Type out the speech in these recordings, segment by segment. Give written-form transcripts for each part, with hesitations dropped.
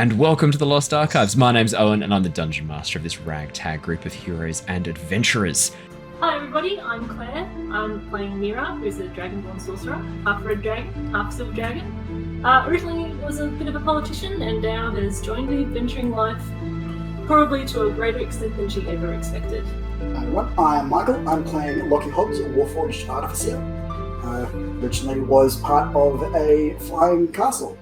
and welcome to the Lost Archives. My name's Owen, and I'm the Dungeon Master of this ragtag group of heroes and adventurers. Hi everybody, I'm Claire. I'm playing Mira, who's a Dragonborn Sorcerer, half red dragon, half silver dragon. Originally was a bit of a politician and now has joined the adventuring life, probably to a greater extent than she ever expected. Hi everyone, I'm Michael. I'm playing Lockie, a Warforged Artificer. Originally was part of a flying castle,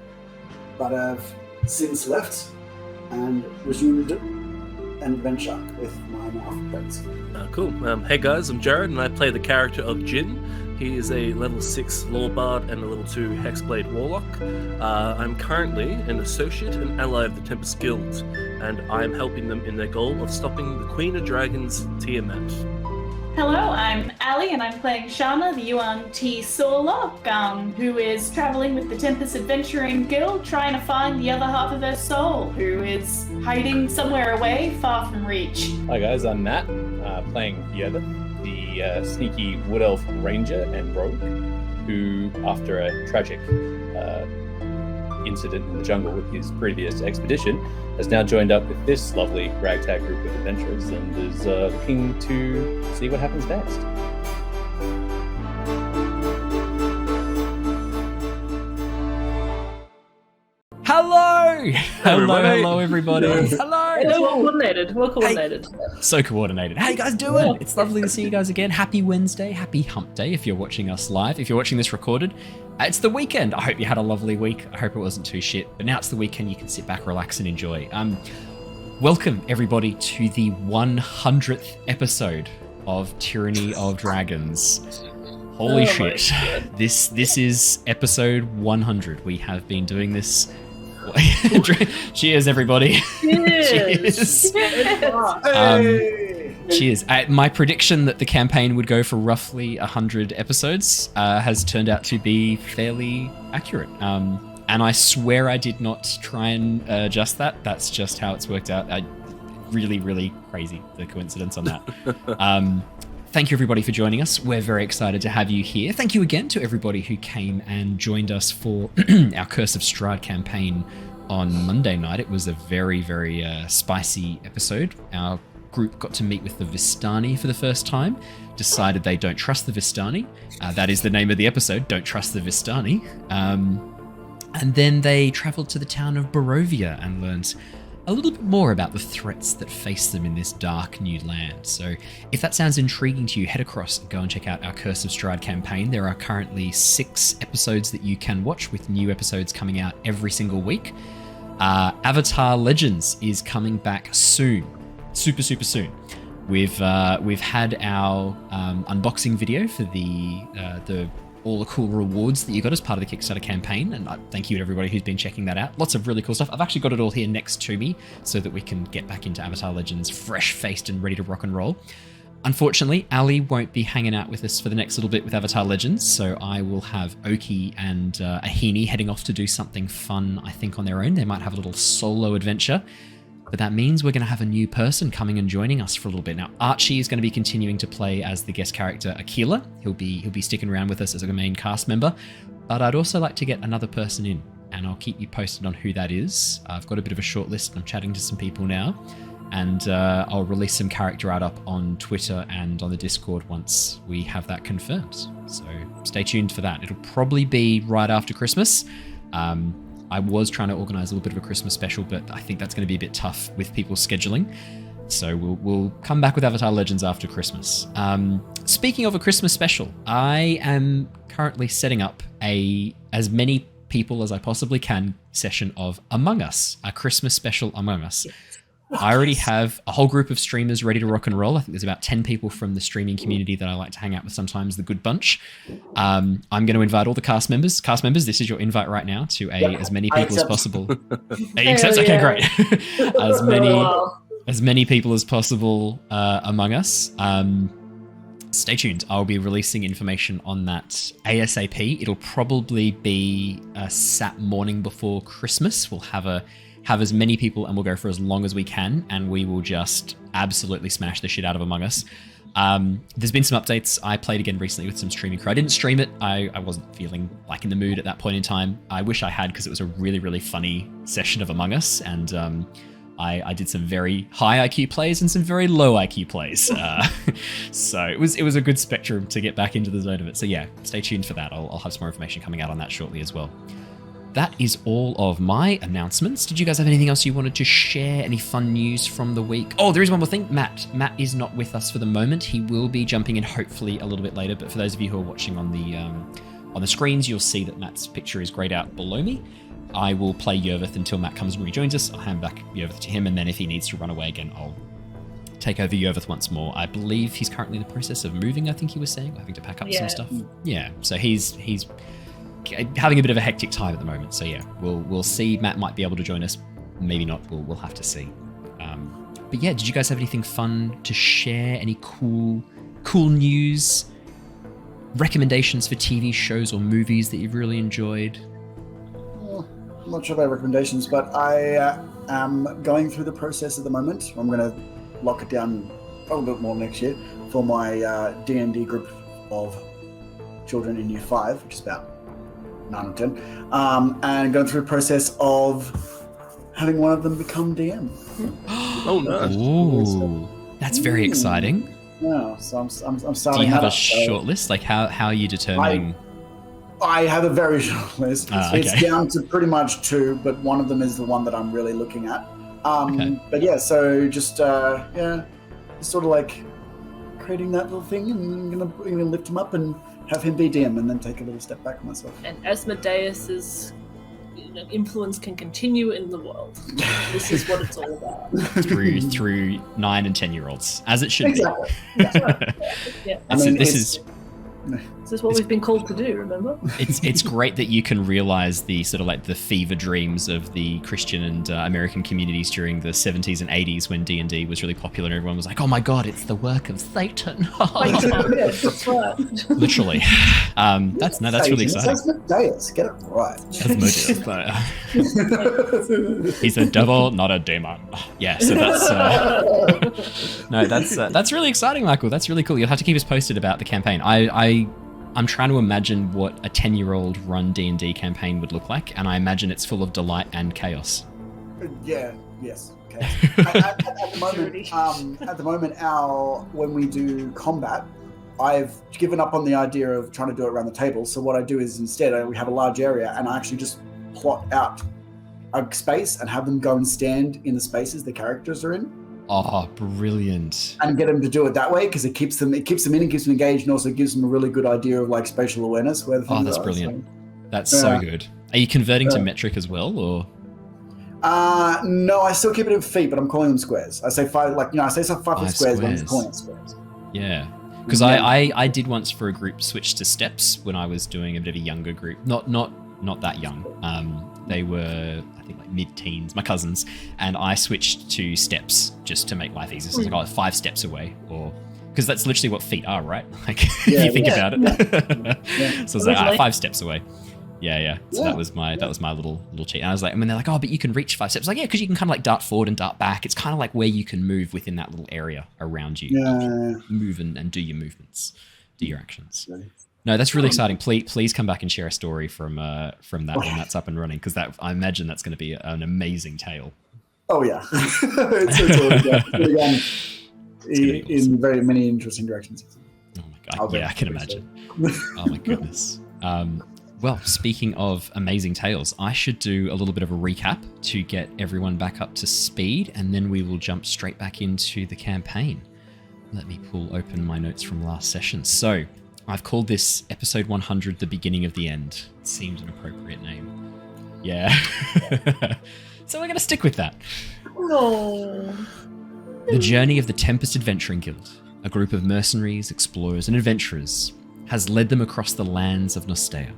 but I've since left and resumed an adventure with my now friends. Cool. Hey guys, I'm Jared and I play the character of Jin. He is a level 6 Lore Bard and a level 2 Hexblade Warlock. I'm currently an associate and ally of the Tempest Guild, and I am helping them in their goal of stopping the Queen of Dragons, Tiamat. Hello, I'm Ali and I'm playing Shana, the Yuan-Ti Sorcerer, who is traveling with the Tempest Adventuring Guild trying to find the other half of her soul, who is hiding somewhere away, far from reach. Hi guys, I'm Matt, playing Yervith, the sneaky Wood Elf Ranger and Rogue, who, after a tragic incident in the jungle with his previous expedition, has now joined up with this lovely ragtag group of adventurers and is looking to see what happens next. Hello everybody. Hello. Well coordinated. So coordinated. How you guys doing? It's lovely to see you guys again. Happy Wednesday, happy hump day if you're watching us live. If you're watching this recorded, it's the weekend. I hope you had a lovely week. I hope it wasn't too shit. But now it's the weekend, you can sit back, relax and enjoy. Welcome everybody to the 100th episode of Tyranny of Dragons. Holy shit. This is episode 100. We have been doing this. Cheers, everybody. Cheers. Cheers. My prediction that the campaign would go for roughly 100 episodes has turned out to be fairly accurate. And I swear I did not try and adjust that. That's just how it's worked out. Really, really crazy, the coincidence on that. Thank you, everybody, for joining us. We're very excited to have you here. Thank you again to everybody who came and joined us for our Curse of Strahd campaign on Monday night. It was a very, very spicy episode. Our group got to meet with the Vistani for the first time, decided they don't trust the Vistani. That is the name of the episode, Don't Trust the Vistani. And then they travelled to the town of Barovia and learned a little bit more about the threats that face them in this dark new land. So if that sounds intriguing to you, head across and go and check out our Curse of Strahd campaign. There are currently 6 episodes that you can watch, with new episodes coming out every single week. Avatar Legends is coming back soon. Super soon. We've had our unboxing video for the all the cool rewards that you got as part of the Kickstarter campaign, and thank you to everybody who's been checking that out. Lots of really cool stuff. I've actually got it all here next to me so that we can get back into Avatar Legends fresh-faced and ready to rock and roll. Unfortunately, Ali won't be hanging out with us for the next little bit with Avatar Legends, so I will have Oki and Ahini heading off to do something fun, I think, on their own. They might have a little solo adventure. But that means we're going to have a new person coming and joining us for a little bit. Now, Archie is going to be continuing to play as the guest character Aquila. He'll be sticking around with us as a main cast member. But I'd also like to get another person in, and I'll keep you posted on who that is. I've got a bit of a short list, and I'm chatting to some people now. And I'll release some character art up on Twitter and on the Discord once we have that confirmed. So stay tuned for that. It'll probably be right after Christmas. I was trying to organise a little bit of a Christmas special, but I think that's going to be a bit tough with people's scheduling. So we'll come back with Avatar Legends after Christmas. Speaking of a Christmas special, I am currently setting up as many people as I possibly can session of Among Us, a Christmas special Among Us. I already have a whole group of streamers ready to rock and roll. I think there's about 10 people from the streaming community that I like to hang out with sometimes, the good bunch. I'm going to invite all the cast members. Cast members, this is your invite right now to as many people as possible. Accepts? Okay, great. as many people as possible among us. Stay tuned. I'll be releasing information on that ASAP. It'll probably be a Sat morning before Christmas. We'll have as many people and we'll go for as long as we can, and we will just absolutely smash the shit out of Among Us. There's been some updates. I played again recently with some streaming crew. I didn't stream it. I wasn't feeling like in the mood at that point in time. I wish I had, because it was a really, really funny session of Among Us, and I did some very high IQ plays and some very low IQ plays. So it was a good spectrum to get back into the zone of it. So yeah, stay tuned for that. I'll have some more information coming out on that shortly as well. That is all of my announcements. Did you guys have anything else you wanted to share? Any fun news from the week? Oh, there is one more thing. Matt is not with us for the moment. He will be jumping in hopefully a little bit later. But for those of you who are watching on the screens, you'll see that Matt's picture is grayed out below me. I will play Yervith until Matt comes and rejoins us. I'll hand back Yervith to him, and then if he needs to run away again, I'll take over Yervith once more. I believe he's currently in the process of moving, I think he was saying, having to pack up some stuff. Yeah, so he's having a bit of a hectic time at the moment. So yeah, we'll see. Matt might be able to join us, maybe not. We'll have to see. But yeah, did you guys have anything fun to share? Any cool news? Recommendations for TV shows or movies that you've really enjoyed? I'm not sure about recommendations, but I am going through the process at the moment. I'm going to lock it down probably a bit more next year for my D&D group of children in Year 5, which is about 9 or 10, and going through the process of having one of them become DM. Oh, nice. Ooh, that's very exciting. Yeah, so I'm starting. Do you have a short list? Like how are you determining? I have a very short list. Okay. It's down to pretty much 2, but one of them is the one that I'm really looking at. But yeah, so just sort of like creating that little thing, and I'm gonna lift him up and have him be DM, and then take a little step back myself. And Asmodeus's influence can continue in the world. This is what it's all about. through 9 and 10-year-olds, as it should Exactly. be. Yeah. This is what we've been called to do, remember? It's great that you can realize the sort of like the fever dreams of the Christian and American communities during the 70s and 80s when D&D was really popular, and everyone was like, oh my god, it's the work of Satan. That's right. Literally. That's really exciting. That's Asmodeus. Get it right. Asmodeus. He's a devil, not a demon. Yeah, so that's really exciting, Michael. That's really cool. You'll have to keep us posted about the campaign. I'm trying to imagine what a 10-year-old run D&D campaign would look like, and I imagine it's full of delight and chaos. Yes. Okay. At the moment, when we do combat, I've given up on the idea of trying to do it around the table. So what I do is instead we have a large area, and I actually just plot out a space and have them go and stand in the spaces the characters are in. Oh, brilliant! And get them to do it that way, because it keeps them in and keeps them engaged, and also gives them a really good idea of like spatial awareness. Where the that's brilliant. That's so good. Are you converting to metric as well, or? No, I still keep it in feet, but I'm calling them squares. I say 5, I say 5 foot squares, but I'm calling it squares. Yeah, because I did once for a group switch to steps when I was doing a bit of a younger group. Not that young. They were, I think, like mid-teens, my cousins, and I switched to steps just to make life easier. So it's like 5 steps away, or because that's literally what feet are, right? Like you think about it. So it's like 5 steps away. Yeah. So that was my little cheat. And I was like, they're like, oh, but you can reach 5 steps. Like, yeah, because you can kind of like dart forward and dart back. It's kind of like where you can move within that little area around you. Yeah. You can move and do your movements, do your actions. No, that's really exciting. Please come back and share a story from that when that's up and running, because I imagine that's going to be an amazing tale. Oh yeah, it's in very many interesting directions. Oh my god, I can imagine. Oh my goodness. Well, speaking of amazing tales, I should do a little bit of a recap to get everyone back up to speed, and then we will jump straight back into the campaign. Let me pull open my notes from last session. So, I've called this episode 100 The Beginning of the End. It seemed an appropriate name. Yeah. So we're going to stick with that. No. The journey of the Tempest Adventuring Guild, a group of mercenaries, explorers, and adventurers, has led them across the lands of Nostea.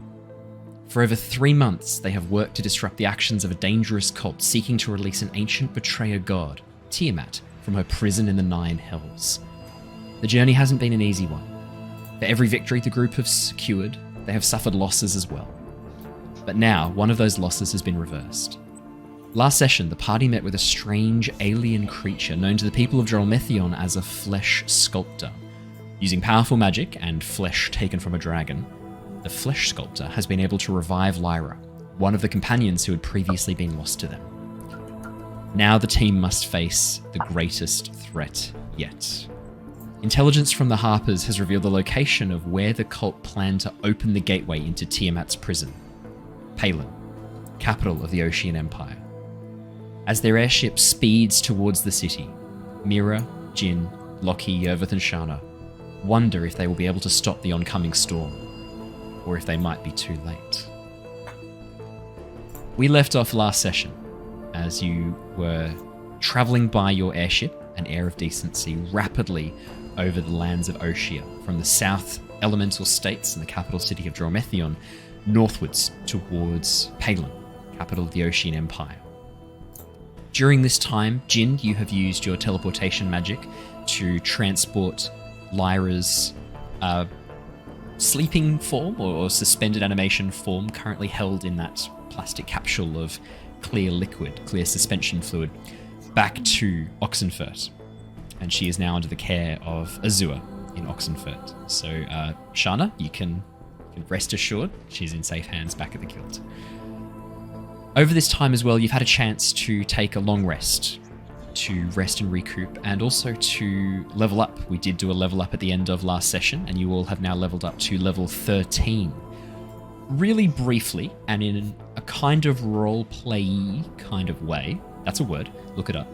For over 3 months, they have worked to disrupt the actions of a dangerous cult seeking to release an ancient betrayer god, Tiamat, from her prison in the 9 Hells. The journey hasn't been an easy one. For every victory the group have secured, they have suffered losses as well. But now, one of those losses has been reversed. Last session, the party met with a strange alien creature known to the people of Dromethion as a flesh sculptor, Using powerful magic and flesh taken from a dragon, the flesh sculptor has been able to revive Lyra, one of the companions who had previously been lost to them. Now the team must face the greatest threat yet. Intelligence from the Harpers has revealed the location of where the cult planned to open the gateway into Tiamat's prison, Paelan, capital of the Ocean Empire. As their airship speeds towards the city, Mira, Jin, Lockie, Yervith and Shana wonder if they will be able to stop the oncoming storm, or if they might be too late. We left off last session as you were travelling by your airship, an air of decency, rapidly over the lands of Oshia, from the south elemental states and the capital city of Dromethion, northwards towards Paelan, capital of the Ocean Empire. During this time, Jin, you have used your teleportation magic to transport Lyra's sleeping form or suspended animation form, currently held in that plastic capsule of clear liquid, clear suspension fluid, back to Oxenfurt. And she is now under the care of Azure in Oxenfurt. So, Shana, you can rest assured she's in safe hands back at the guild. Over this time as well, you've had a chance to take a long rest, to rest and recoup, and also to level up. We did do a level up at the end of last session, and you all have now leveled up to level 13. Really briefly, and in a kind of role-play kind of way, that's a word, look it up,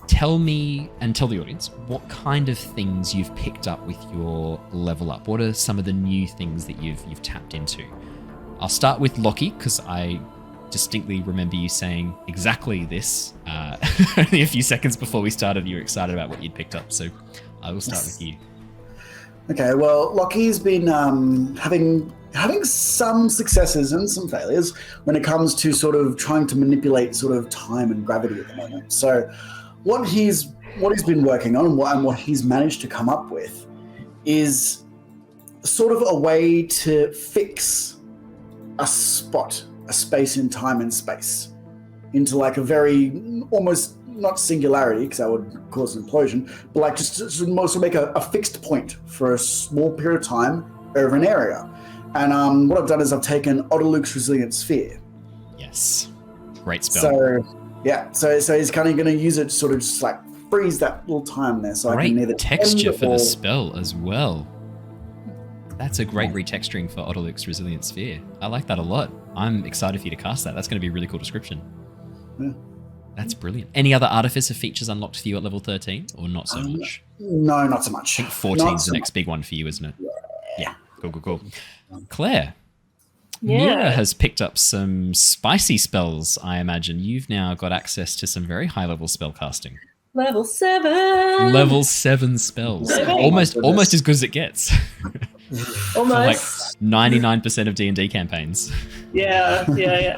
tell me, and tell the audience, what kind of things you've picked up with your level up. What are some of the new things that you've tapped into? I'll start with Lockie, because I distinctly remember you saying exactly this only a few seconds before we started. You were excited about what you'd picked up, so I will start with you. Okay, well, Lockie's been having some successes and some failures when it comes to sort of trying to manipulate sort of time and gravity at the moment. So what he's been working on and what he's managed to come up with is sort of a way to fix a spot, a space in time and space, into like a very almost not singularity, because that would cause an implosion, but like just to make a fixed point for a small period of time over an area. And what I've done is I've taken Otterluke's Resilient Sphere. Yes, great spell. So yeah, so he's kind of going to use it to sort of just like freeze that little time there. So great I can either texture for the spell as well. That's a great retexturing for Otterluke's Resilient Sphere. I like that a lot. I'm excited for you to cast that. That's going to be a really cool description. Yeah. That's brilliant. Any other Artificer features unlocked for you at level 13, or not so much? No, not so much. I think 14 is the next big one for you, isn't it? Yeah. Cool. Claire. Yeah. Mira has picked up some spicy spells, I imagine. You've now got access to some very high-level spell casting. Level 7. Level 7 spells. Almost as good as it gets. Almost. Like 99% of D&D campaigns. Yeah.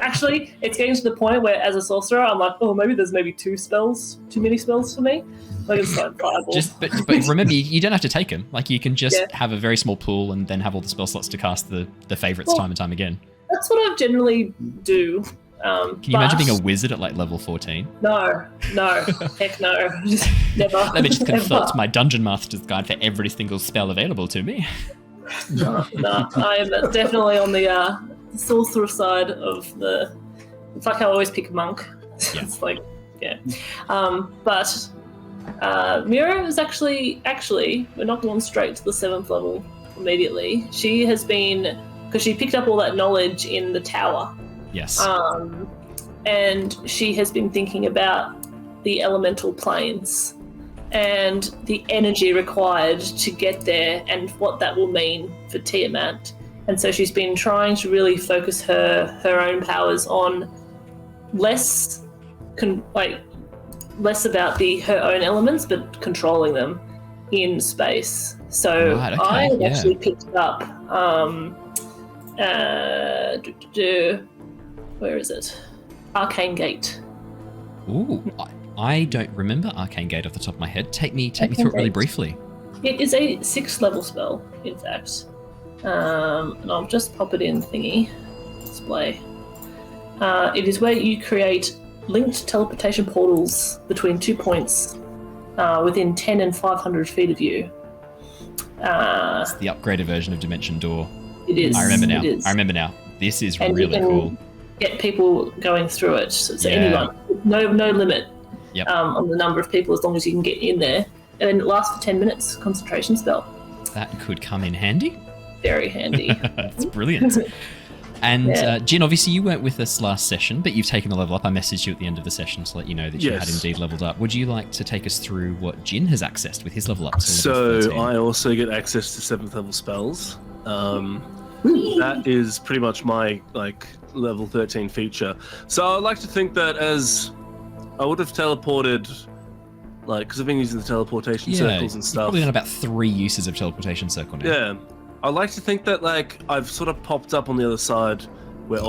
Actually, it's getting to the point where, as a sorcerer, I'm like, oh, maybe there's too many spells for me. Like, it's like fireball. But remember, you don't have to take them. Like, you can just have a very small pool and then have all the spell slots to cast the favorites time and time again. That's what I generally do. Can you imagine being a wizard at like level 14? No, heck no, never. Let me just consult my Dungeon Master's Guide for every single spell available to me. No, I am definitely on the sorcerer side of the. It's like I always pick a monk. Yeah. It's like, yeah. But Mira is actually we're not going straight to the 7th level immediately. She has been, because she picked up all that knowledge in the tower. Yes. And she has been thinking about the elemental planes and the energy required to get there and what that will mean for Tiamat. And so she's been trying to really focus her own powers on less about her own elements, but controlling them in space. So right, okay, I actually picked up where is it? Arcane Gate. Ooh, I don't remember Arcane Gate off the top of my head. Take me through it really briefly. It is a 6th level spell, in fact. And I'll just pop it in thingy. Display. It is where you create linked teleportation portals between 2 points within 10 and 500 feet of you. It's the upgraded version of Dimension Door. It is. I remember now. It is. I remember now. This is And really you can cool. Get people going through it. So Yeah. anyone, no limit Yep. on the number of people as long as you can get in there. And it lasts for 10 minutes. Concentration spell. That could come in handy. Very handy. That's brilliant. And Yeah. Jin, obviously you weren't with us last session, but you've taken the level up. I messaged you at the end of the session to let you know that you had Yes. indeed leveled up. Would you like to take us through what Jin has accessed with his level up? level So 13? I also get access to 7th level spells. That is pretty much my level 13 feature. So I like to think that as I would have teleported, because I've been using the teleportation circles and you've stuff. probably done about 3 uses of teleportation circle now. Yeah, I like to think that I've sort of popped up on the other side where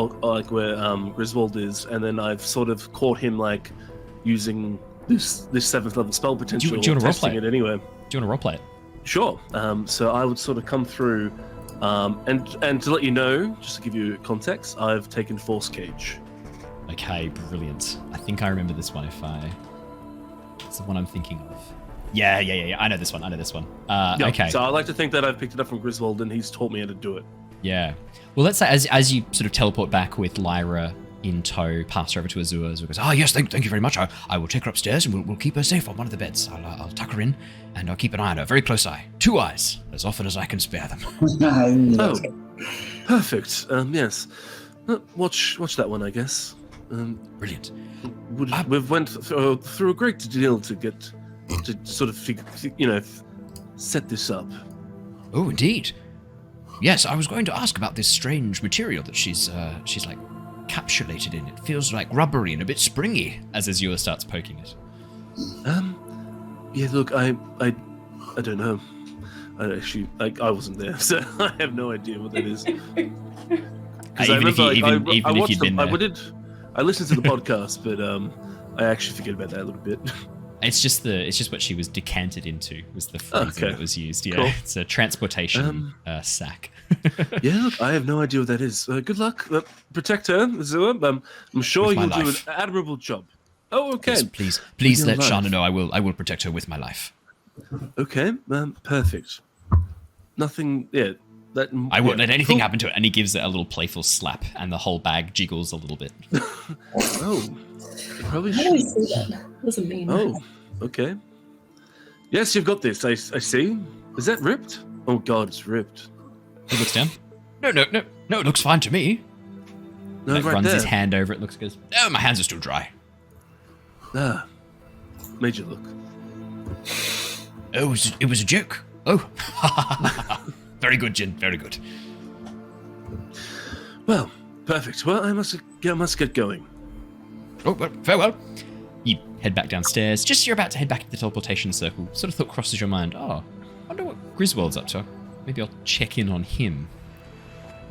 Griswold is, and then I've sort of caught him using this 7th level spell potential. Do you want to testing roleplay it anyway? Do you want to roleplay it? Sure. So I would sort of come through, and to let you know, just to give you context, I've taken Force Cage. Okay, brilliant. I think I remember this one it's the one I'm thinking of. Yeah. I know this one. Yeah, Okay. So I like to think that I've picked it up from Griswold, and he's taught me how to do it. Yeah. Well, let's say as you sort of teleport back with Lyra in tow, pass her over to Azure. Azure goes, "Oh yes, thank you very much. I will take her upstairs and we'll keep her safe on one of the beds. I'll tuck her in and I'll keep an eye on her, very close eye, 2 eyes, as often as I can spare them." Oh, perfect. Yes. Watch that one, I guess. Brilliant. We've went through a great deal to get to sort of set this up. Oh, indeed. Yes, I was going to ask about this strange material that she's capsulated in. It feels like rubbery and a bit springy. As Azure starts poking it. Yeah. Look, I don't know. I actually I wasn't there, so I have no idea what that is. Even if you'd been there. I listened to the podcast, but I actually forget about that a little bit. It's just what she was decanted into was the phrase that was used. Yeah, Cool. It's a transportation sack. Yeah, look, I have no idea what that is. Good luck. Protect her, Azure. I'm sure With my you'll do an life. admirable job. Oh, okay. Yes, please With let your life. Shana know I will protect her with my life. Okay, perfect. Nothing. Yeah, that. I won't let anything happen to it. And he gives it a little playful slap, and the whole bag jiggles a little bit. Oh, you probably How do we should. see that? What does it mean? Oh, okay. Yes, you've got this. I see. Is that ripped? Oh God, it's ripped. He looks down. No, it looks fine to me. No, Like, right runs there. his hand over it. Looks good. Oh, my hands are still dry. Ah, made you look. Oh, it was a joke. Oh, very good, Jin. Very good. Well, perfect. Well, I must get going. Oh, well, farewell. You head back downstairs. Just as you're about to head back to the teleportation circle, sort of thought crosses your mind, oh, I wonder what Griswold's up to. Maybe I'll check in on him.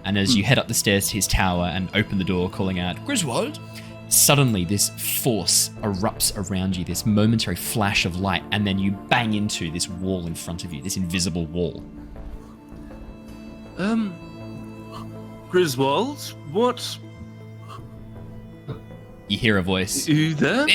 And as you head up the stairs to his tower and open the door calling out, Griswold, suddenly this force erupts around you, this momentary flash of light, and then you bang into this wall in front of you, this invisible wall. Griswold, what? You hear a voice. Are you there?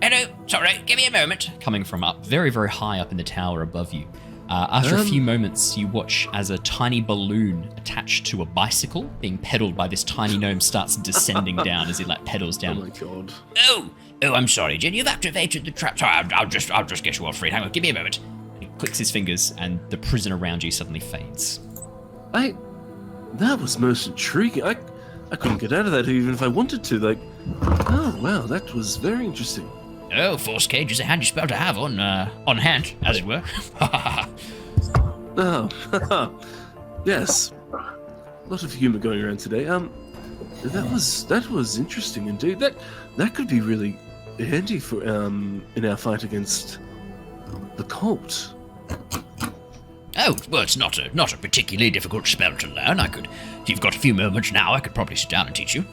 Hello, sorry, give me a moment. Coming from up, very, very high up in the tower above you. After a few moments, you watch as a tiny balloon attached to a bicycle being pedaled by this tiny gnome starts descending down as he pedals Oh down. my God. Oh, I'm sorry, Jin. You've activated the trap. Sorry, I'll just get you all free. Hang on, give me a moment. He clicks his fingers, and the prison around you suddenly fades. That was most intriguing. I couldn't get out of that even if I wanted to. Oh wow, that was very interesting. Oh, Force Cage is a handy spell to have on hand, as it were. Oh, yes. A lot of humor going around today. That was interesting indeed. That could be really handy for in our fight against the cult. Oh, well, it's not a particularly difficult spell to learn. If you've got a few moments now, I could probably sit down and teach you.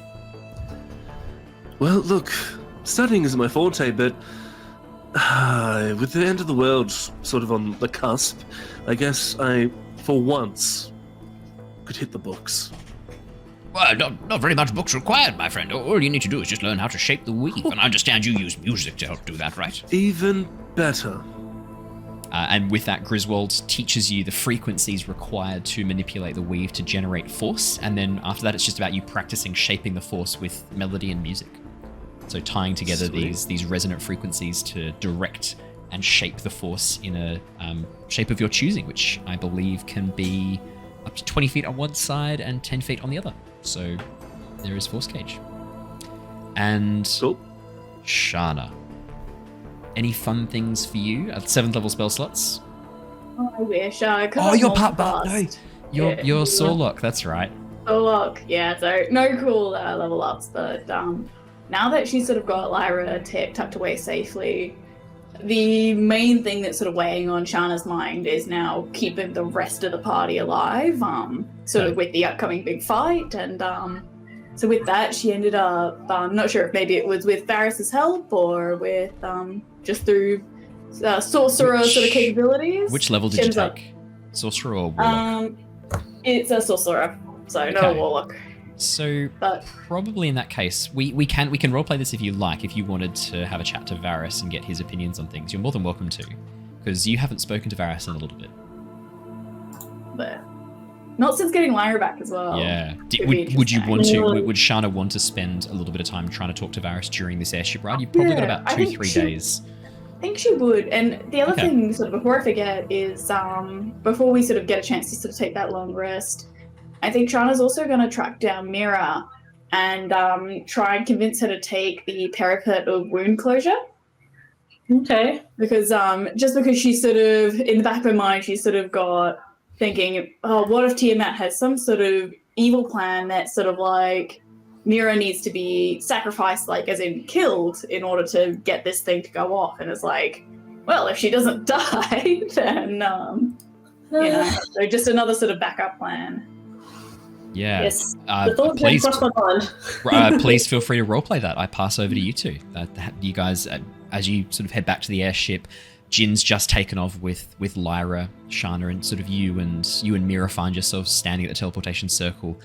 Well, look, studying isn't my forte, but with the end of the world sort of on the cusp, I guess I, for once, could hit the books. Well, not very much books required, my friend. All you need to do is just learn how to shape the weave, and I understand you use music to help do that, right? Even better. And with that, Griswold teaches you the frequencies required to manipulate the weave to generate force. And then after that, it's just about you practicing shaping the force with melody and music. So tying together these resonant frequencies to direct and shape the force in a shape of your choosing, which I believe can be up to 20 feet on one side and 10 feet on the other. So there is force gauge. And Cool. Shana, any fun things for you at 7th level spell slots? Oh, I wish. You're part bard. No, you're Sorlock. That's right. Warlock. Yeah. So no cool level ups, but now that she's sort of got Lyra tucked away safely, the main thing that's sort of weighing on Shana's mind is now keeping the rest of the party alive. Sort of with the upcoming big fight, and so with that, she ended up, not sure if maybe it was with Varys's help or with just through sorcerer sort of capabilities. Which level did you take? Sorcerer or Warlock? It's a sorcerer, so no Warlock. So probably in that case, we can roleplay this if you like. If you wanted to have a chat to Varys and get his opinions on things, you're more than welcome to, because you haven't spoken to Varys in a little bit. But not since getting Lyra back as well. Yeah. Would you want to? Would Shana want to spend a little bit of time trying to talk to Varys during this airship ride? You've probably got about 2-3 days. I think she would. And the other thing, sort of before I forget, is before we sort of get a chance to sort of take that long rest, I think Shana's also going to track down Mira and try and convince her to take the parapet of wound closure. Okay. Because just because she's sort of, in the back of her mind, she's sort of got thinking, oh, what if Tiamat has some sort of evil plan that sort of like Mira needs to be sacrificed, like as in killed, in order to get this thing to go off. And it's like, well, if she doesn't die, then, so just another sort of backup plan. Yeah. Yes. The thought did cross my mind. Please feel free to roleplay that. I pass over to you two. You guys, as you sort of head back to the airship, Jin's just taken off with Lyra, Shana, and sort of you and Mira find yourselves standing at the teleportation circle.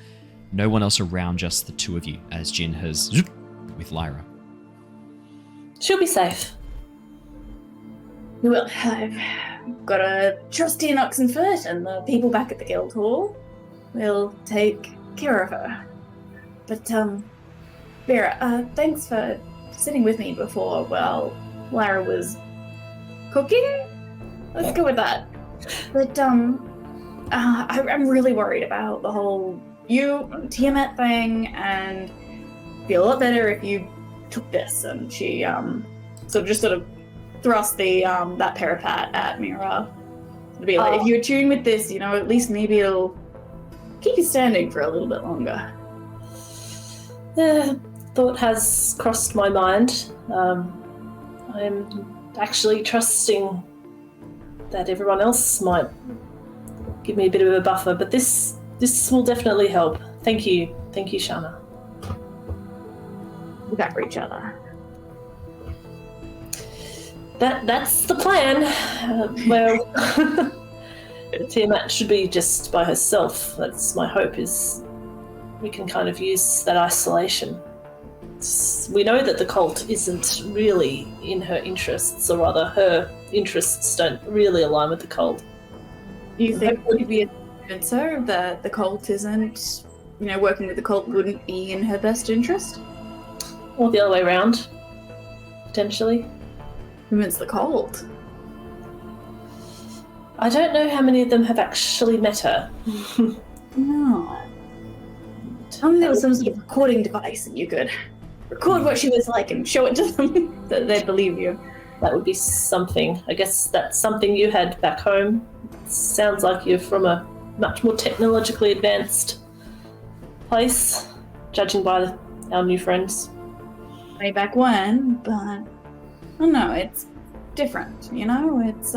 No one else around, just the two of you, as Jin has with Lyra. She'll be safe. Well, I've got a trusty in Oxenford, and the people back at the guild hall will take care of her. But, Mira, thanks for sitting with me before, Lyra was cooking? Let's go with that. But, I'm really worried about the whole Tiamat thing, and feel a lot better if you took this. And she, sort of thrust the, that parapet at Mira. To be like, if you attune with this, at least maybe it'll keep you standing for a little bit longer. The thought has crossed my mind. I'm actually trusting that everyone else might give me a bit of a buffer, but this will definitely help. Thank you, Shana. We got for each other. That's the plan. Tiamat should be just by herself. That's my hope, is we can kind of use that isolation. We know that the cult isn't really in her interests, or rather her interests don't really align with the cult. Do you think it would be a convincer that the cult isn't, working with the cult wouldn't be in her best interest? Or the other way around, potentially. Convince the cult? I don't know how many of them have actually met her. No. Tell me there was some sort of recording device and you could record what she was like and show it to them, that they'd believe you. That would be something. I guess that's something you had back home. Sounds like you're from a much more technologically advanced place, judging by our new friends. Way back when, but I don't know, it's different, It's,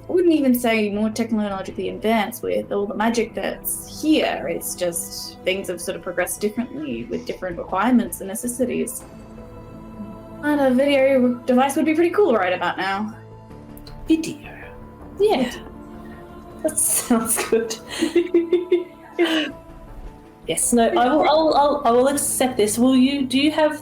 I wouldn't even say more technologically advanced with all the magic that's here. It's just things have sort of progressed differently with different requirements and necessities. And a video device would be pretty cool right about now. Video? Yeah. That sounds good. Yes, no, I will accept this. Do you have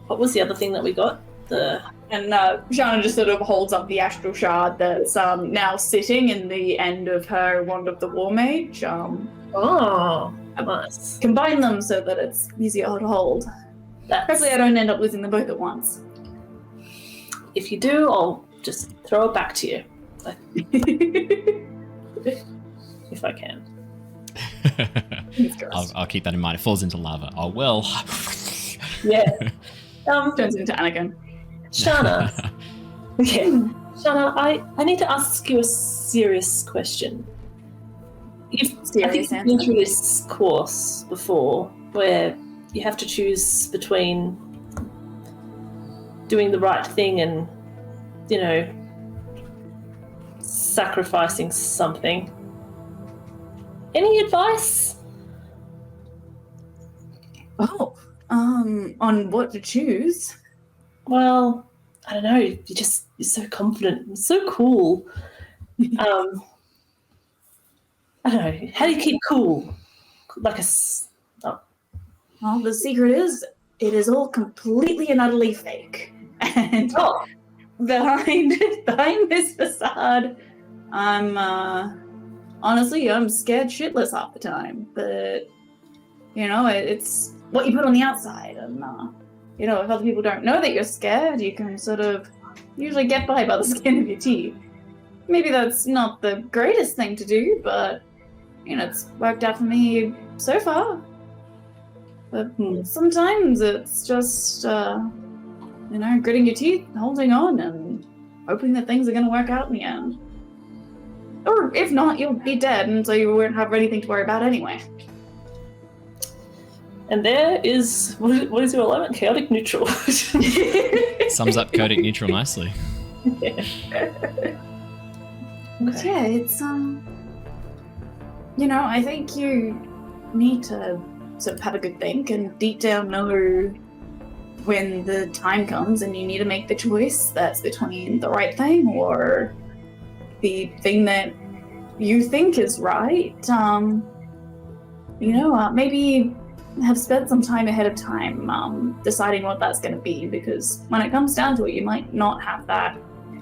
what was the other thing that we got? And Shana just sort of holds up the astral shard that's now sitting in the end of her Wand of the War Mage. Oh, nice. Combine them so that it's easier to hold. Hopefully I don't end up losing them both at once. If you do, I'll just throw it back to you. If I can. I'll keep that in mind. It falls into lava. Oh, well. Yeah. Turns into Anakin. Shana. Okay. Shana, I need to ask you a serious question. I think you've been through this course before where you have to choose between doing the right thing and, you know, sacrificing something. Any advice? Oh, on what to choose? Well, I don't know. You're so confident. You're so cool. I don't know. How do you keep cool? Like a... Oh. Well, the secret is, it is all completely and utterly fake. And behind this facade, I'm scared shitless half the time. But, you know, it's what you put on the outside. And, you know, if other people don't know that you're scared, you can sort of usually get by the skin of your teeth. Maybe that's not the greatest thing to do, but, you know, it's worked out for me so far. But sometimes it's just, you know, gritting your teeth, holding on, and hoping that things are going to work out in the end. Or if not, you'll be dead, and so you won't have anything to worry about anyway. And there is, what is your alignment? Chaotic neutral. Sums up chaotic neutral nicely. Yeah. Okay. Yeah, it's, you know, I think you need to sort of have a good think and deep down know when the time comes and you need to make the choice that's between the right thing or the thing that you think is right. You know, maybe have spent some time ahead of time deciding what that's going to be, because when it comes down to it, you might not have that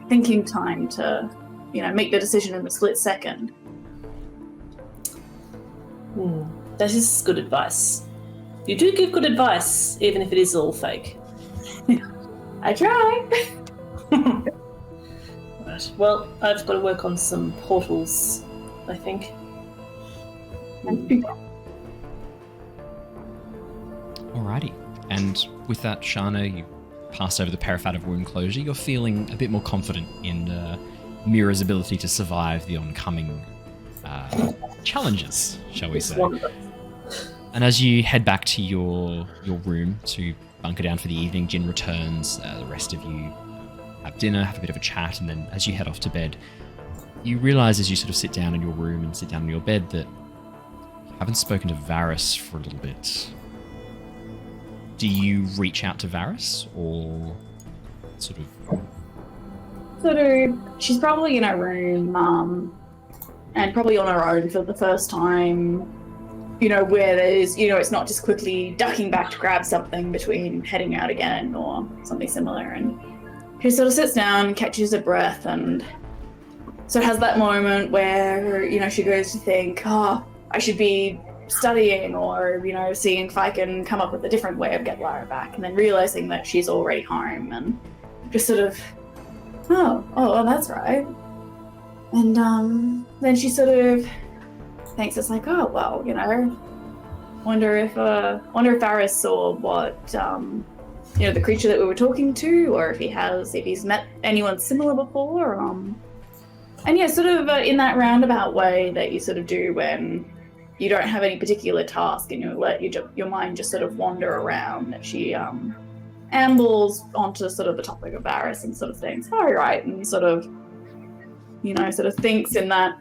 thinking time to, you know, make the decision in the split second. That is good advice. You do give good advice, even if it is all fake. I try. Right. Well, I've got to work on some portals, I think. Alrighty. And with that, Shana, you pass over the parapet of wound closure. You're feeling a bit more confident in Mira's ability to survive the oncoming challenges, shall we say. And as you head back to your room to bunker down for the evening, Jin returns. The rest of you have dinner, have a bit of a chat, and then as you head off to bed, you realise as you sort of sit down in your room and sit down in your bed that you haven't spoken to Varys for a little bit. Do you reach out to Varys, or sort of... She's probably in her room, and probably on her own for the first time, you know, where there's, you know, it's not just quickly ducking back to grab something between heading out again or something similar. And she sort of sits down, catches her breath, and so has that moment where, you know, she goes to think, oh, I should be studying or, you know, seeing if I can come up with a different way of getting Lara back, and then realizing that she's already home and just sort of, oh, that's right. And then she sort of thinks, it's like, oh, well, you know, wonder if Varys saw what, you know, the creature that we were talking to, or if he's met anyone similar before. And yeah, sort of in that roundabout way that you sort of do when you don't have any particular task and you let your mind just sort of wander around, that she ambles onto sort of the topic of Varys and sort of thinks, oh, right, and sort of, you know, sort of thinks in that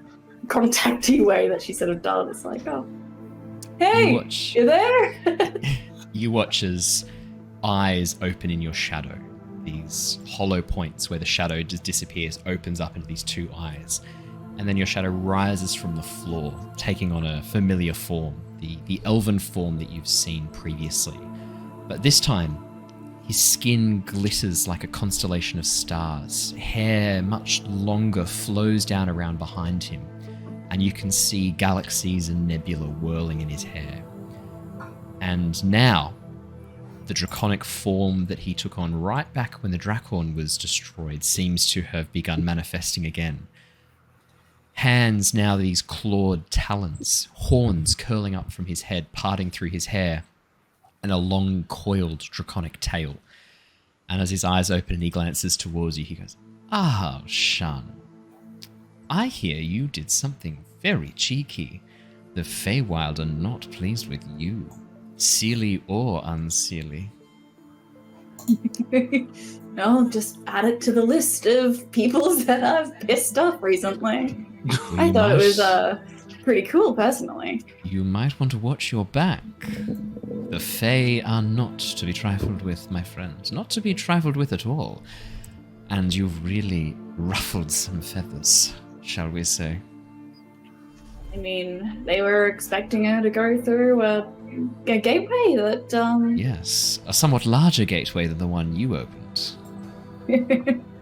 contacty way that she sort of does. It's like, oh, hey, you're there? You watch as eyes open in your shadow. These hollow points where the shadow just disappears, opens up into these two eyes. And then your shadow rises from the floor, taking on a familiar form, the elven form that you've seen previously. But this time, His skin glitters like a constellation of stars. Hair, much longer, flows down around behind him, and you can see galaxies and nebula whirling in his hair. And now, the draconic form that he took on right back when the Drakhorn was destroyed seems to have begun manifesting again. Hands now these clawed talons, horns curling up from his head, parting through his hair, and a long coiled draconic tail. And as his eyes open and he glances towards you, he goes, "Ah, Shana. I hear you did something very cheeky. The Feywild are not pleased with you, seelie or unseelie." No, just add it to the list of peoples that I've pissed off recently. I thought it was pretty cool, personally. You might want to watch your back. The Fey are not to be trifled with, my friend. Not to be trifled with at all. And you've really ruffled some feathers, shall we say. I mean, they were expecting her to go through a gateway that, Yes, a somewhat larger gateway than the one you opened.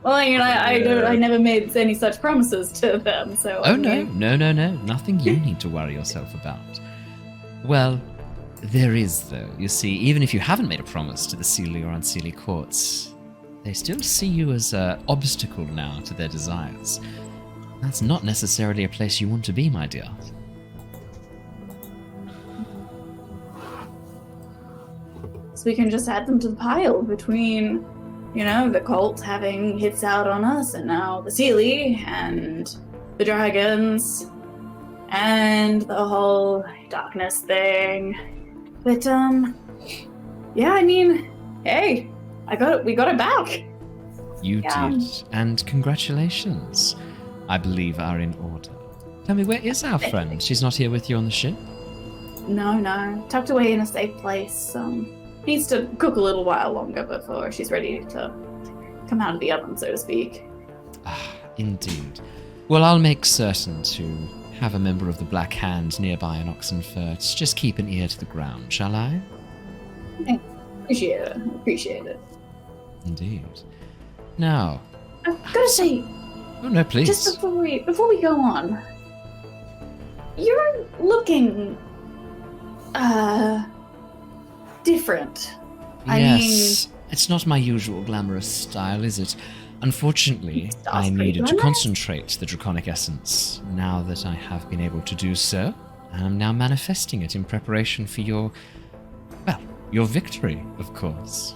Well, I mean, I never made any such promises to them, so... Oh, no. Nothing you need to worry yourself about. Well, there is, though. You see, even if you haven't made a promise to the Seelie or Unseelie courts, they still see you as an obstacle now to their desires. That's not necessarily a place you want to be, my dear. So we can just add them to the pile between, you know, the cult having hits out on us, and now the Seelie, and the dragons, and the whole darkness thing. But, yeah, I mean, hey, we got it back. You did, and congratulations. I believe are in order. Tell me, where is our friend? She's not here with you on the ship? No, tucked away in a safe place. Needs to cook a little while longer before she's ready to come out of the oven, so to speak. Ah, indeed. Well, I'll make certain to have a member of the Black Hand nearby in Oxenfurt. Just keep an ear to the ground, shall I? Appreciate it. Indeed. Now... I've got to say... Oh, no, please. Just before we go on, you're looking, different. Yes, it's not my usual glamorous style, is it? Unfortunately, I needed to concentrate the draconic essence. Now that I have been able to do so, I am now manifesting it in preparation for your victory, of course.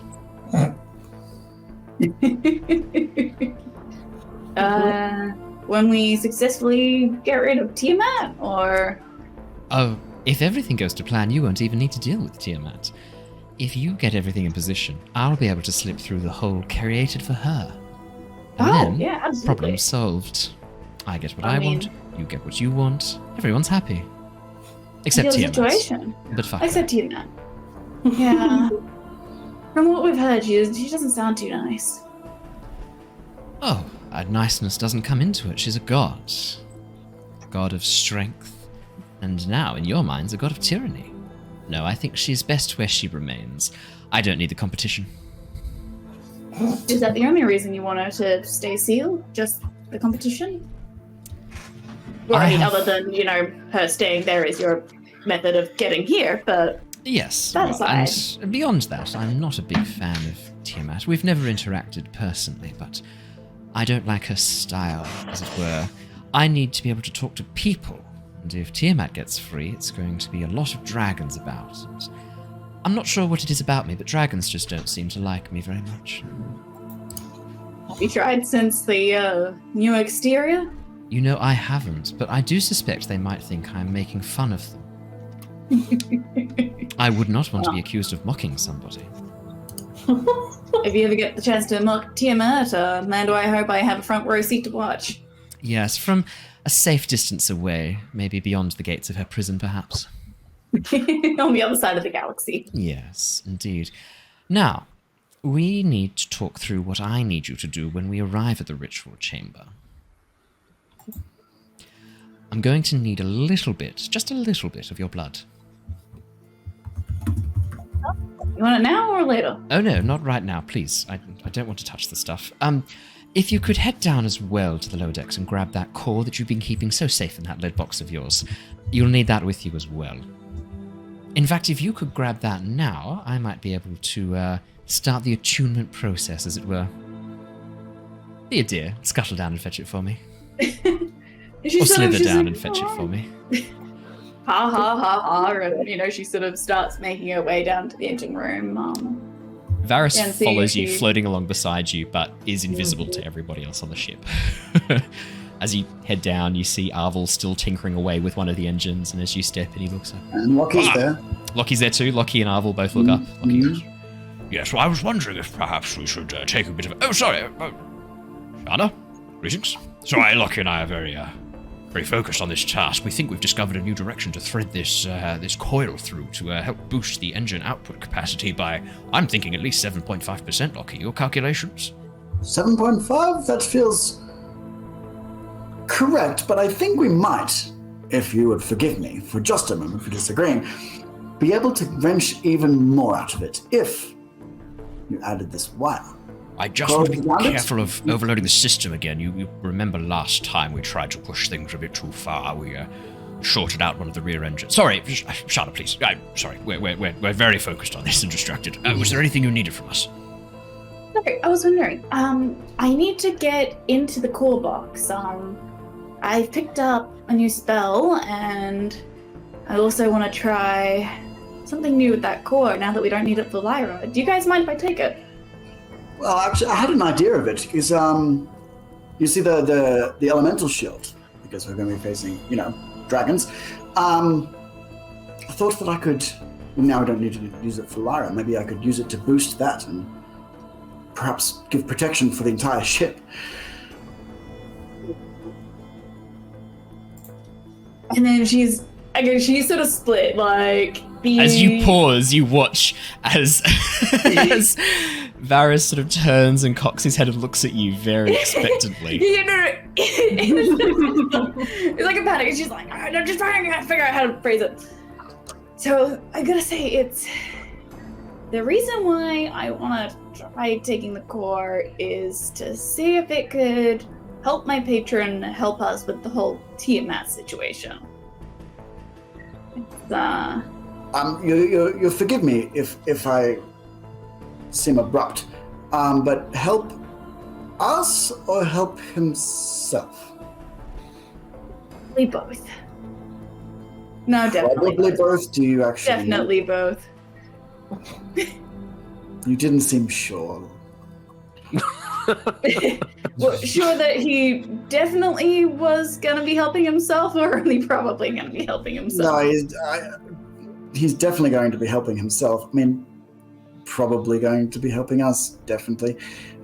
When we successfully get rid of Tiamat, or... Oh, if everything goes to plan, you won't even need to deal with Tiamat. If you get everything in position, I'll be able to slip through the hole created for her. And then, yeah, absolutely. Problem solved. I get what I want, you get what you want, everyone's happy. Except Tiamat. Situation. But fuck Except Tiamat. Yeah. From what we've heard, she doesn't sound too nice. Oh, niceness doesn't come into it. She's a god. A god of strength. And now, in your minds, a god of tyranny. No, I think she's best where she remains. I don't need the competition. Is that the only reason you want her to stay sealed? Just the competition? Or other than, you know, her staying there is your method of getting here, but... Yes, that aside. And beyond that, I'm not a big fan of Tiamat. We've never interacted personally, but I don't like her style, as it were. I need to be able to talk to people, and if Tiamat gets free, it's going to be a lot of dragons about. And I'm not sure what it is about me, but dragons just don't seem to like me very much. Have you tried since the new exterior? You know, I haven't, but I do suspect they might think I'm making fun of them. I would not want to be accused of mocking somebody. If you ever get the chance to mock Tiamat, man, do I hope I have a front row seat to watch. Yes, from a safe distance away, maybe beyond the gates of her prison, perhaps. On the other side of the galaxy. Yes, indeed. Now, we need to talk through what I need you to do when we arrive at the ritual chamber. I'm going to need a little bit, just a little bit of your blood. You want it now or later? Oh no, not right now, please. I don't want to touch the stuff. If you could head down as well to the lower decks and grab that core that you've been keeping so safe in that lead box of yours. You'll need that with you as well. In fact, if you could grab that now, I might be able to start the attunement process, as it were. Be a dear, scuttle down and fetch it for me. Or slither down and fetch it for me. Ha ha ha ha, and she sort of starts making her way down to the engine room. Varys follows you, floating along beside you, but is invisible to everybody else on the ship. As you head down, you see Arvel still tinkering away with one of the engines, and as you step in, he looks up. And Lockie's there. Lockie's there too. Lockie and Arvel both look up. Lockie goes, Yes, well, I was wondering if perhaps we should take a bit of... Oh, sorry. Shana, greetings. Sorry, Lockie and I are very focused on this task. We think we've discovered a new direction to thread this coil through to help boost the engine output capacity by, I'm thinking, at least 7.5%, Lockie. Your calculations? 7.5? That feels correct, but I think we might, if you would forgive me for just a moment for disagreeing, be able to wrench even more out of it if you added this wire. I just want to be careful of overloading the system again. You remember last time we tried to push things a bit too far. We shorted out one of the rear engines. Sorry, Shana, please. I'm sorry. We're very focused on this and distracted. Was there anything you needed from us? Okay, I was wondering. I need to get into the core box. I picked up a new spell, and I also want to try something new with that core now that we don't need it for Lyra. Do you guys mind if I take it? Well, actually, I had an idea of it, because, you see the elemental shield, because we're going to be facing, dragons. I thought that I could, now I don't need to use it for Lyra, maybe I could use it to boost that and perhaps give protection for the entire ship. And then she's sort of split, As you pause, you watch as Varys sort of turns and cocks his head and looks at you very expectantly. It's like a panic, and she's like, I'm just trying to figure out how to phrase it. So, I gotta say, it's... The reason why I want to try taking the core is to see if it could help my patron help us with the whole Tiamat situation. You'll forgive me if I seem abrupt, but help us or help himself? Probably both. No, definitely Probably both. Do you actually? Definitely both. You didn't seem sure. Well, sure that he definitely was gonna be helping himself, or only probably gonna be helping himself? No, he's definitely going to be helping himself. I mean, probably going to be helping us, definitely.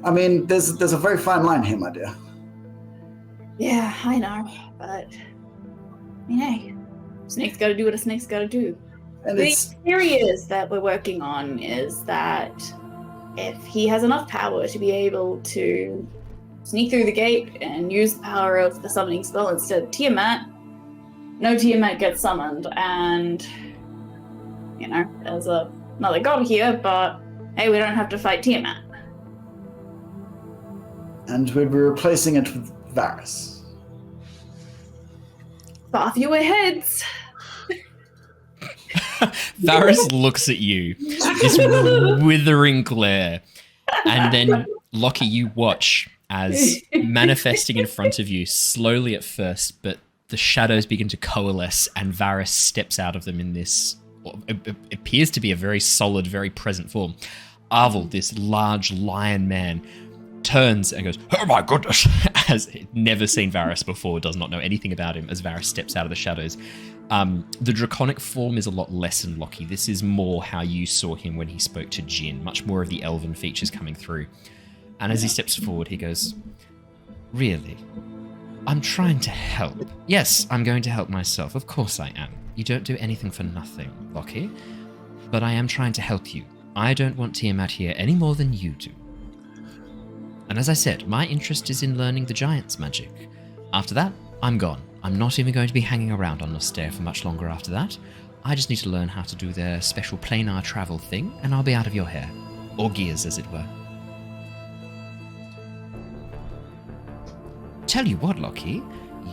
I mean, there's a very fine line here, my dear. Yeah, I know, but hey, snake's gotta do what a snake's gotta do. And the theory is that we're working on is that if he has enough power to be able to sneak through the gate and use the power of the summoning spell instead of Tiamat, no Tiamat gets summoned, and there's another god here, but hey, we don't have to fight Tiamat. And we'd be replacing it with Varys. Far fewer heads. Varys looks at you, this withering glare, and then Lockie, you watch as manifesting in front of you, slowly at first, but the shadows begin to coalesce, and Varys steps out of them in this, it appears to be a very solid, very present form. Arvel, this large lion man, turns and goes, "Oh my goodness," has never seen Varys before, does not know anything about him, as Varys steps out of the shadows. The draconic form is a lot less in Lockie. This is more how you saw him when he spoke to Jin, much more of the elven features coming through. And as he steps forward, he goes, "Really? I'm trying to help. Yes, I'm going to help myself. Of course I am. You don't do anything for nothing, Lockie. But I am trying to help you. I don't want Tiamat here any more than you do. And as I said, my interest is in learning the Giant's magic. After that, I'm gone. I'm not even going to be hanging around on Nostea for much longer after that. I just need to learn how to do their special planar travel thing, and I'll be out of your hair. Or gears, as it were. Tell you what, Lockie,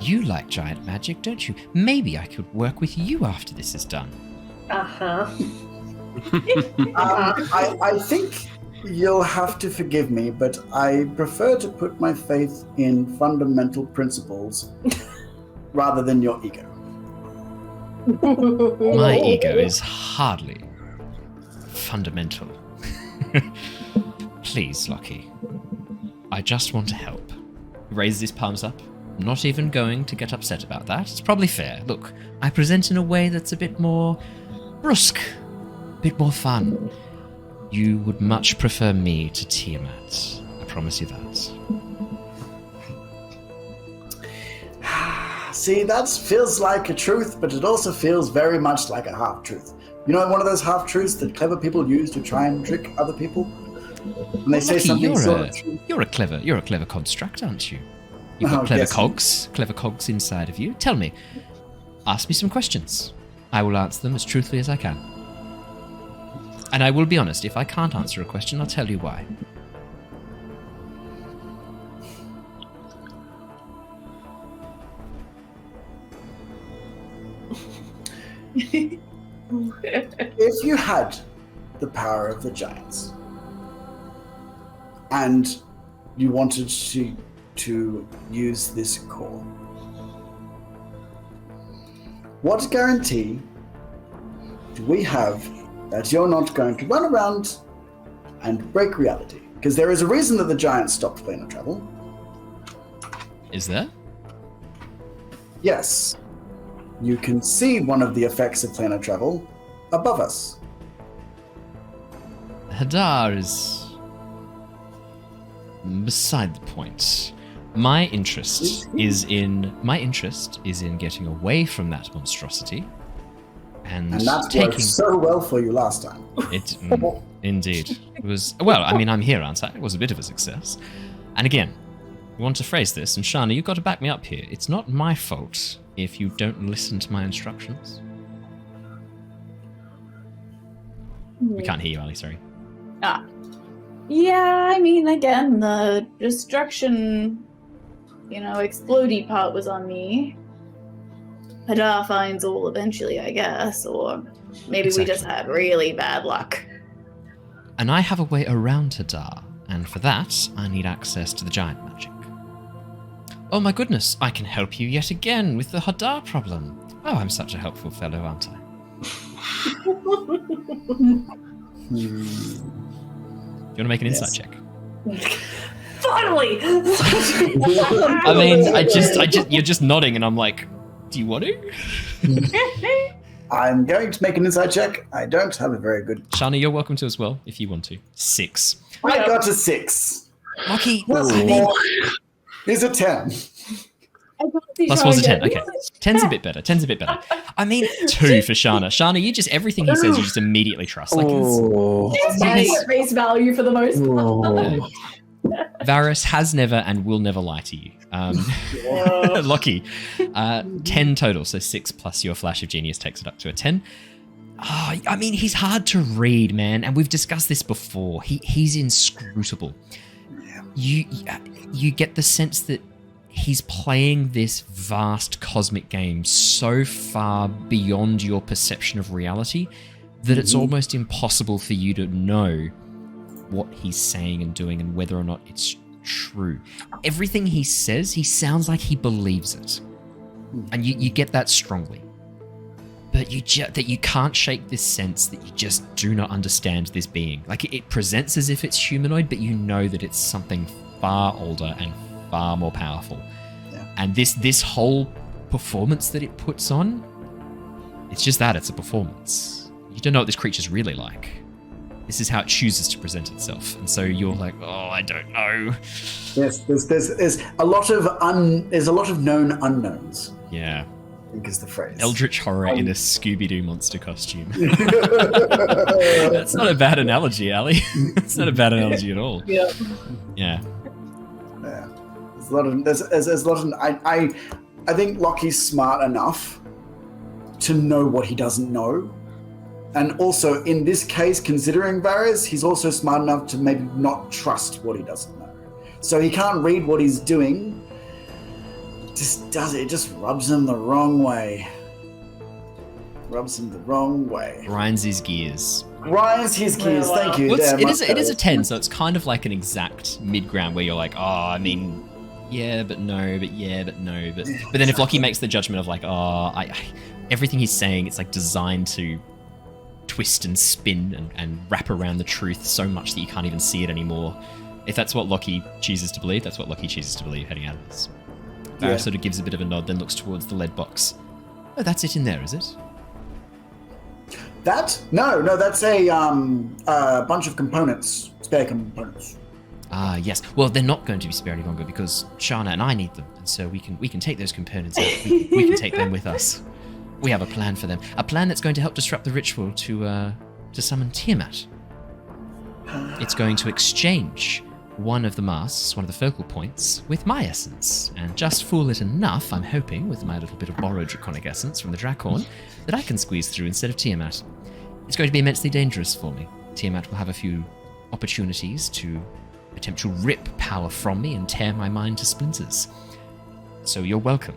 you like giant magic, don't you? Maybe I could work with you after this is done. Uh-huh. I think you'll have to forgive me, but I prefer to put my faith in fundamental principles rather than your ego. My ego is hardly fundamental. Please, Lockie. I just want to help. He raises his palms up. I'm not even going to get upset about that. It's probably fair. Look, I present in a way that's a bit more brusque, a bit more fun. You would much prefer me to Tiamat. I promise you that. See, that feels like a truth, but it also feels very much like a half-truth. You know, one of those half-truths that clever people use to try and trick other people? And they say Lockie, something sort of true. you're a clever construct, aren't you? You've got clever cogs inside of you. Tell me, ask me some questions. I will answer them as truthfully as I can. And I will be honest, if I can't answer a question, I'll tell you why. If you had the power of the giants and you wanted to use this core, what guarantee do we have that you're not going to run around and break reality? Because there is a reason that the giants stopped planar travel. Is there? Yes. You can see one of the effects of planar travel above us. Hadar is beside the point. My interest is in getting away from that monstrosity and that taking worked so well for you last time. it. Indeed, it was. Well, I mean, I'm here, aren't I? It was a bit of a success. And again, I want to phrase this, and Shana, you've got to back me up here. It's not my fault if you don't listen to my instructions. We can't hear you, Ali, sorry. Yeah, I mean, again, the destruction, explodey part was on me. Hadar finds all eventually, I guess, or maybe we just had really bad luck. And I have a way around Hadar, and for that, I need access to the giant magic. Oh my goodness, I can help you yet again with the Hadar problem. Oh, I'm such a helpful fellow, aren't I? Do you want to make an insight check? Finally! I mean, you're just nodding, and I'm like, do you want to? I'm going to make an insight check. I don't have a very good... Shana, you're welcome to as well, if you want to. 6. I got a 6. Lockie, Here's a 10. Plus 4's a 10. Okay. 10's a bit better. I mean, 2 for Shana. Shana, you just, everything he says, you just immediately trust. Like, It's at face value for the most part. Varys has never and will never lie to you. Lockie, 10 total, so 6 plus your flash of genius takes it up to a 10. Oh, I mean, he's hard to read, man, and we've discussed this before. He's inscrutable. You get the sense that he's playing this vast cosmic game so far beyond your perception of reality that it's almost impossible for you to know what he's saying and doing and whether or not it's true. Everything he says, he sounds like he believes it. And you get that strongly. But that you can't shake this sense that you just do not understand this being. Like, it presents as if it's humanoid, but you know that it's something far older and far more powerful. Yeah. And this whole performance that it puts on, it's just that, it's a performance. You don't know what this creature's really like. This is how it chooses to present itself. And so you're like, oh, I don't know. Yes, there's a lot of known unknowns. Yeah. I think is the phrase. Eldritch horror in a Scooby-Doo monster costume. That's not a bad analogy, Ali. It's not a bad analogy at all. Yeah. Yeah. Yeah. There's a lot of I think Lockie's smart enough to know what he doesn't know. And also, in this case, considering Varys, he's also smart enough to maybe not trust what he doesn't know. So he can't read what he's doing. Just does it. It just rubs him the wrong way. Grinds his gears. Thank you. It is a 10, so it's kind of like an exact mid-ground where you're like, oh, I mean, yeah, but no, but yeah, but no, but then if Lockie makes the judgment of like, oh, everything he's saying, it's like designed to twist and spin and wrap around the truth so much that you can't even see it anymore. If that's what Lockie chooses to believe, that's what Lockie chooses to believe heading out of this. Varys sort of gives a bit of a nod, then looks towards the lead box. Oh, that's it in there, is it? That? No, that's a bunch of components, spare components. Ah, yes. Well, they're not going to be spare any longer because Shana and I need them, and so we can take those components out. We can take them with us. We have a plan for them. A plan that's going to help disrupt the ritual to summon Tiamat. It's going to exchange one of the masks, one of the focal points, with my essence, and just fool it enough, I'm hoping, with my little bit of borrowed draconic essence from the Drakhorn, that I can squeeze through instead of Tiamat. It's going to be immensely dangerous for me. Tiamat will have a few opportunities to potentially rip power from me and tear my mind to splinters. So you're welcome.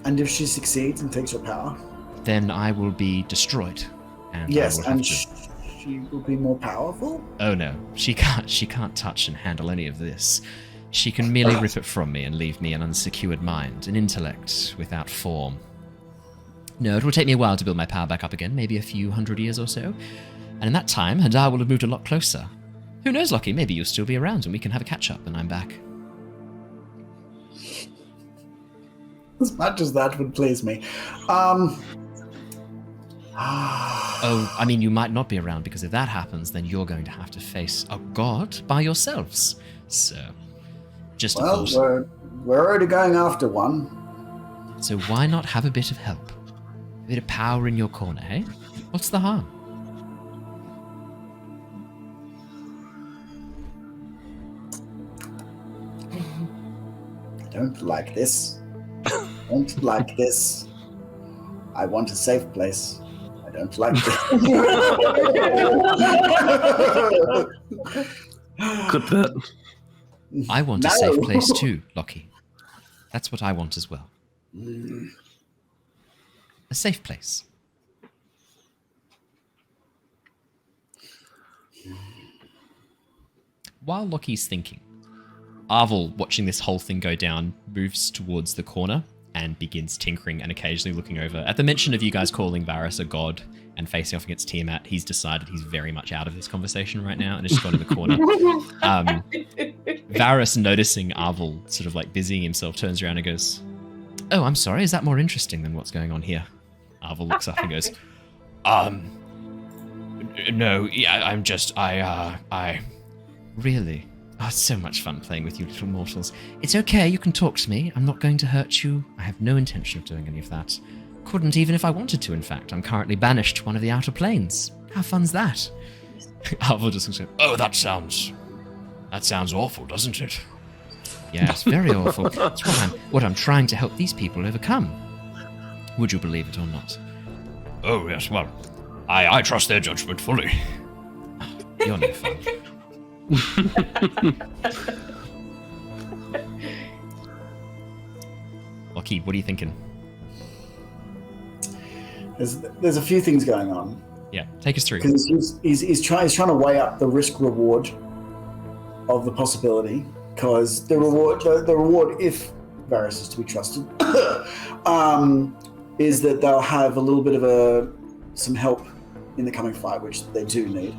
And if she succeeds and takes your power? Then I will be destroyed. And yes, and she will be more powerful? Oh no, she can't touch and handle any of this. She can merely rip it from me and leave me an unsecured mind, an intellect without form. No, it will take me a while to build my power back up again, maybe a few 100 years or so. And in that time, Hadar will have moved a lot closer. Who knows, Lockie, maybe you'll still be around and we can have a catch-up and I'm back. As much as that would please me. Oh, I mean, you might not be around because if that happens, then you're going to have to face a god by yourselves. So, just a thought. Well, we're already going after one. So why not have a bit of help? A bit of power in your corner, hey? What's the harm? I don't like this. I want a safe place. I don't like this. Clip that. I want a safe place too, Lockie. That's what I want as well. A safe place. While Lockie's thinking, Arvel, watching this whole thing go down, moves towards the corner and begins tinkering and occasionally looking over. At the mention of you guys calling Varys a god and facing off against Tiamat, he's decided he's very much out of this conversation right now and has just gone in the corner. Varys, noticing Arvel sort of like busying himself, turns around and goes, "Oh, I'm sorry, is that more interesting than what's going on here?" Arvel looks up and goes, no, yeah, I really? Oh, it's so much fun playing with you little mortals. It's okay, you can talk to me. I'm not going to hurt you. I have no intention of doing any of that. Couldn't even if I wanted to, in fact. I'm currently banished to one of the outer planes. How fun's that? Arvel just looks like, oh, that sounds awful, doesn't it? Yeah, it's very awful. It's what I'm trying to help these people overcome. Would you believe it or not? Oh, yes, well, I trust their judgment fully. You're no fun. Lockie, what are you thinking? There's a few things going on. Yeah, take us through. Because he's trying to weigh up the risk-reward of the possibility. Because the reward, if Varys is to be trusted, is that they'll have a little bit of some help in the coming fight, which they do need.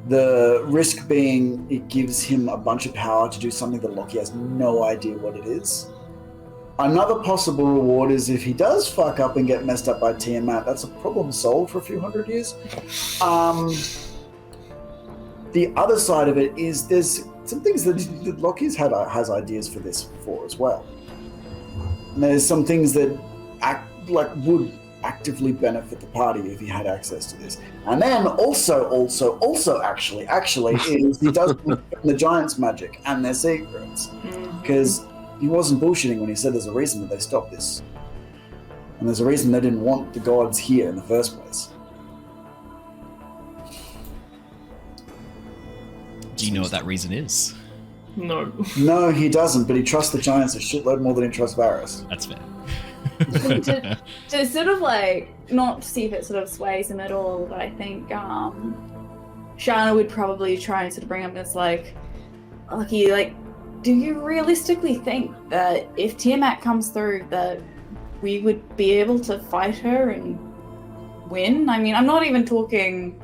The risk being it gives him a bunch of power to do something that Lockie has no idea what it is. Another possible reward is if he does fuck up and get messed up by Tiamat, that's a problem solved for a few hundred years. The other side of it is there's some things that Lockie's has ideas for this for as well. And there's some things that would actively benefit the party if he had access to this. And then also actually is he does the Giants' magic and their secrets. Because he wasn't bullshitting when he said there's a reason that they stopped this. And there's a reason they didn't want the gods here in the first place. Do you know what that reason is? No. No, he doesn't, but he trusts the giants a shitload more than he trusts Varys. That's fair. to sort of not to see if it sort of sways him at all, but I think Shana would probably try and sort of bring up this Lockie, do you realistically think that if Tiamat comes through that we would be able to fight her and win? I mean, I'm not even talking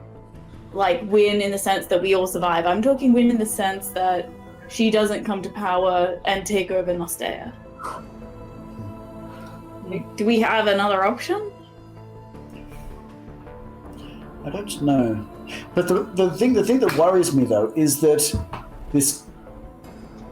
win in the sense that we all survive. I'm talking win in the sense that she doesn't come to power and take over Nostea. Do we have another option? I don't know. But the thing that worries me, though, is that this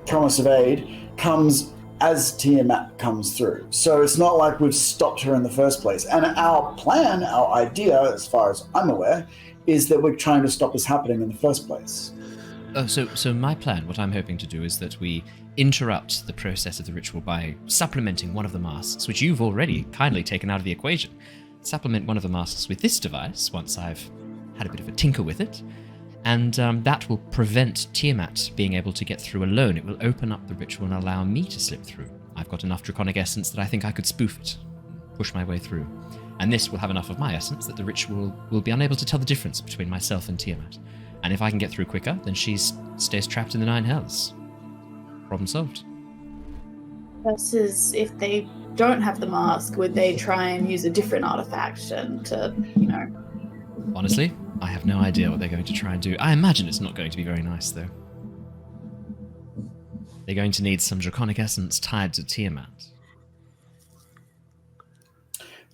promise of aid comes as Tiamat comes through. So it's not like we've stopped her in the first place. And our plan, our idea, as far as I'm aware, is that we're trying to stop this happening in the first place. Oh, so my plan, what I'm hoping to do is that we interrupt the process of the ritual by supplementing one of the masks, which you've already kindly taken out of the equation. Supplement one of the masks with this device once I've had a bit of a tinker with it, and that will prevent Tiamat being able to get through alone. It will open up the ritual and allow me to slip through. I've got enough draconic essence that I think I could spoof it, push my way through. And this will have enough of my essence that the ritual will be unable to tell the difference between myself and Tiamat. And if I can get through quicker, then she stays trapped in the 9 hells. Problem solved. Versus if they don't have the mask, would they try and use a different artifact and Honestly, I have no idea what they're going to try and do. I imagine it's not going to be very nice, though. They're going to need some draconic essence tied to Tiamat.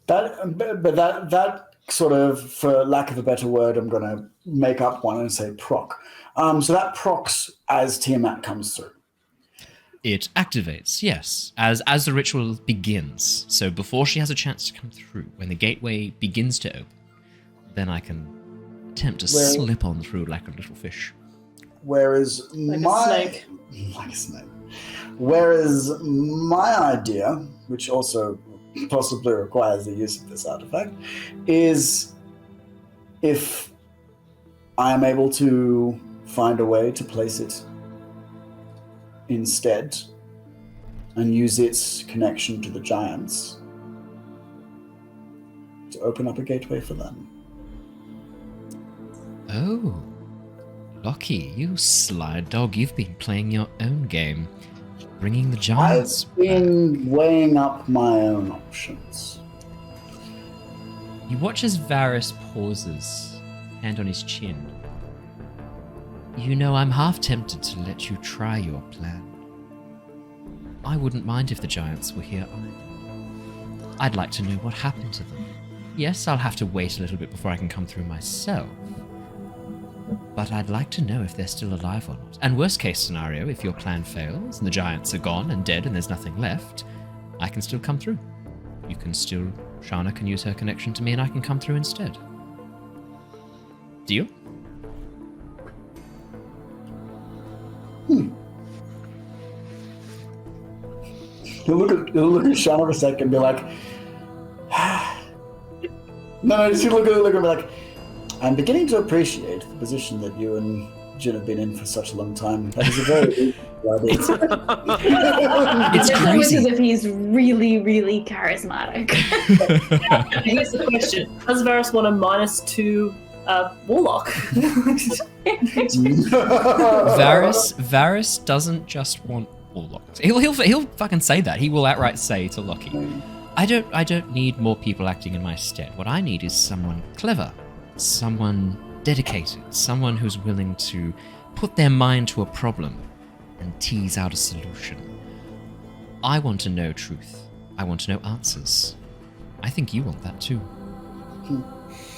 That sort of, for lack of a better word, I'm going to make up one and say proc. So that procs as Tiamat comes through. It activates, yes, as the ritual begins. So before she has a chance to come through, when the gateway begins to open, then I can attempt to slip on through like a little fish. Whereas like a snake. Whereas my idea, which also possibly requires the use of this artifact, is if I am able to find a way to place it instead and use its connection to the giants to open up a gateway for them. Oh, Lockie, you sly dog, you've been playing your own game, bringing the giants I've been weighing up my own options. You watch as Varys pauses, hand on his chin. You know, I'm half tempted to let you try your plan. I wouldn't mind if the giants were here either. I'd like to know what happened to them. Yes, I'll have to wait a little bit before I can come through myself. But I'd like to know if they're still alive or not. And worst case scenario, if your plan fails and the giants are gone and dead and there's nothing left, I can still come through. Shana can use her connection to me and I can come through instead. Deal? He'll look at Shana for a second and be like, no, just look at me like, I'm beginning to appreciate the position that you and Jin have been in for such a long time. That is a very idea. It's crazy. As if he's really, really charismatic. Here's the question: does Varys want a -2 Warlock? Varys doesn't just want Warlocks. He'll fucking say that. He will outright say to Lockie, I don't need more people acting in my stead. What I need is someone clever, someone dedicated, someone who's willing to put their mind to a problem and tease out a solution. I want to know truth. I want to know answers. I think you want that too.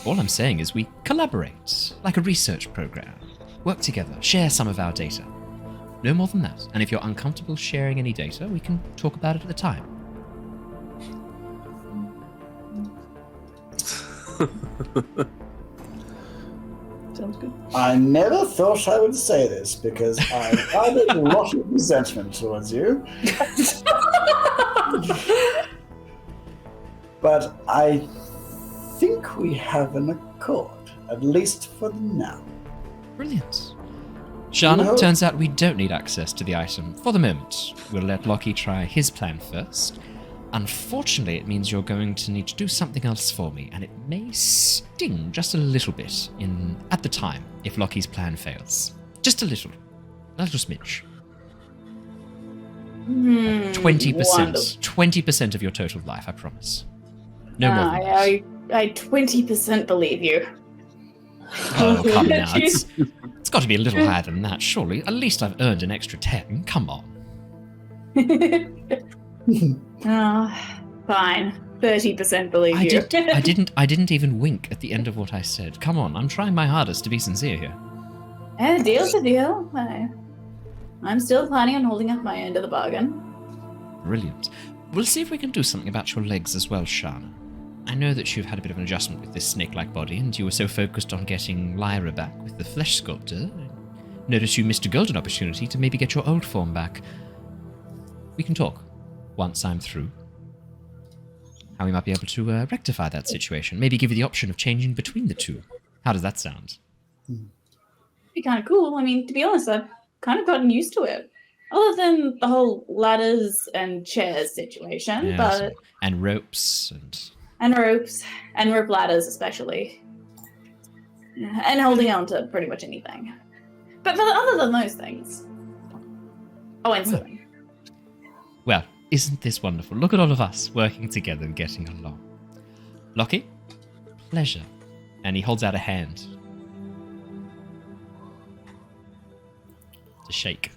All I'm saying is we collaborate, like a research program. Work together, share some of our data. No more than that. And if you're uncomfortable sharing any data, we can talk about it at the time. Sounds good. I never thought I would say this because I had a lot of resentment towards you. but I think we have an accord, at least for now. Brilliant. Shana, No. turns out we don't need access to the item for the moment. We'll let Lockie try his plan first. Unfortunately, it means you're going to need to do something else for me, and it may sting just a little bit at the time if Lockie's plan fails. Just a little smidge. 20%. Wonderful. 20% of your total life, I promise. No more than that. I 20% believe you. Oh, come now. It's got to be a little higher than that, surely. At least I've earned an extra 10. Come on. Fine. 30% believe I you. didn't even wink at the end of what I said. Come on, I'm trying my hardest to be sincere here. Deal's a deal. I'm still planning on holding up my end of the bargain. Brilliant. We'll see if we can do something about your legs as well, Shana. I know that you've had a bit of an adjustment with this snake-like body, and you were so focused on getting Lyra back with the flesh sculptor. Notice you missed a golden opportunity to maybe get your old form back. We can talk once I'm through. How we might be able to rectify that situation. Maybe give you the option of changing between the two. How does that sound? Be kind of cool. I mean, to be honest, I've kind of gotten used to it. Other than the whole ladders and chairs situation, Yes, but and ropes and ropes and rope ladders especially, and holding on to pretty much anything. But other than those things, and swimming. Well, isn't this wonderful? Look at all of us working together and getting along. Lockie, pleasure. And he holds out a hand to shake.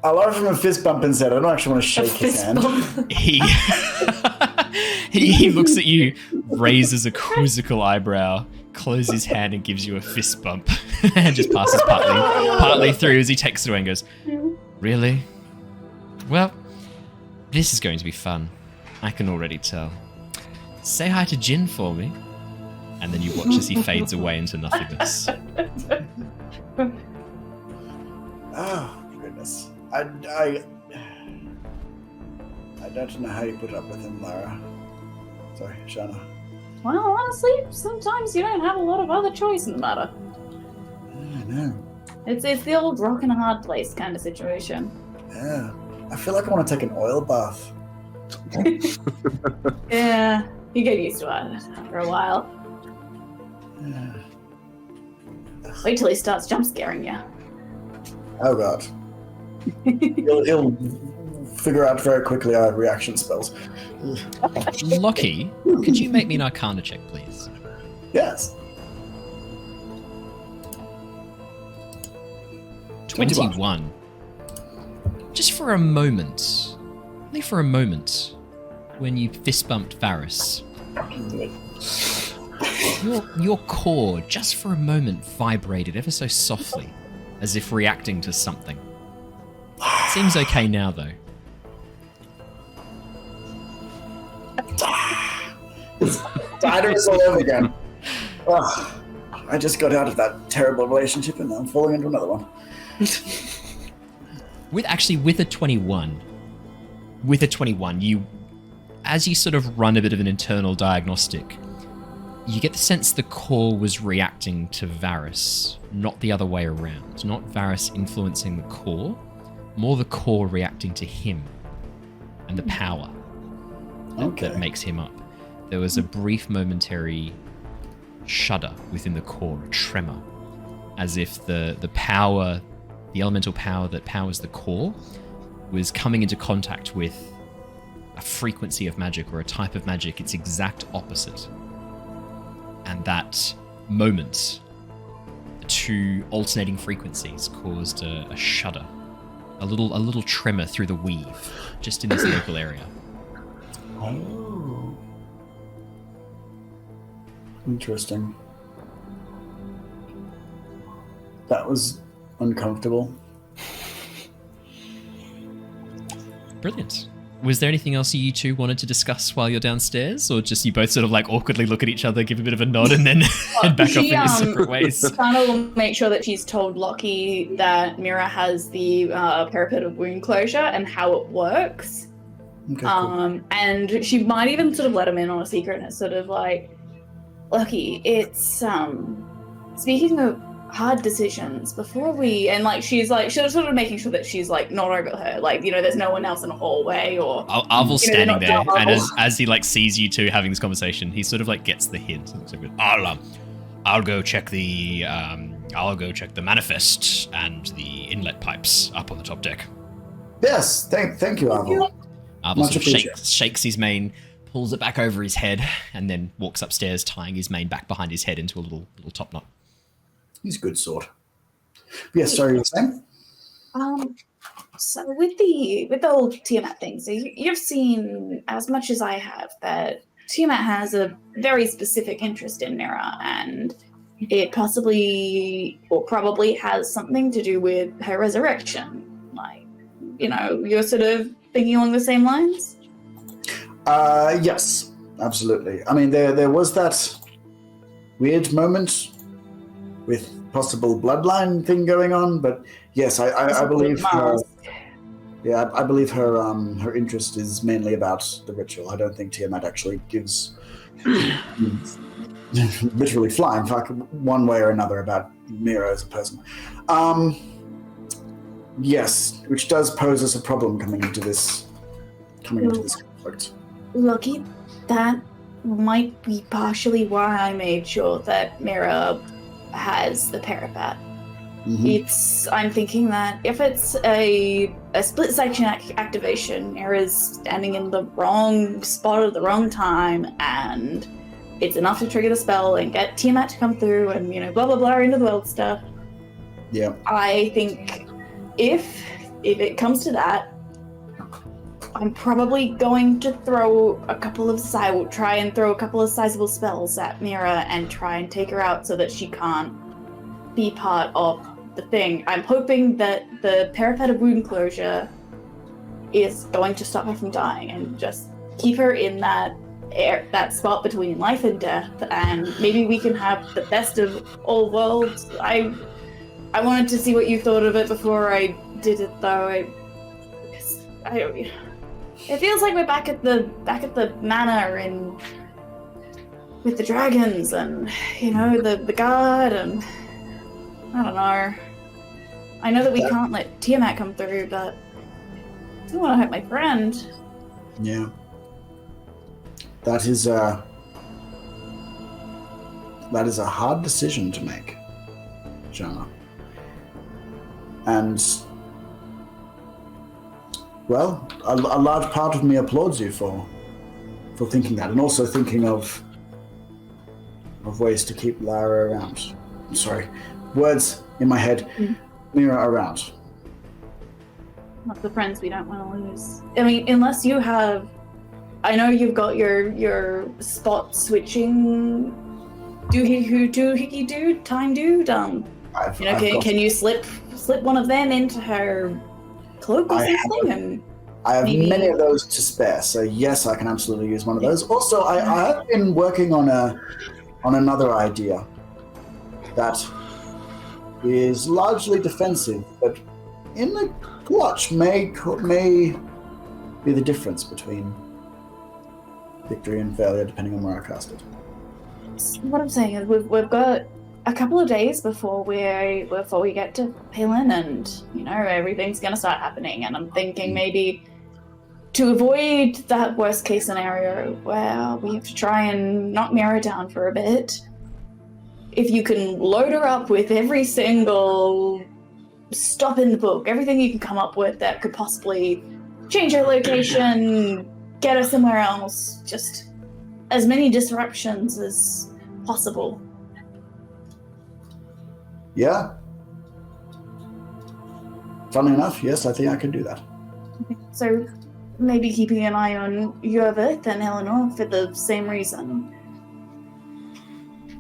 I'll offer him a fist bump instead. I don't actually want to shake his hand. He looks at you, raises a quizzical eyebrow, closes his hand and gives you a fist bump, and just passes partly through as he takes it away and goes, "Really? Well, this is going to be fun. I can already tell. Say hi to Jin for me." And then you watch as he fades away into nothingness. Oh, goodness. I don't know how you put up with him, Lara. Sorry, Shana. Well, honestly, sometimes you don't have a lot of other choice in the matter. I know. It's the old rock and a hard place kind of situation. Yeah. I feel like I want to take an oil bath. Yeah, you get used to it after a while. Yeah. Wait till he starts jump scaring you. Oh god. He'll figure out very quickly our reaction spells. Lockie, could you make me an Arcana check, please? Yes. 21. Just for a moment, only for a moment, when you fist bumped Varys, your core, just for a moment, vibrated ever so softly, as if reacting to something. Seems okay now, though. It's all over again. Oh, I just got out of that terrible relationship and now I'm falling into another one. With a 21, as you sort of run a bit of an internal diagnostic, you get the sense the core was reacting to Varys, not the other way around. Not Varys influencing the core, more the core reacting to him and the power that makes him up. There was a brief momentary shudder within the core, a tremor, as if the power, the elemental power that powers the core, was coming into contact with a frequency of magic or a type of magic, its exact opposite. And that moment, the two alternating frequencies caused a shudder, a little tremor through the weave, just in this local area. Oh. Interesting. That was uncomfortable. Brilliant. Was there anything else you two wanted to discuss while you're downstairs, or just you both sort of like awkwardly look at each other, give a bit of a nod, and then head back up in your separate ways? Shana will make sure that she's told Lockie that Mira has the parapet of wound closure and how it works. Okay, cool. And she might even sort of let him in on a secret, and it's sort of like, Lockie, it's speaking of hard decisions, before we, and like she's sort of making sure that she's like not over her, like, you know, there's no one else in the hallway, or Arvel's standing there, and as he like sees you two having this conversation, he sort of like gets the hint. So I'll go check the manifest and the inlet pipes up on the top deck. Yes, thank you, Arvel. Arvel Much sort of appreciated. shakes his mane, pulls it back over his head, and then walks upstairs, tying his mane back behind his head into a little top knot. He's a good sort. Yes, sorry, you were saying? So with the whole Tiamat thing, so you've seen as much as I have that Tiamat has a very specific interest in Mira, and it possibly or probably has something to do with her resurrection. Like, you know, you're sort of thinking along the same lines? Yes, absolutely. I mean, there was that weird moment with possible bloodline thing going on, but yes, I believe her. Yeah, I believe her. Her interest is mainly about the ritual. I don't think Tiamat actually gives literally flying fuck one way or another about Mira as a person. Yes, which does pose us a problem coming into this conflict. Lucky, that might be partially why I made sure that Mira has the parapet. Mm-hmm. I'm thinking that if it's a split section activation, Mira's standing in the wrong spot at the wrong time, and it's enough to trigger the spell and get Tiamat to come through and, you know, blah blah blah into the world stuff. Yeah. I think if it comes to that, I'm probably going to try and throw a couple of sizable spells at Mira and try and take her out so that she can't be part of the thing. I'm hoping that the parapet of wound closure is going to stop her from dying and just keep her in that spot between life and death, and maybe we can have the best of all worlds. I wanted to see what you thought of it before I did it, though. It feels like we're back at the manor and with the dragons and, you know, the guard, and I don't know. I know that we can't let Tiamat come through, but I don't want to hurt my friend. Yeah. That is a hard decision to make, Shana. And, well, a large part of me applauds you for thinking that, and also thinking of ways to keep Lara around. I'm sorry, words in my head. Mira around. Not the friends we don't want to lose. I mean, unless you have, I know you've got your spot switching doohickey time dude. Can you slip one of them into her cloak or something? I have many of those to spare, so yes, I can absolutely use one of those. Also, I have been working on another idea that is largely defensive, but in the clutch may be the difference between victory and failure, depending on where I cast it. What I'm saying is we've got a couple of days before we get to Paelan, and, you know, everything's gonna start happening, and I'm thinking maybe to avoid that worst case scenario where we have to try and knock Mira down for a bit, if you can load her up with every single stop in the book, everything you can come up with that could possibly change her location, get her somewhere else, just as many disruptions as possible. Yeah. Funnily enough, yes, I think I can do that. So maybe keeping an eye on Yervith and Eleanor for the same reason.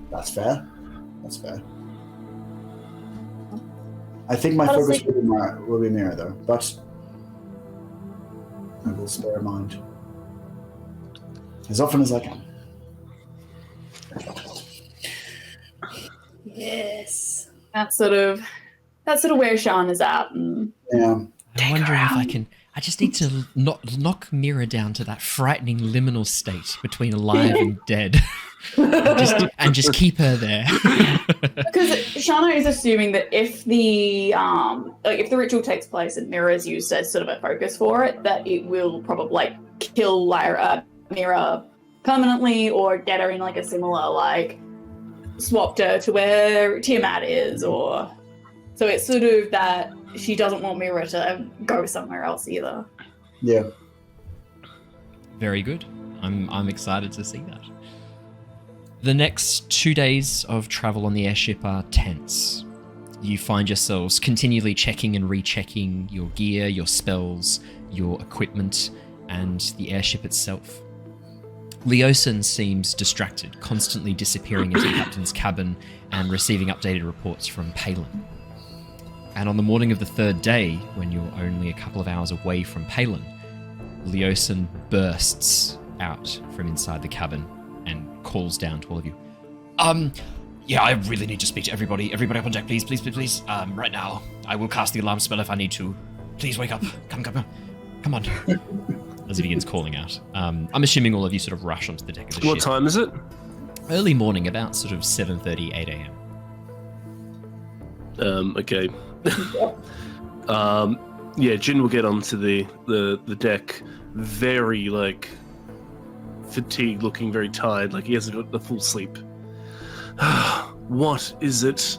That's fair. I think my focus will be Mira, though. But I will spare a mind. As often as I can. Yes. That's sort of where Shana's at. And Yeah. I'm wondering if I can. I just need to knock Mira down to that frightening liminal state between alive and dead, and just keep her there. because Shana is assuming that if the ritual takes place and Mira is used as sort of a focus for it, that it will probably kill Mira permanently or get her in a similar swapped her to where Tiamat is, or so it's sort of that she doesn't want Mira to go somewhere else either. Yeah. Very good. I'm excited to see that. The next 2 days of travel on the airship are tense. You find yourselves continually checking and rechecking your gear, your spells, your equipment, and the airship itself. Leosin seems distracted, constantly disappearing into the captain's cabin and receiving updated reports from Paelan. And on the morning of the third day, when you're only a couple of hours away from Paelan, Leosin bursts out from inside the cabin and calls down to all of you. Yeah, I really need to speak to everybody. Everybody up on deck, please, please, please, please. Right now. I will cast the alarm spell if I need to. Please wake up. Come on. As he begins calling out. I'm assuming all of you sort of rush onto the deck of the ship. What time is it? Early morning, about sort of 7:30, 8 a.m. Okay. Yeah, Jin will get onto the deck, very fatigued, looking very tired, like he hasn't got the full sleep. What is it?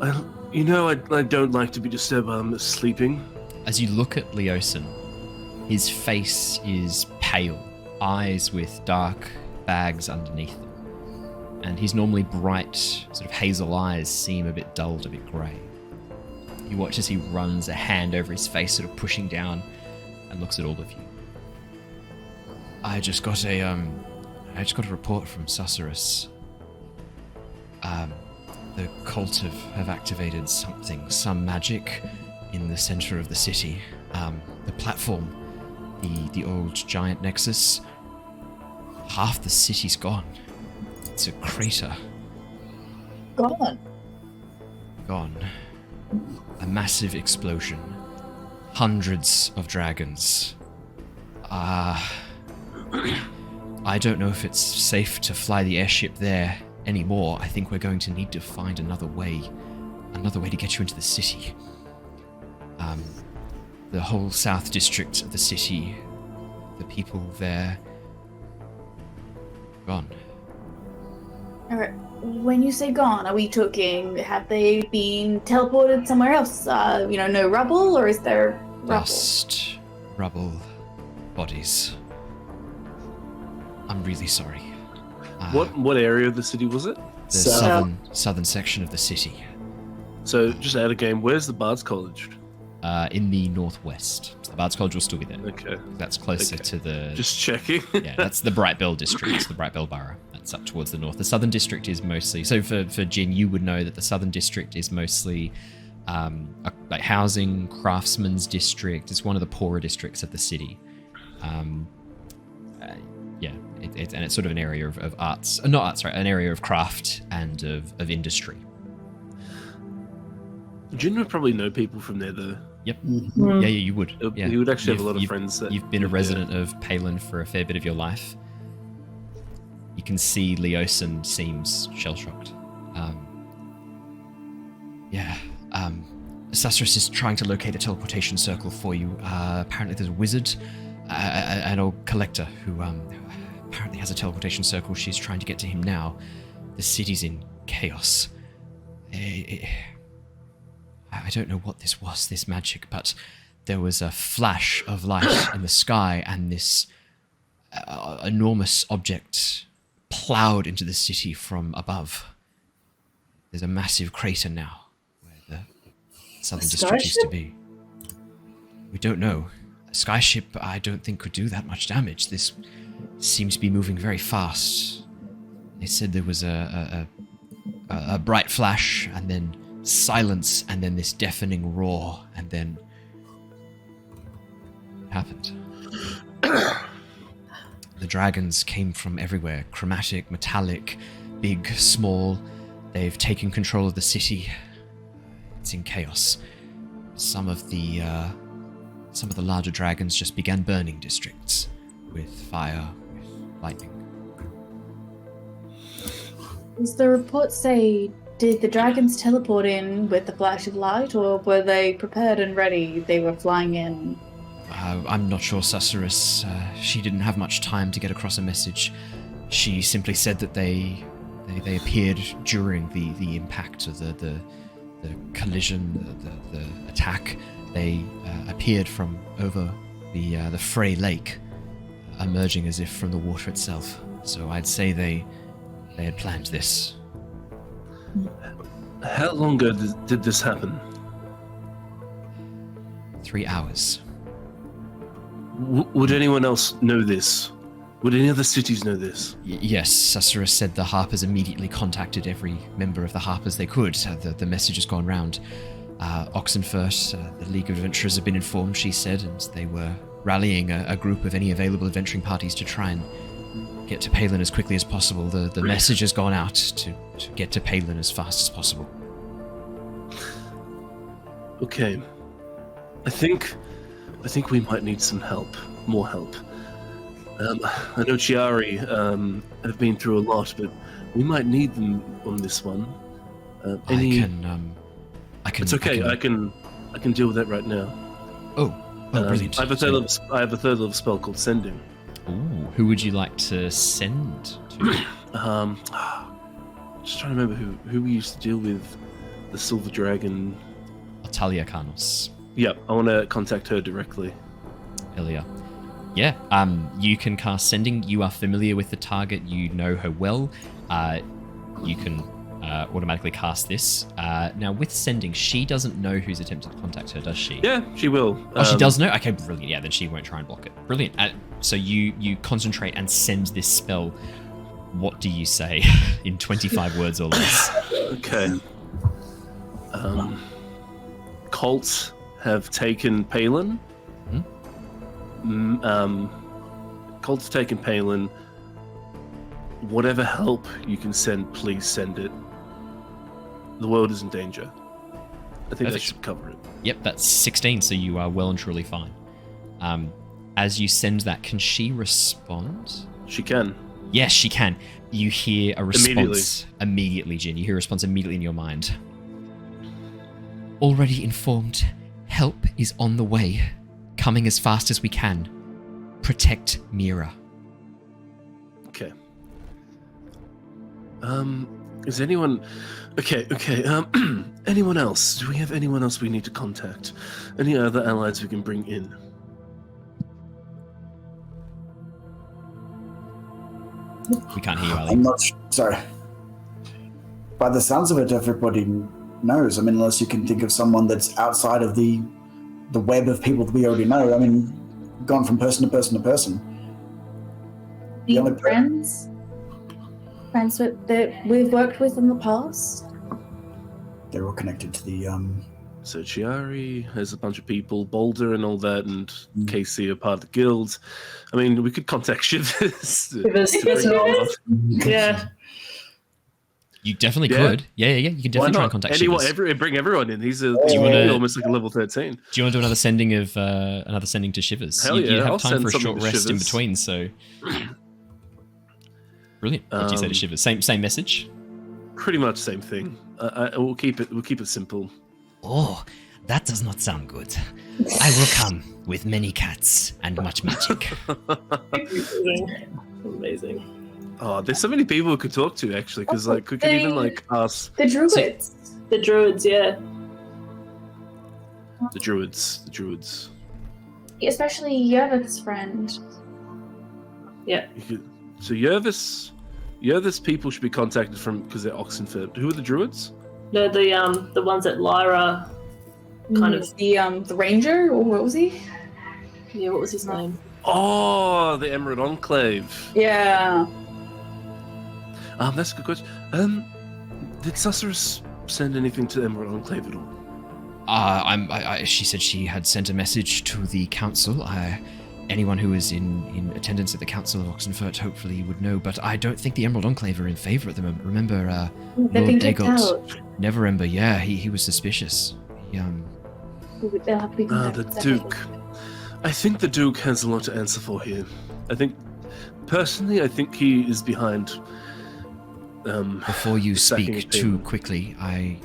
I don't like to be disturbed while I'm sleeping. As you look at Leosin, his face is pale, eyes with dark bags underneath them. And his normally bright, sort of hazel eyes seem a bit dulled, a bit grey. You watch as he runs a hand over his face, sort of pushing down, and looks at all of you. I just got a report from Sorceress. The cult have activated some magic in the center of the city. The platform, the old giant nexus, half the city's gone. It's a crater. Gone. A massive explosion. Hundreds of dragons. I don't know if it's safe to fly the airship there anymore. I think we're going to need to find another way to get you into the city. The whole south district of the city, the people there, gone. Alright, when you say gone, are we talking, have they been teleported somewhere else? No rubble, or is there rubble? Dust, rubble, bodies. I'm really sorry. What area of the city was it? The southern section of the city. So, just out of game, where's the Bard's College? In the northwest. So the Bard's College will still be there. Okay. That's closer to the... Just checking. Yeah, that's the Brightbell district. It's the Brightbell borough. That's up towards the north. The southern district is mostly... So for Jin, you would know that the southern district is mostly housing, craftsman's district. It's one of the poorer districts of the city. And it's sort of an area of arts... Not arts, sorry. An area of craft and of industry. Jin would probably know people from there, though. Yep. Mm-hmm. Yeah, you would. Yeah. He would actually have a lot of friends. You've been a resident of Paelan for a fair bit of your life. You can see Leosin seems shell-shocked. Sorceress is trying to locate a teleportation circle for you. Apparently there's a wizard, an old collector who apparently has a teleportation circle. She's trying to get to him now. The city's in chaos. I don't know what this was, this magic, but there was a flash of light in the sky, and this enormous object plowed into the city from above. There's a massive crater now, where the southern district used to be. We don't know. A skyship, I don't think, could do that much damage. This seems to be moving very fast. They said there was a bright flash, and then silence, and then this deafening roar, and then it happened. The dragons came from everywhere. Chromatic, metallic, big, small. They've taken control of the city. It's in chaos. Some of the larger dragons just began burning districts with fire, with lightning. Does the report say, did the dragons teleport in with the flash of light, or were they prepared and ready? They were flying in. I'm not sure, Sorceress. She didn't have much time to get across a message. She simply said that they appeared during the impact of the collision, the attack. They appeared from over the Frey Lake, emerging as if from the water itself. So I'd say they had planned this. How long ago did this happen? 3 hours. Would anyone else know this? Would any other cities know this? Yes, Sorceress said the Harpers immediately contacted every member of the Harpers they could. The message has gone round. Oxenfurt, the League of Adventurers have been informed, she said, and they were rallying a group of any available adventuring parties to try and get to Paelan as quickly as possible. The message has gone out to get to Paelan as fast as possible. Okay. I think we might need some help. More help. I know Chiari have been through a lot, but we might need them on this one. I can. It's okay. I can deal with that right now. Oh, brilliant. I have a third level spell called Sending. Ooh, who would you like to send to? Just trying to remember who we used to deal with. The Silver Dragon. Talia Carnos. Yeah, I want to contact her directly. Elia. Yeah, you can cast Sending. You are familiar with the target. You know her well. You can automatically cast this. Now, with Sending, she doesn't know who's attempted to contact her, does she? Yeah, she will. Oh, she does know? Okay, brilliant. Yeah, then she won't try and block it. Brilliant. So you concentrate and send this spell. What do you say in 25 words or less? Okay. Cults have taken Paelan. Cults have taken Paelan. Whatever help you can send, please send it. The world is in danger. I think that should cover it. Yep, that's 16, so you are well and truly fine. As you send that, can she respond? She can. Yes, she can. You hear a response immediately, Jin. You hear a response immediately in your mind. Already informed. Help is on the way. Coming as fast as we can. Protect Mira. Okay. Is anyone... Okay. Anyone else? Do we have anyone else we need to contact? Any other allies we can bring in? We can't hear you, Ali. I'm not sorry. By the sounds of it, everybody knows. I mean, unless you can think of someone that's outside of the web of people that we already know. I mean, gone from person to person to person. Friends that we've worked with in the past. They're all connected to the So Chiari has a bunch of people, Boulder and all that, and Casey are part of the guild. I mean, we could contact Shivers. Yeah. You definitely could. Yeah. You can definitely try and contact Shivers. Bring everyone in. He's almost like a level 13. Do you want to do another sending to Shivers? Hell you have I'll time for a send short something to rest in Shivers. between, so... Brilliant. What do you say to Shivers? Same message? Pretty much same thing. We'll keep it simple. Oh, that does not sound good. I will come with many cats and much magic. Amazing. Oh, there's so many people we could talk to actually, because we could even ask The druids. The druids, yeah. the druids. Especially Yervith's friend. Yeah. So Yervith's people should be contacted from because they're Oxenford. Who are the druids? No, the ones that Lyra kind of... The ranger, or what was he? Yeah, what was his name? Oh, the Emerald Enclave. Yeah. That's a good question. Did Sorceress send anything to the Emerald Enclave at all? She said she had sent a message to the council. anyone who is in attendance at the Council of Oxenfurt hopefully would know, but I don't think the Emerald Enclave are in favor at the moment. Remember, They've Lord been kicked Dagolt, out. Neverember, yeah, he was suspicious. He, They'll have to be The Duke. I think the Duke has a lot to answer for here. Personally, I think he is behind. Before you sacking speak of too Paelan. quickly, I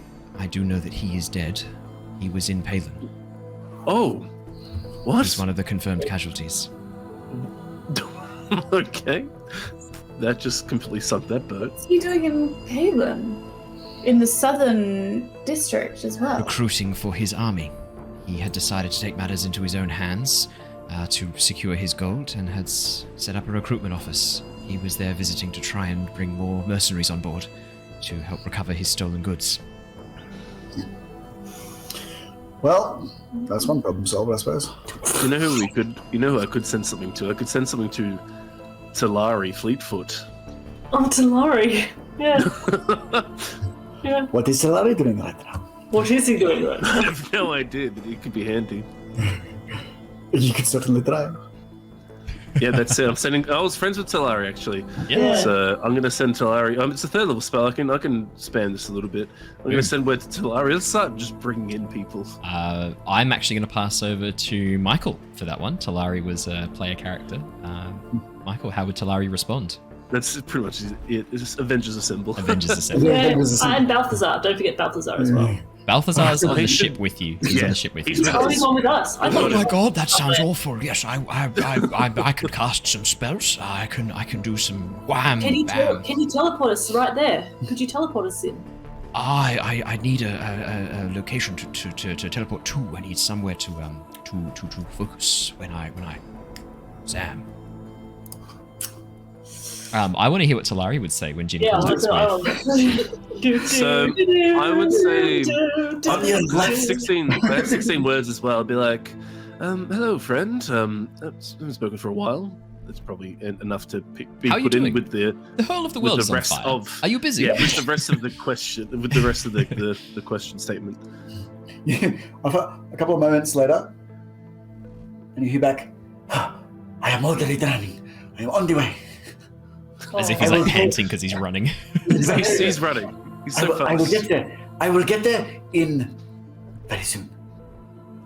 do know that he is dead. He was in Paelan. Oh, what? He's one of the confirmed casualties. Okay, that just completely sunk that boat. What's he doing in Paelan? In the southern district as well? Recruiting for his army. He had decided to take matters into his own hands to secure his gold and had set up a recruitment office. He was there visiting to try and bring more mercenaries on board to help recover his stolen goods. Well, that's one problem solved, I suppose. You know who I could send something to? I could send something to Talari Fleetfoot. Oh, to Laurie. Yeah. Yeah. What is Talari doing right now? What is he doing right I now? have no idea, but it could be handy. You could certainly try. Yeah, that's it. I was friends with Talari actually. Yeah. So I'm gonna send Talari. It's a 3rd level spell. I can span this a little bit. I'm gonna send word to Talari. Let's start just bringing in people. I'm actually going to pass over to Michael for that one. Talari was a player character. Michael, how would Talari respond? That's pretty much it. It's just Avengers Assemble. Avengers Assemble. Yeah, that was a- and Balthazar. Don't forget Balthazar as well. Balthazar's on the He's- ship with you. He's on the ship with he's you. with Oh, he's on with us. I Oh thought my god, that sounds awful. Yes, I could cast some spells. I can do some wham Can you bam. teleport us right there? Could you teleport us in? I need a location to teleport to. I need somewhere to focus when I zam. I want to hear what Talari would say when Jin Yeah, contacts me. So, I would say- On your I have left. 16 words as well. I'd be like, hello, friend. Haven't spoken for a while. That's probably enough to be How are you put in doing? with the The whole of the with world the is on rest fire. of- Are you busy? yeah with the rest of the question with the rest of the question statement. A couple of moments later, and you hear back, I am already running. I am on the way. As if he's like panting because he's running. He's running. He's so fast. I will get there. I will get there in very soon.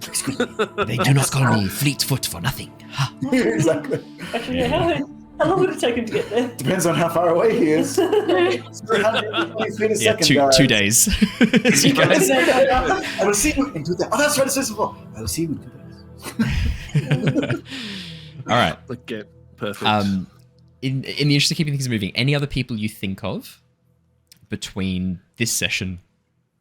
Excuse me. They do not call me Fleetfoot for nothing. Ha. Exactly. Actually, yeah, how long would it take him to get there? Depends on how far away he is. 320 feet a Yeah, second, two guys. days. As you guys. I will see you in 2 days. Oh, that's right. It says before. I will see you in 2 days. All right. Okay, perfect. In the interest of keeping things moving, any other people you think of between this session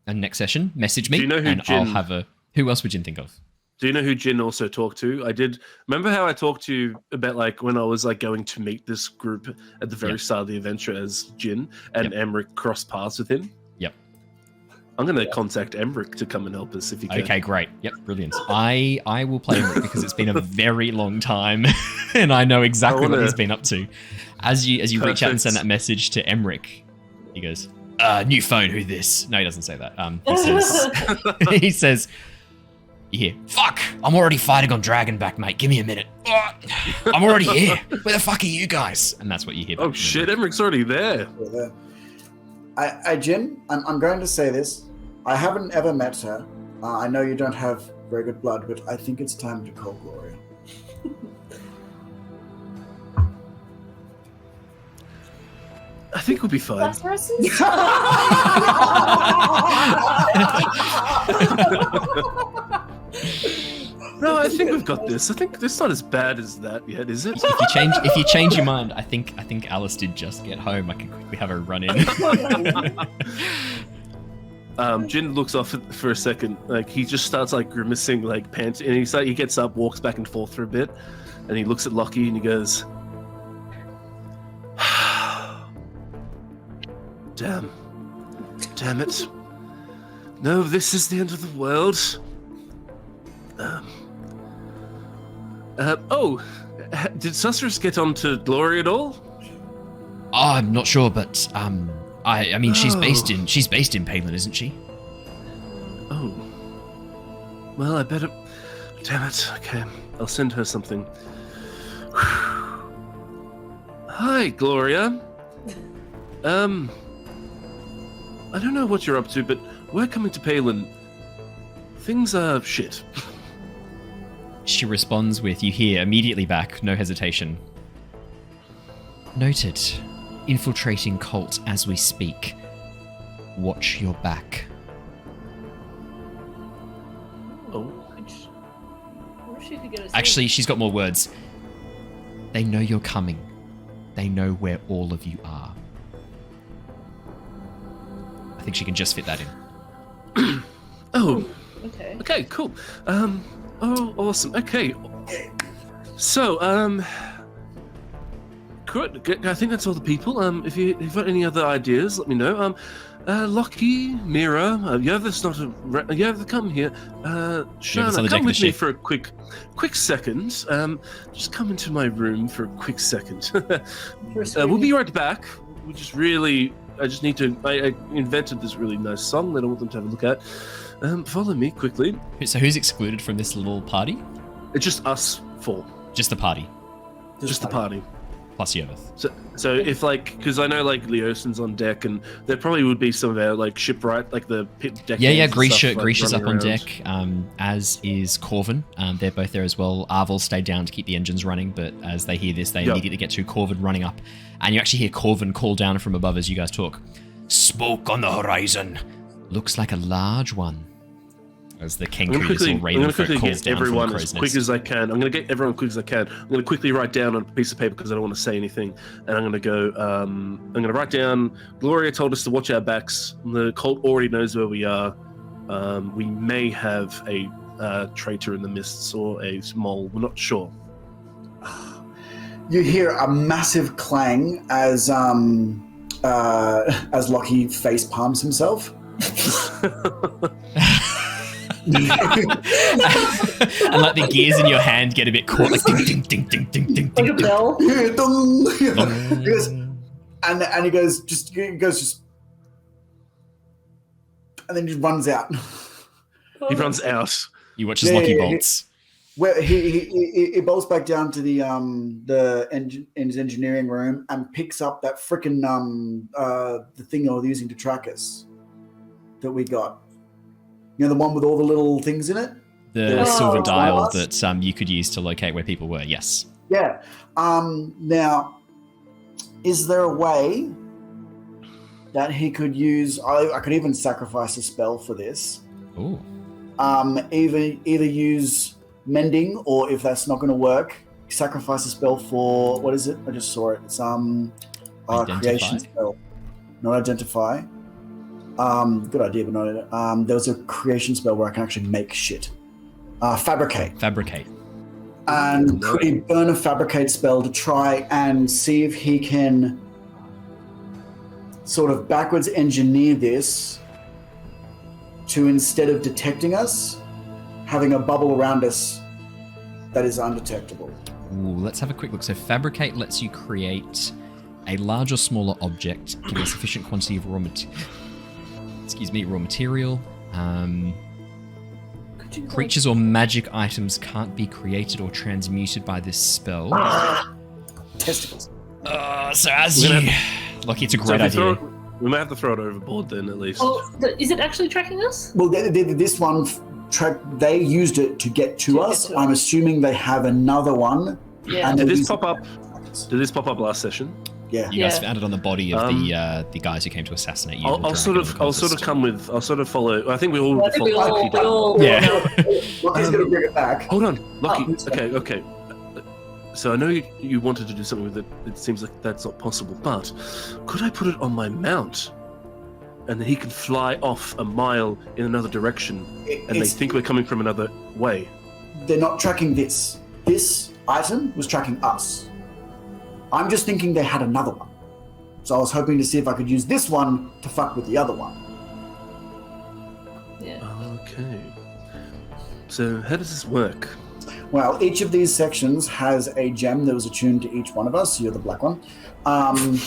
and next session, message me, Do you know who and Jin- I'll have a. Who else would Jin think of? Do you know who Jin also talked to? I did. Remember how I talked to you about like when I was like going to meet this group at the very Yep. start of the adventure as Jin, and Yep. Emric crossed paths with him. Yep. I'm gonna contact Emric to come and help us if he can. Okay, great. Yep, brilliant. I will play him because it's been a very long time, and I know exactly what wanna- he's been up to. As you reach out and Perfect. send that message to Emric, he goes, "New phone. Who this?" No, he doesn't say that. He says, he says, you hear, "Fuck! I'm already fighting on Dragonback, mate. Give me a minute. I'm already here. Where the fuck are you guys?" And that's what you hear. back Oh from shit, Emric. Emric's already there. Jin, I'm going to say this. I haven't ever met her. I know you don't have very good blood, but I think it's time to call Gloria. I think we'll be fine. Lazarus? No, I think we've got this. I think it's not as bad as that yet, is it? If you change your mind, I think Alice did just get home. I can quickly have her run in. Jin looks off for a second. Like he just starts like grimacing, like panting, and he gets up, walks back and forth for a bit, and he looks at Lockie and he goes, "Damn it! No, this is the end of the world." Did Sorceress get onto Glory at all? Oh, I'm not sure, but I mean she's based in Paelan, isn't she? Oh. Well, I better. Damn it. Okay, I'll send her something. Hi, Gloria. I don't know what you're up to, but we're coming to Paelan. Things are shit. She responds with, you hear immediately back, no hesitation. Noted. Infiltrating cult as we speak. Watch your back. Oh. Actually, she's got more words. They know you're coming. They know where all of you are. I think she can just fit that in. Oh. Okay. Okay, cool. Oh, awesome. Okay. So, good. I think that's all the people. If you've got any other ideas, let me know. Lockie, Mira, Yervith's not Yervith, come here. Shana, come with me for a quick second. Just come into my room for a quick second. We'll be right back. I invented this really nice song that I want them to have a look at. Follow me quickly. So who's excluded from this little party? It's just us four. Just the party. Just the party. Plus Yervith. So if because I know Leosin's on deck, and there probably would be some of our shipwright, the pit deck. Yeah. Grisha's up on deck. As is Corvin. They're both there as well. Arvel stayed down to keep the engines running, but as they hear this, they immediately get to Corvin running up, and you actually hear Corvin call down from above as you guys talk. Smoke on the horizon. Looks like a large one. As the king Raven folk calls down from the crow's nest. I'm going to get everyone quick as I can. I'm going to quickly write down on a piece of paper because I don't want to say anything. And I'm going to go, I'm going to write down, Gloria told us to watch our backs. The cult already knows where we are. We may have a traitor in the mists or a mole. We're not sure. You hear a massive clang as Lockie face palms himself. And the gears in your hand get a bit caught, ding, ding, ding, ding, ding, ding, ding. Like a bell. He goes, and he goes, and then he runs out. He runs out. You watch as Lockie bolts. Where he bolts back down to the engineering room and picks up that frickin' the thing they were using to track us that we got. You know, the one with all the little things in it? The silver dial that you could use to locate where people were, yes. Yeah. Now, is there a way that he could use... I could even sacrifice a spell for this. Ooh. Either use mending, or if that's not going to work, sacrifice a spell for... What is it? I just saw it. It's creation spell. Not identify. Good idea, but not. There was a creation spell where I can actually make shit. Fabricate. And could he burn a fabricate spell to try and see if he can sort of backwards engineer this to, instead of detecting us, having a bubble around us that is undetectable? Ooh, let's have a quick look. So fabricate lets you create a large or smaller object, giving a sufficient quantity of raw material. Creatures or magic items can't be created or transmuted by this spell. Testicles. So as you... Lockie, it's a great idea. We might have to throw it overboard then, at least. Oh, is it actually tracking us? Well, this one, they used it to get to us. I'm assuming they have another one. Yeah. Did this pop up last session? Yeah. You guys found it on the body of the guys who came to assassinate you. I'll sort of follow. I think we all follow. Yeah. Lockie's gonna bring it back. Hold on, Lockie. Okay. So I know you wanted to do something with it. It seems like that's not possible. But could I put it on my mount, and then he can fly off a mile in another direction, and they think we're coming from another way? They're not tracking this. This item was tracking us. I'm just thinking they had another one. So I was hoping to see if I could use this one to fuck with the other one. Yeah. Okay. So how does this work? Well, each of these sections has a gem that was attuned to each one of us. You're the black one. And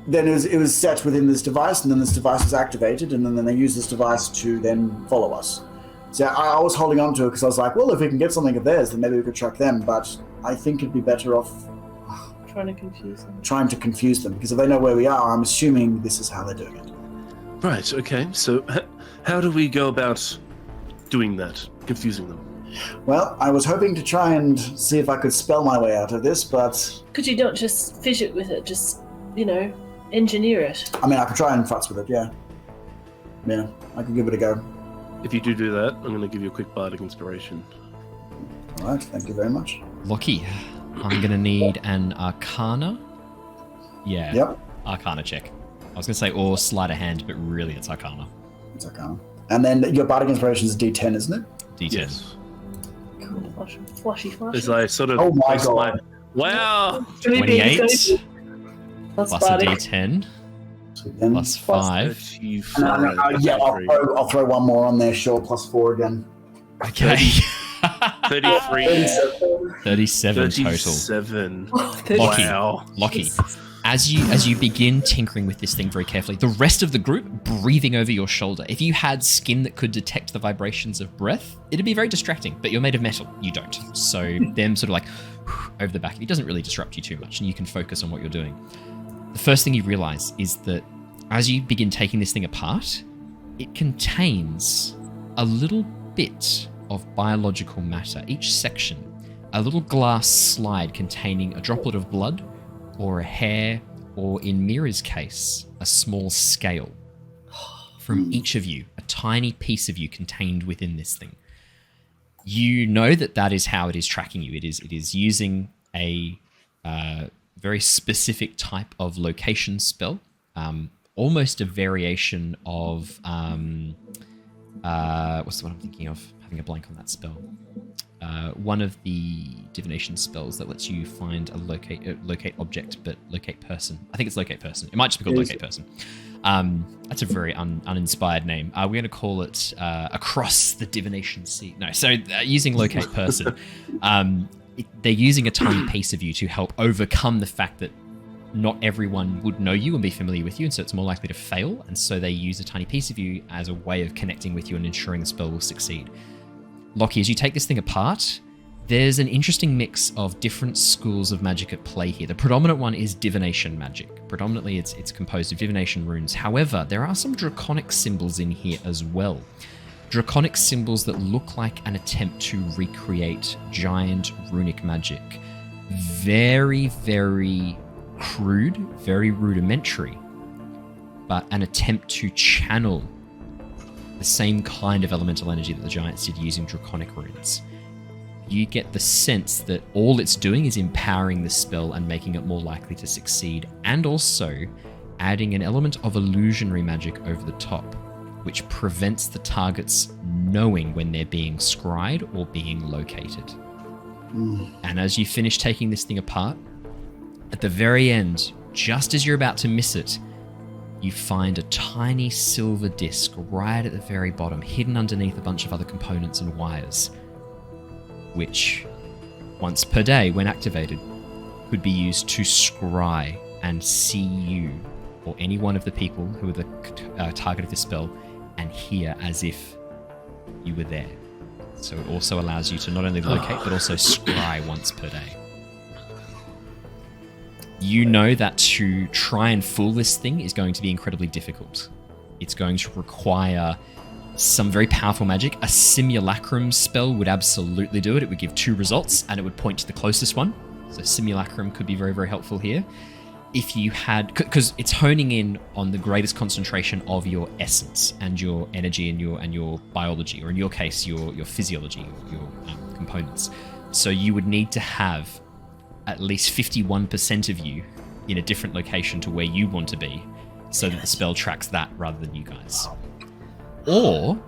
then it was set within this device, and then this device was activated, and then they use this device to then follow us. So I was holding on to it because I was like, well, if we can get something of theirs, then maybe we could track them. But I think it'd be better off Trying to confuse them. Because if they know where we are, I'm assuming this is how they're doing it. Right, okay. So how do we go about doing that, confusing them? Well, I was hoping to try and see if I could spell my way out of this, but... Could you not just fidget with it? Just, engineer it? I mean, I could try and futz with it, yeah. Yeah, I could give it a go. If you do that, I'm going to give you a quick bardic inspiration. All right, thank you very much. Lockie, I'm going to need an Arcana. Yeah. Yep. Arcana check. I was going to say or sleight of hand, but really it's Arcana. It's Arcana. And then your bardic inspiration is D10, isn't it? D10. Yes. Cool. Flashy. As I sort of... Oh my god. Wow! 28 That's plus a bardic. D10 So then, plus 5. 35. yeah, I'll throw one more on there, sure, plus 4 again. Okay. 33. 37 total. 37. Lockie. Wow. Lockie, as you begin tinkering with this thing very carefully, the rest of the group breathing over your shoulder. If you had skin that could detect the vibrations of breath, it'd be very distracting, but you're made of metal. You don't. So them sort of like over the back, it doesn't really disrupt you too much, and you can focus on what you're doing. The first thing you realize is that as you begin taking this thing apart, it contains a little bit of biological matter. Each section, a little glass slide containing a droplet of blood, or a hair, or in Mira's case, a small scale. From each of you, a tiny piece of you contained within this thing. You know that is how it is tracking you. It is using a very specific type of location spell, almost a variation of what's the one I'm thinking of? Having a blank on that spell. One of the divination spells that lets you find a locate object, but locate person. I think it's locate person. It might just be called locate person. That's a very uninspired name. We're going to call it Across the Divination Sea. No, so using locate person, they're using a tiny piece of you to help overcome the fact that not everyone would know you and be familiar with you, and so it's more likely to fail. And so they use a tiny piece of you as a way of connecting with you and ensuring the spell will succeed. Lockie, as you take this thing apart, there's an interesting mix of different schools of magic at play here. The predominant one is divination magic. Predominantly, it's composed of divination runes. However, there are some draconic symbols in here as well. Draconic symbols that look like an attempt to recreate giant runic magic. Very, very crude, very rudimentary, but an attempt to channel the same kind of elemental energy that the giants did using draconic runes. You get the sense that all it's doing is empowering the spell and making it more likely to succeed, and also adding an element of illusionary magic over the top, which prevents the targets knowing when they're being scryed or being located. And as you finish taking this thing apart, at the very end, just as you're about to miss it, you find a tiny silver disc right at the very bottom, hidden underneath a bunch of other components and wires, which, once per day, when activated, could be used to scry and see you or any one of the people who are the target of the spell and hear as if you were there. So it also allows you to not only locate, but also scry once per day. You know that to try and fool this thing is going to be incredibly difficult. It's going to require some very powerful magic. A simulacrum spell would absolutely do it. It would give 2 results, and it would point to the closest one. So simulacrum could be very, very helpful here. If you had, because it's honing in on the greatest concentration of your essence and your energy and your biology, or in your case, your physiology, your components. So you would need to have at least 51% of you in a different location to where you want to be, so that the spell tracks that rather than you guys. Or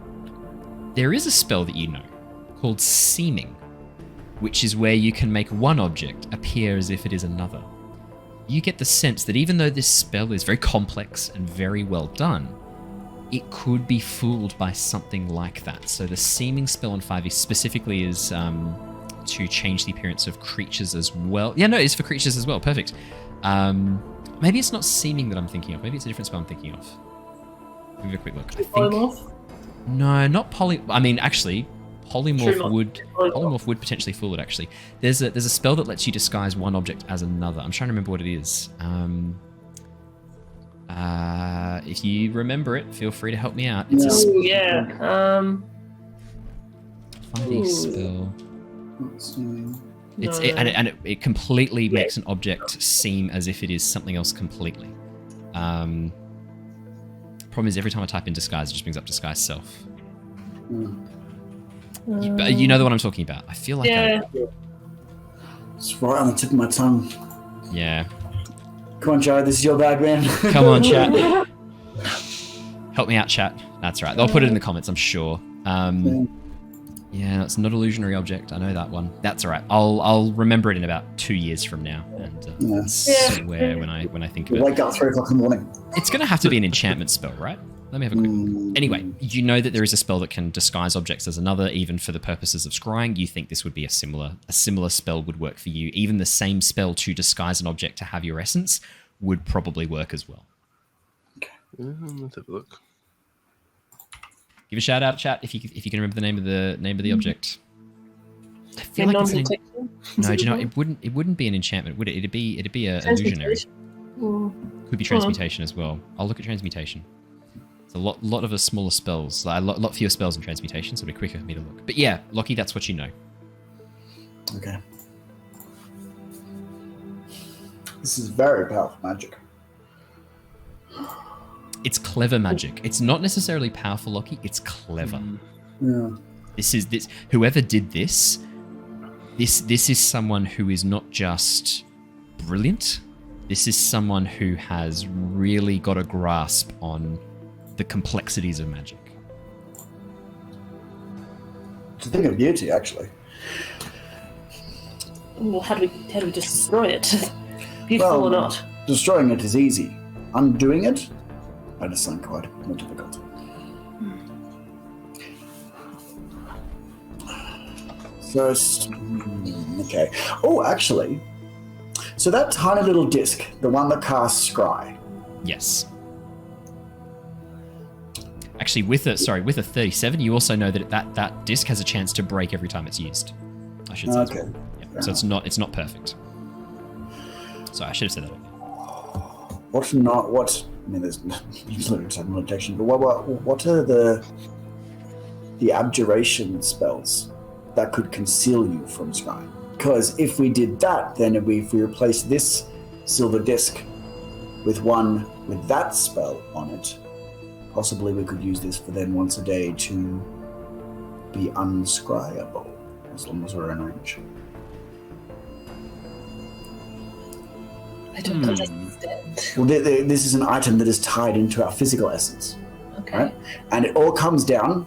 there is a spell that you know called Seeming, which is where you can make one object appear as if it is another. You get the sense that even though this spell is very complex and very well done, it could be fooled by something like that. So the Seeming spell on 5e specifically is to change the appearance of creatures as well. Yeah, no, it's for creatures as well. Perfect. Maybe it's not Seeming that I'm thinking of. Maybe it's a different spell I'm thinking of. Give it a quick look. I think No, not I mean, actually, polymorph True would potentially fool it. Actually, there's a spell that lets you disguise one object as another. I'm trying to remember what it is. If you remember it, feel free to help me out. It's a funny spell. It completely makes an object seem as if it is something else completely. Problem is, every time I type in disguise, it just brings up disguise self. You know the one I'm talking about. I feel like It's right on the tip of my tongue. Yeah. Come on, Jared, this is your bag, man. Come on, chat. Help me out, chat. That's right. They'll put it in the comments, I'm sure. Yeah, it's not illusionary object. I know that one. That's all right. I'll remember it in about 2 years from now, and swear when I think of it. Wake up 3 o'clock in the morning. It's going to have to be an enchantment spell, right? Let me have a quick look. Anyway, you know that there is a spell that can disguise objects as another, even for the purposes of scrying. You think this would be a similar spell would work for you. Even the same spell to disguise an object to have your essence would probably work as well. Okay, let's have a look. Give a shout out, chat, if you can remember the name of the object. I feel like it's no, do you know it wouldn't be an enchantment, would it? It'd be a illusionary. Could be transmutation as well. I'll look at transmutation. It's a lot of the smaller spells, a lot fewer spells in transmutation, so it'll be quicker for me to look. But yeah, Lockie, that's what you know. Okay. This is very powerful magic. It's clever magic. It's not necessarily powerful, Lockie. It's clever. Yeah. Whoever did this is someone who is not just brilliant. This is someone who has really got a grasp on the complexities of magic. It's a thing of beauty, actually. Well, how do we just destroy it? Beautiful or not? Destroying it is easy. Undoing it, that is something quite more difficult. First, okay. Oh, actually, so that tiny little disc, the one that casts Scry. Yes. Actually, with a 37, you also know that disc has a chance to break every time it's used. I should say. Okay. Yeah. So it's not perfect. So I should have said that. What? I mean, there's some limitation, but what are the abjuration spells that could conceal you from Scry? Because if we did that, then if we replace this silver disc with one with that spell on it, possibly we could use this for then once a day to be unscryable, as long as we're in range. I don't understand. Well, this is an item that is tied into our physical essence. Okay. Right? And it all comes down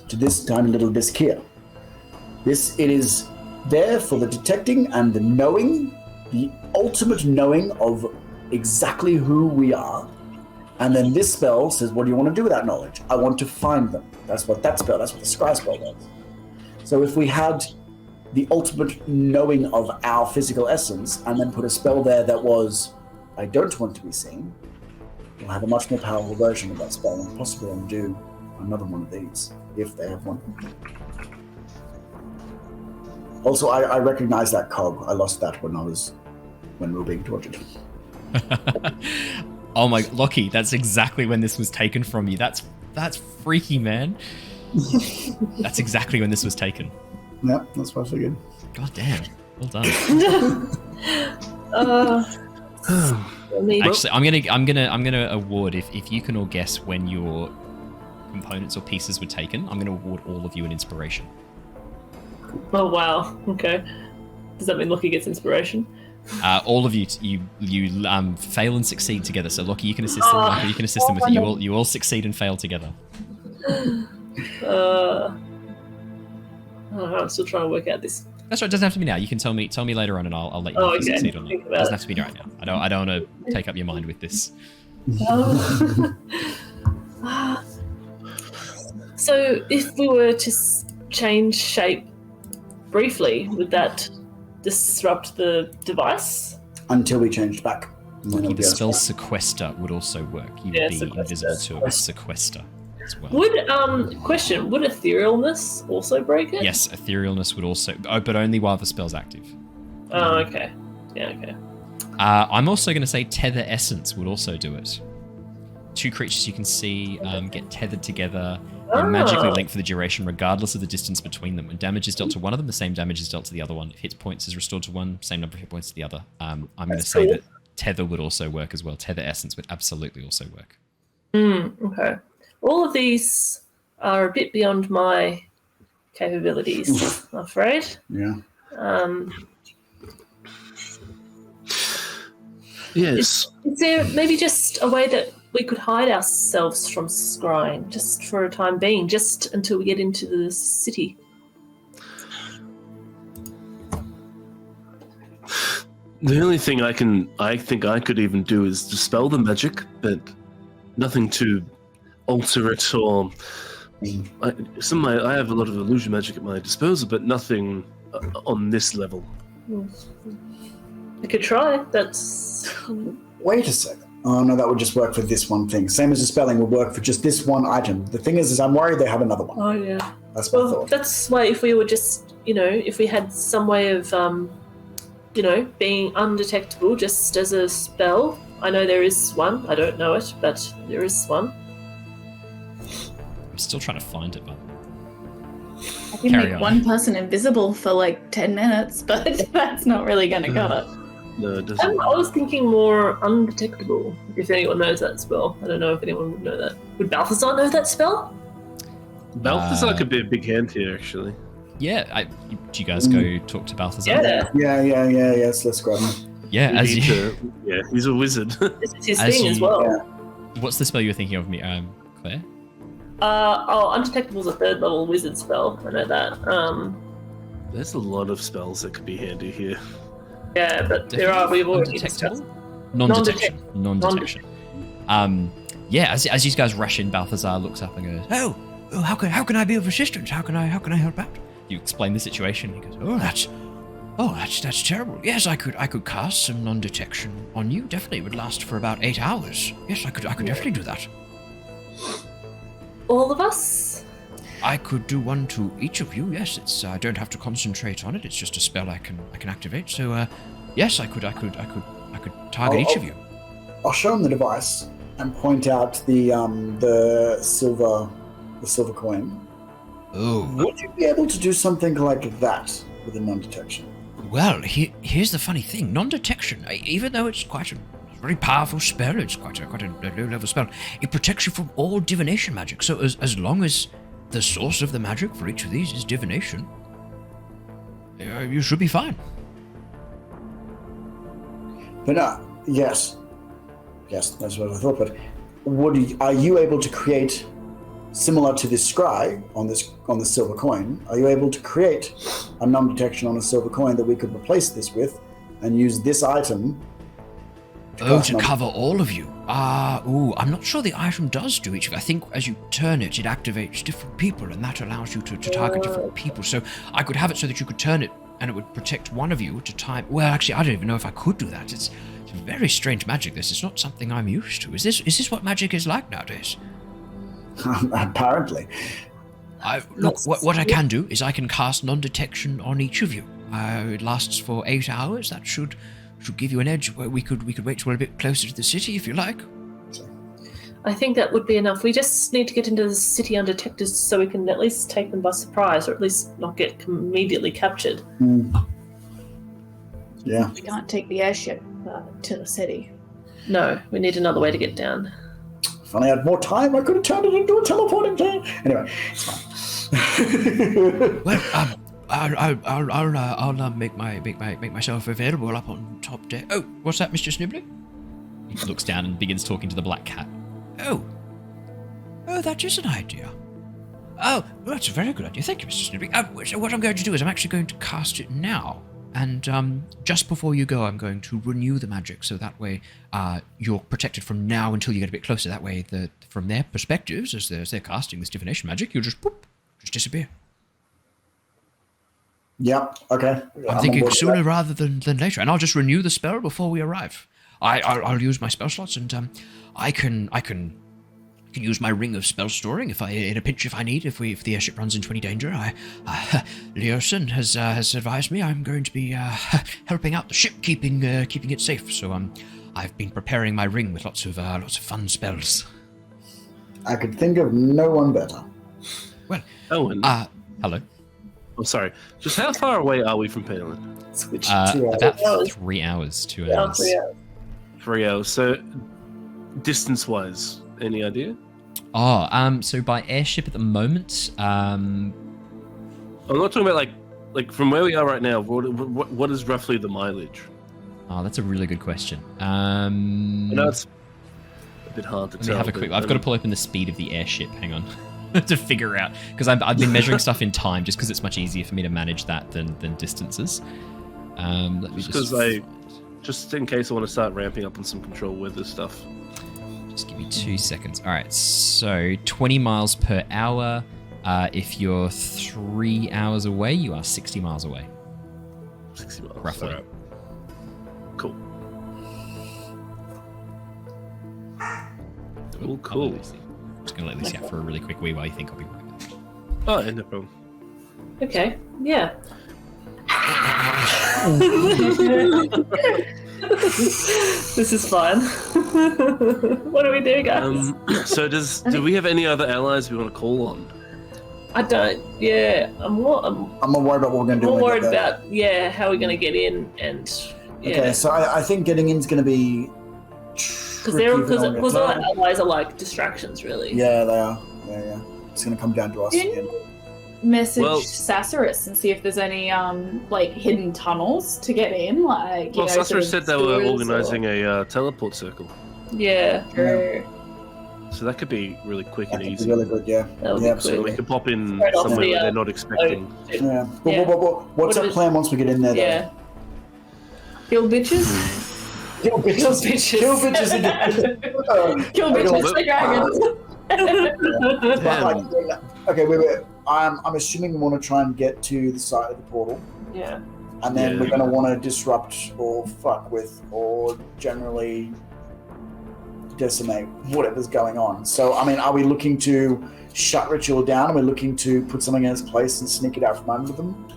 to this tiny little disc here. It is there for the detecting and the knowing, the ultimate knowing of exactly who we are. And then this spell says, what do you want to do with that knowledge? I want to find them. That's what the Scry spell does. So if we had the ultimate knowing of our physical essence and then put a spell there that was, I don't want to be seen, we'll have a much more powerful version of that spell and possibly undo another one of these, if they have one. Also, I recognize that cog. I lost that when we were being tortured. Oh my, Lockie, that's exactly when this was taken from you. That's freaky, man. That's exactly when this was taken. Yeah, that's what I figured. God damn. Well done. Actually, I'm gonna award if you can all guess when your components or pieces were taken, I'm gonna award all of you an inspiration. Oh wow. Okay. Does that mean Lockie gets inspiration? All of you fail and succeed together. So Lockie, you can assist them. Michael, you can assist them with it. You all succeed and fail together. I'm still trying to work out this. That's right. It doesn't have to be now. You can tell me later on, and I'll let you know if you succeed or not. It doesn't have to be right now. I don't want to take up your mind with this. So if we were to change shape briefly, would that disrupt the device? Until we changed back. Lockie, the spell Sequester would also work. You would be invisible to it with Sequester. as well. Would would etherealness also break it? Yes, etherealness would also, but only while the spell's active. Oh, okay. Yeah, okay. I'm also going to say Tether Essence would also do it. 2 creatures you can see get tethered together. They're magically linked for the duration, regardless of the distance between them. When damage is dealt to one of them, the same damage is dealt to the other one. If hit points is restored to one, same number of hit points to the other. I'm going to say that Tether would also work as well. Tether Essence would absolutely also work. Okay. All of these are a bit beyond my capabilities, I'm afraid. Yeah. Yes. Is there maybe just a way that we could hide ourselves from scrying, just for a time being, just until we get into the city? The only thing I think I could even do is dispel the magic, but nothing to alter it or. I have a lot of illusion magic at my disposal, but nothing on this level. I could try. That's. Wait a second. Oh no, that would just work for this one thing. Same as the spelling would work for just this one item. The thing is I'm worried they have another one. Oh yeah. That's my thought. That's why if we were just, if we had some way of, being undetectable just as a spell. I know there is one. I don't know it, but there is one. I'm still trying to find it, but I can make one person invisible for like 10 minutes, but that's not really going to cut it. No, it doesn't. I was thinking more undetectable, if anyone knows that spell. I don't know if anyone would know that. Would Balthazar know that spell? Balthazar could be a big hand here, actually. Yeah, do you guys go talk to Balthazar? Yeah. So let's grab him. Yeah, he's a wizard. This is his thing as well. Yeah. What's the spell you were thinking of, Claire? Undetectable is a 3rd level wizard spell. I know that. There's a lot of spells that could be handy here. Yeah, but Definitely there are. We've already discussed. Non-detection. Yeah, as you guys rush in, Balthazar looks up and goes, "Oh, how can I be of assistance? How can I help out?" You explain the situation. He goes, that's terrible. Yes, I could cast some non-detection on you. Definitely, it would last for about 8 hours. Yes, I could definitely do that. All of us? I could do one to each of you. Yes, I don't have to concentrate on it. It's just a spell I can activate. So, yes, I could target each of you. I'll show him the device and point out the silver coin. Oh. Would you be able to do something like that with a non-detection? Well, here's the funny thing. Non-detection, even though it's quite a very powerful spell, it's quite a low-level spell, it protects you from all divination magic. So as long as the source of the magic for each of these is divination, you should be fine. But yes, that's what I thought. But are you able to create, similar to this scry on the silver coin? Are you able to create a non-detection on a silver coin that we could replace this with, and use this item? To cover all of you. I'm not sure the item does do each of you. I think as you turn it, it activates different people, and that allows you to target different people. So I could have it so that you could turn it, and it would protect one of you at a time. Well, actually, I don't even know if I could do that. It's very strange magic. This is not something I'm used to. Is this what magic is like nowadays? Apparently. What I can do is I can cast non-detection on each of you. It lasts for 8 hours. That should give you an edge. Where we could wait till we're a bit closer to the city, if you like. I think that would be enough. We just need to get into the city undetected so we can at least take them by surprise, or at least not get immediately captured. Yeah. We can't take the airship to the city. No, we need another way to get down. If I had more time, I could have turned it into a teleporting thing. Anyway, it's fine. Well, I'll make myself available up on top deck. Oh, what's that, Mr. Snibbly? He looks down and begins talking to the black cat. Oh, that is an idea. Oh, well, that's a very good idea. Thank you, Mr. Snibbly. So what I'm going to do is I'm actually going to cast it now. And just before you go, I'm going to renew the magic, so that way you're protected from now until you get a bit closer. That way, from their perspectives, as they're casting this divination magic, you'll just disappear. Yep. Okay. I'm thinking sooner rather than later, and I'll just renew the spell before we arrive. I'll use my spell slots, and I can can use my ring of spell storing in a pinch if I need. If the airship runs into any danger, Leosin has advised me I'm going to be helping out the ship, keeping it safe. So I've been preparing my ring with lots of fun spells. I could think of no one better. Well, Owen. Hello. Oh, sorry. Just how far away are we from Paelan? Switch About 3 hours, 2 hours. 3 hours. So, distance-wise, any idea? So by airship at the moment, I'm not talking about like from where we are right now. What is roughly the mileage? Oh, that's a really good question. I know it's a bit hard to Let tell. me have a quick. I've got to pull open the speed of the airship. Hang on, to figure out, because I've been measuring stuff in time, just because it's much easier for me to manage that than distances. Let me just in case I want to start ramping up on some control weather stuff. Just give me 2 seconds. All right, so 20 miles per hour. If you're 3 hours away, you are 60 miles away. 60 miles. Roughly. Right. Cool. Cool. I'm just going to let Lucy out for a really quick wee while you think I'll be right back. Oh, yeah, no problem. Okay, yeah. This is fun. What do we do, guys? So do we have any other allies we want to call on? I don't. Yeah, I'm more worried about what we're going to do. more when we worried get there. about how we're going to get in and Okay, so I think getting in is going to be because all our allies are like distractions, really. Yeah, they are. Yeah. It's going to come down to us again. Message Well- Sacerus and see if there's any hidden tunnels to get in. Well, Sorcerer said they were organising a teleport circle, Yeah. True. so that could be really quick and That could easy. be really good, yeah. That would Yeah, be So absolutely. we could pop in Straight off somewhere the, that they're not expecting. Yeah. Yeah. What's What our is- plan once we get in there, though? Yeah. Kill bitches. Kill bitches. Kill bitches. Kill bitches again. Kill bitches, the dragons. Damn. Okay, wait. I'm assuming we want to try and get to the side of the portal, Yeah. and then Yeah. we're going to want to disrupt or fuck with or generally decimate whatever's going on. So, I mean, are we looking to shut Ritual down? Are we looking to put something in its place and sneak it out from under them?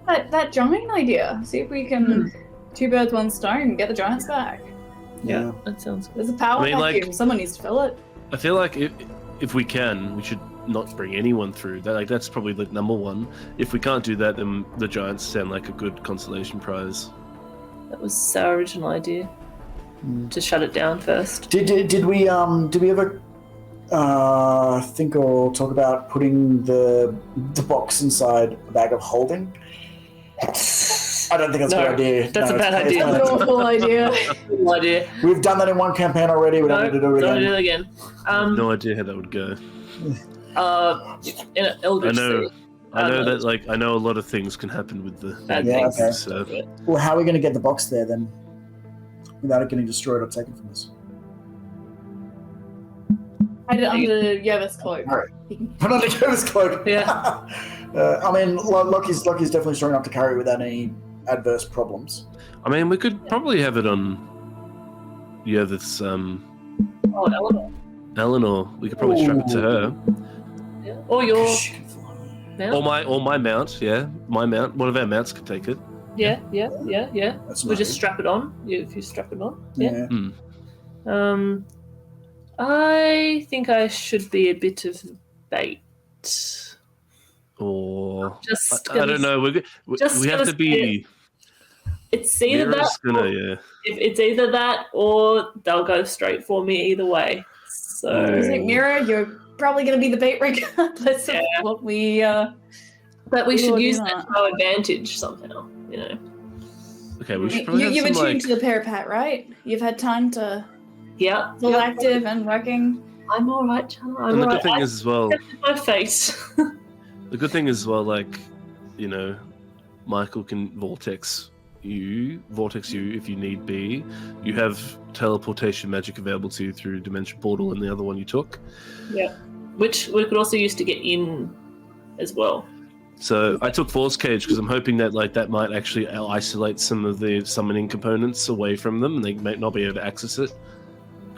That giant idea. See if we can two birds, one stone, get the giants back. Yeah. That sounds good. There's a power I mean, vacuum. Someone needs to fill it. I feel like if we can, we should not bring anyone through. That's probably the number one. If we can't do that, then the giants sound like a good consolation prize. That was our original idea. To shut it down first. Did we ever think or talk about putting the box inside a bag of holding? I don't think that's a No, good idea. that's a bad it's idea. bad. That's an awful idea. No idea. We've done that in one campaign already. We don't need to do it Don't again. do it again. No idea how that would go. In an Eldritch Sea. I know that I know a lot of things can happen with the Bad Yeah, things. okay. So Well, how are we going to get the box there then, without it getting destroyed or taken from us? Hide it under Yervith's cloak. Alright. Put on the Yervith's cloak. Yeah. I mean, Lockie's definitely strong enough to carry it without any adverse problems. I mean, we could probably have it on Yervith's Oh, Eleanor. Eleanor. We could probably strap it to her. Yeah. Or your She can fly. mount. Or my mount, yeah. My mount. One of our mounts could take it. Yeah. That's We not just good. strap it on. If you strap it on. Yeah. Yeah. I think I should be a bit of bait. Or Just I don't know. just We have gonna to be. It's either Mira's that. gonna, Or, yeah. if it's either that, or they'll go straight for me either way. So I was like, Mira, you're probably going to be the bait regardless of what we. but we should We'll use do that that. to our advantage somehow. You know. Okay, we should probably You've have some attuned to the parapet, right? You've had time to Yeah. feel active and working. I'm all right, Chana. I'm And the all good right. thing I is as well. accepted my fate. The good thing is as well, Michael can vortex you if you need be. You have teleportation magic available to you through Dimension Portal and the other one you took. Yeah. Which we could also use to get in as well. So I took Force Cage because I'm hoping that that might actually isolate some of the summoning components away from them, and they might not be able to access it.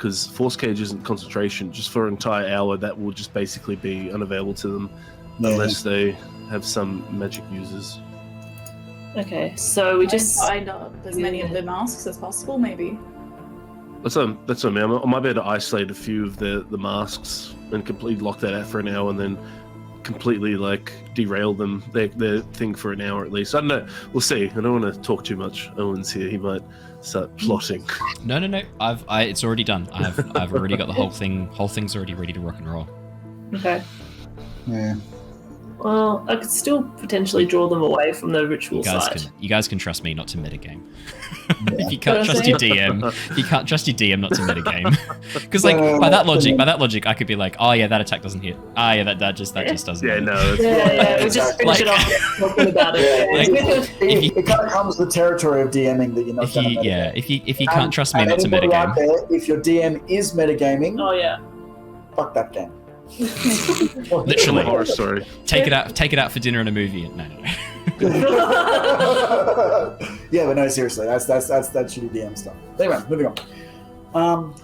because Force Cage isn't concentration. Just for an entire hour, that will just basically be unavailable to them unless they have some magic users. Okay, so we just find up as many of the masks as possible, maybe. That's what I mean. I might be able to isolate a few of the masks and completely lock that out for an hour, and then completely like derail them their thing for an hour at least. I don't know. We'll see. I don't want to talk too much. Owen's here. He might start plotting. No. It's already done. I've already got the whole thing. Whole thing's already ready to rock and roll. okay. Yeah. Well, I could still potentially draw them away from the ritual site. You guys can trust me not to metagame. If you can't trust your DM, not to metagame. Because like by that logic, I could be like, oh yeah, that attack doesn't hit. Ah yeah, that just doesn't. Yeah, hit. no. Yeah, we just finish it off talking about it. It kind of comes with the territory of DMing that you're not going to metagame. If you can't trust me not to metagame. Out there, if your DM is metagaming, Oh yeah. fuck that game. Literally. Horror story. Take it out for dinner and a movie. No. Yeah, but no, seriously, that's shitty DM stuff. Anyway, moving on.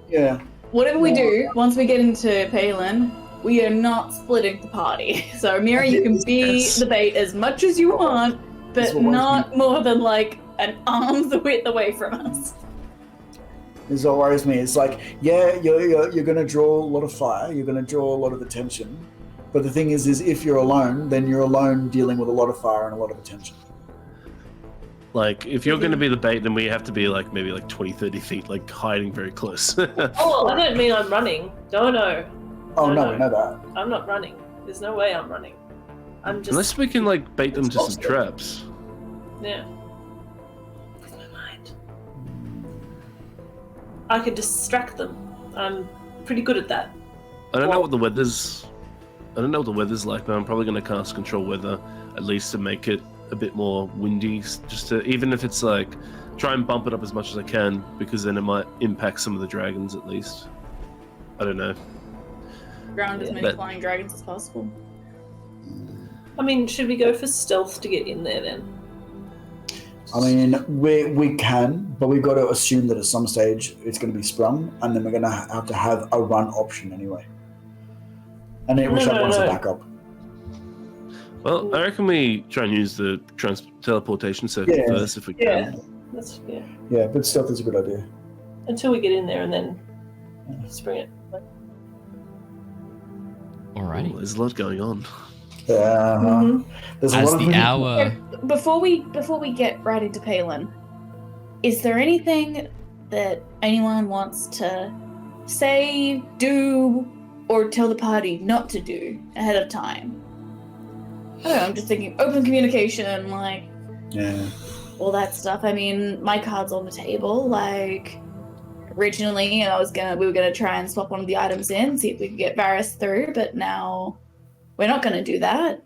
Yeah. Whatever we do, once we get into Paelan, we are not splitting the party. So Mira, you can be the bait as much as you want, but not more than like an arm's width away from us. This is what worries me. It's like, yeah, you're going to draw a lot of fire. You're going to draw a lot of attention. But the thing is if you're alone, then you're alone dealing with a lot of fire and a lot of attention. Like, if you're going to be the bait, then we have to be like maybe like 20, 30 feet, like hiding very close. Oh, I don't mean I'm running. No. Oh, no, we know that. I'm not running. There's no way I'm running. I'm just... Unless we can like bait them to some traps. Yeah. With my mind. I could distract them. I'm pretty good at that. I don't know what the weather's like, but I'm probably going to cast Control Weather, at least to make it a bit more windy, just to, even if it's like, try and bump it up as much as I can, because then it might impact some of the dragons at least. I don't know. Ground as many flying dragons as possible. I mean, should we go for stealth to get in there then? I mean, we can, but we've got to assume that at some stage it's going to be sprung, and then we're going to have a run option anyway. And then we'll shove one as a backup. Well, I reckon we try and use the teleportation circuit first if we can. Yeah, but stealth is a good idea. Until we get in there and then spring it. Alrighty. There's a lot going on. There's a As lot the of hour... Before we get right into Paelan, is there anything that anyone wants to say, do, or tell the party not to do ahead of time? I don't know, I'm just thinking open communication, like all that stuff. I mean, my card's on the table. Like originally, we were gonna try and swap one of the items in, see if we could get Varys through, but now we're not gonna do that.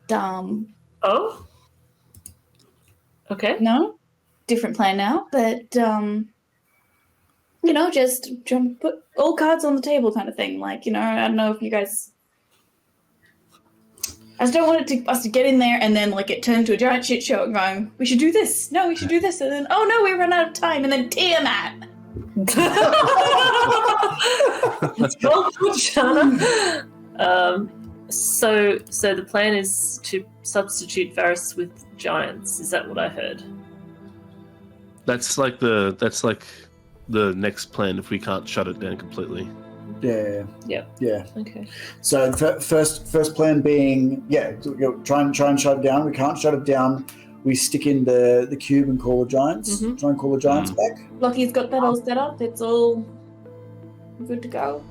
Oh? Okay. No? Different plan now, but just put all cards on the table kind of thing. Like, I don't know if you guys... I just don't want us to get in there and then, like, it turn into a giant shit show and going, we should do this. No, we should do this. And then, oh no, we run out of time. And then Tiamat. Well put, Shana. So the plan is to substitute Varys with giants. Is that what I heard? That's like the next plan if we can't shut it down completely. Yeah. Okay. So first plan being try and shut it down. We can't shut it down. We stick in the cube and call the giants. Mm-hmm. Try and call the giants back. Lockie's got that all set up. It's all good to go.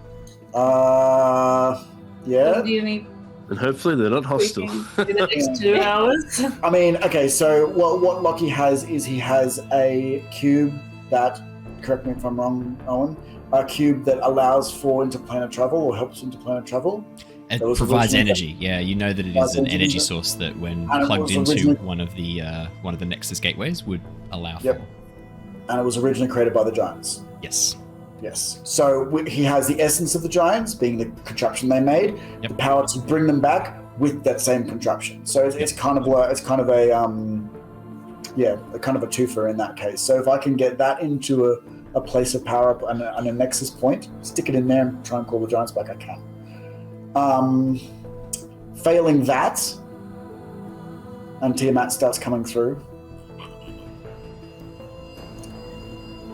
Yeah. Do you need And hopefully they're not hostile. In the next 2 hours. I mean, okay, so what Lockie has is he has a cube that, correct me if I'm wrong, Owen, a cube that allows for interplanar travel or helps interplanar travel. It provides energy. Yeah, you know that it is an energy source that when plugged into one of the Nexus gateways would allow for. And it was originally created by the giants. Yes. So he has the essence of the giants, being the contraption they made, the power to bring them back with that same contraption. So it's kind of a twofer in that case. So if I can get that into a place of power up and a nexus point, stick it in there and try and call the giants back. I can. Failing that, and Tiamat starts coming through.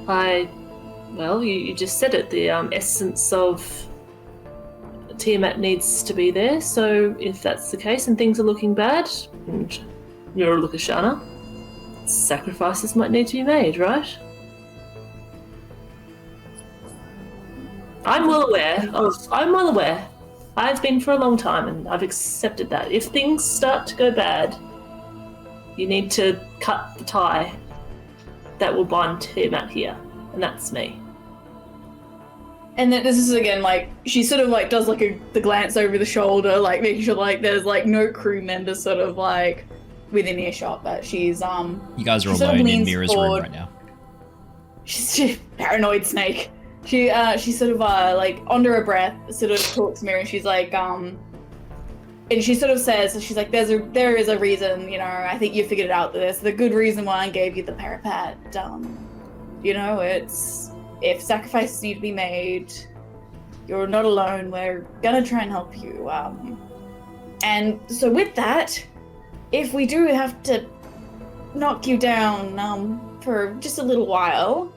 Well, you just said it. The essence of Tiamat needs to be there. So if that's the case and things are looking bad, and you're a look at Shana, sacrifices might need to be made, right? I'm well aware. I've been for a long time and I've accepted that. If things start to go bad, you need to cut the tie that will bind Tiamat here, and that's me. And then this is again like she sort of like does like the glance over the shoulder, like making sure like there's like no crew members sort of like within earshot, but she's You guys are alone in Mira's room right now. She's paranoid snake. She sort of like under her breath sort of talks to Mira and she's like and she sort of says, she's like, there is a reason, you know, I think you figured it out. There's the good reason why I gave you the parapet. You know, it's if sacrifices need to be made, you're not alone. We're gonna try and help you. And so with that, if we do have to knock you down for just a little while,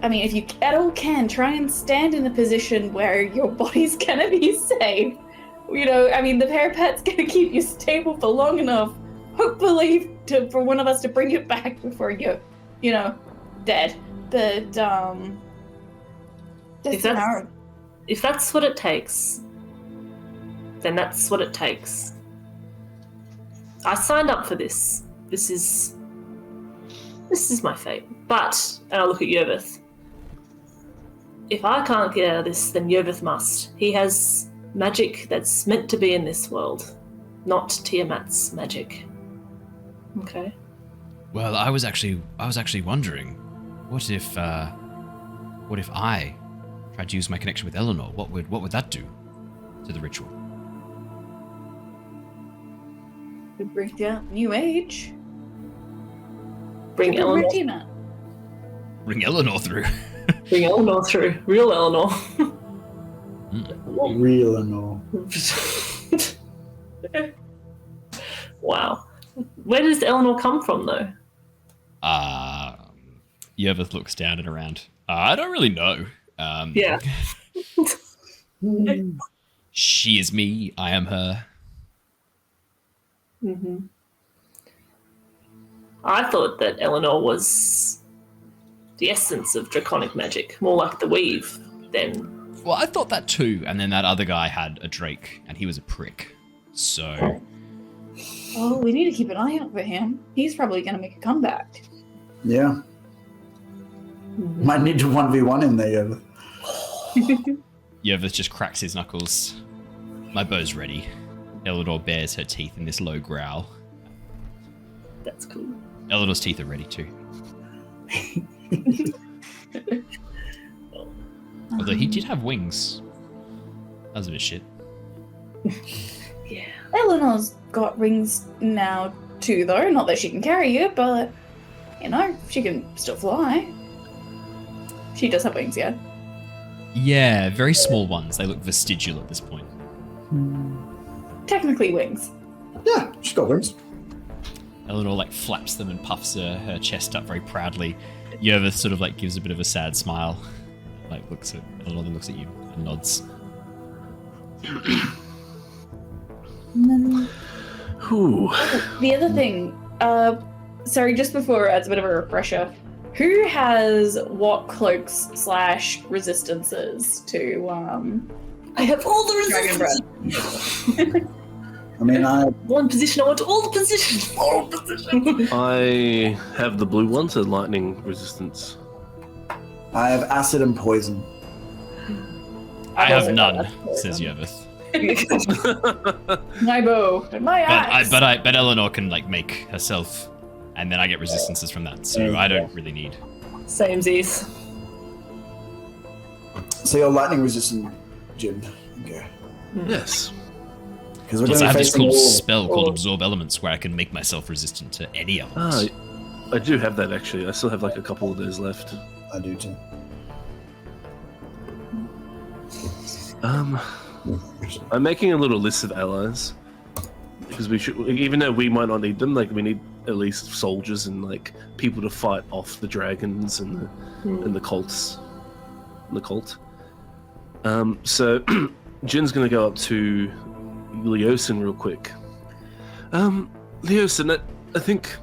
I mean, if you at all can, try and stand in a position where your body's gonna be safe. You know, I mean, the parapet's gonna keep you stable for long enough, hopefully, for one of us to bring you back before you're, you know, dead. But, if that's what it takes, then that's what it takes. I signed up for this. This is my fate. But, and I look at Yervith. If I can't get out of this, then Yervith must. He has magic that's meant to be in this world, not Tiamat's magic. Okay. Well, I was actually wondering, what if I tried to use my connection with Eleanor? What would that do to the ritual? Could bring down New Age. Bring Eleanor. Bring Eleanor through. Bring Eleanor through. Real Eleanor. Real Eleanor. Wow. Where does Eleanor come from, though? Yervith looks down and around. I don't really know. Yeah. She is me. I am her. Mm-hmm. I thought that Eleanor was the essence of draconic magic, more like the weave than... Well, I thought that too, and then that other guy had a drake, and he was a prick. So... Oh, we need to keep an eye out for him. He's probably going to make a comeback. Yeah. Mm-hmm. Might need to 1v1 in there, Yervith. Yervith just cracks his knuckles. My bow's ready. Eleanor bares her teeth in this low growl. That's cool. Eleanor's teeth are ready too. Although he did have wings. That was a bit shit. Yeah. Eleanor's got rings now too, though. Not that she can carry you, but, you know, she can still fly. She does have wings, yeah. Yeah, very small ones. They look vestigial at this point. Technically wings. Yeah, she's got wings. Eleanor like flaps them and puffs her chest up very proudly. Yervith sort of like gives a bit of a sad smile. Like looks at Eleanor, then looks at you and nods. Ooh. The other thing, sorry, just before, as a bit of a refresher, who has what cloaks / resistances to, I have all the Dragon resistances. I mean, One position, I want all the positions. All positions. I have the blue one, so lightning resistance. I have acid and poison. I have none, says Yervith. My bow and my axe. But Eleanor can like make herself, and then I get resistances from that, so I don't really need. Samesies. So you're lightning resistant, Jim. Okay. Yes. Because we're Yes, I going to have be this facing cool all... spell called Absorb Elements, where I can make myself resistant to any element. I do have that actually. I still have like a couple of those left. I do too. I'm making a little list of allies because we should, even though we might not need them, like we need at least soldiers and like people to fight off the dragons and the cults, the cult. So Jin's gonna go up to Leosin real quick. Leosin, I think,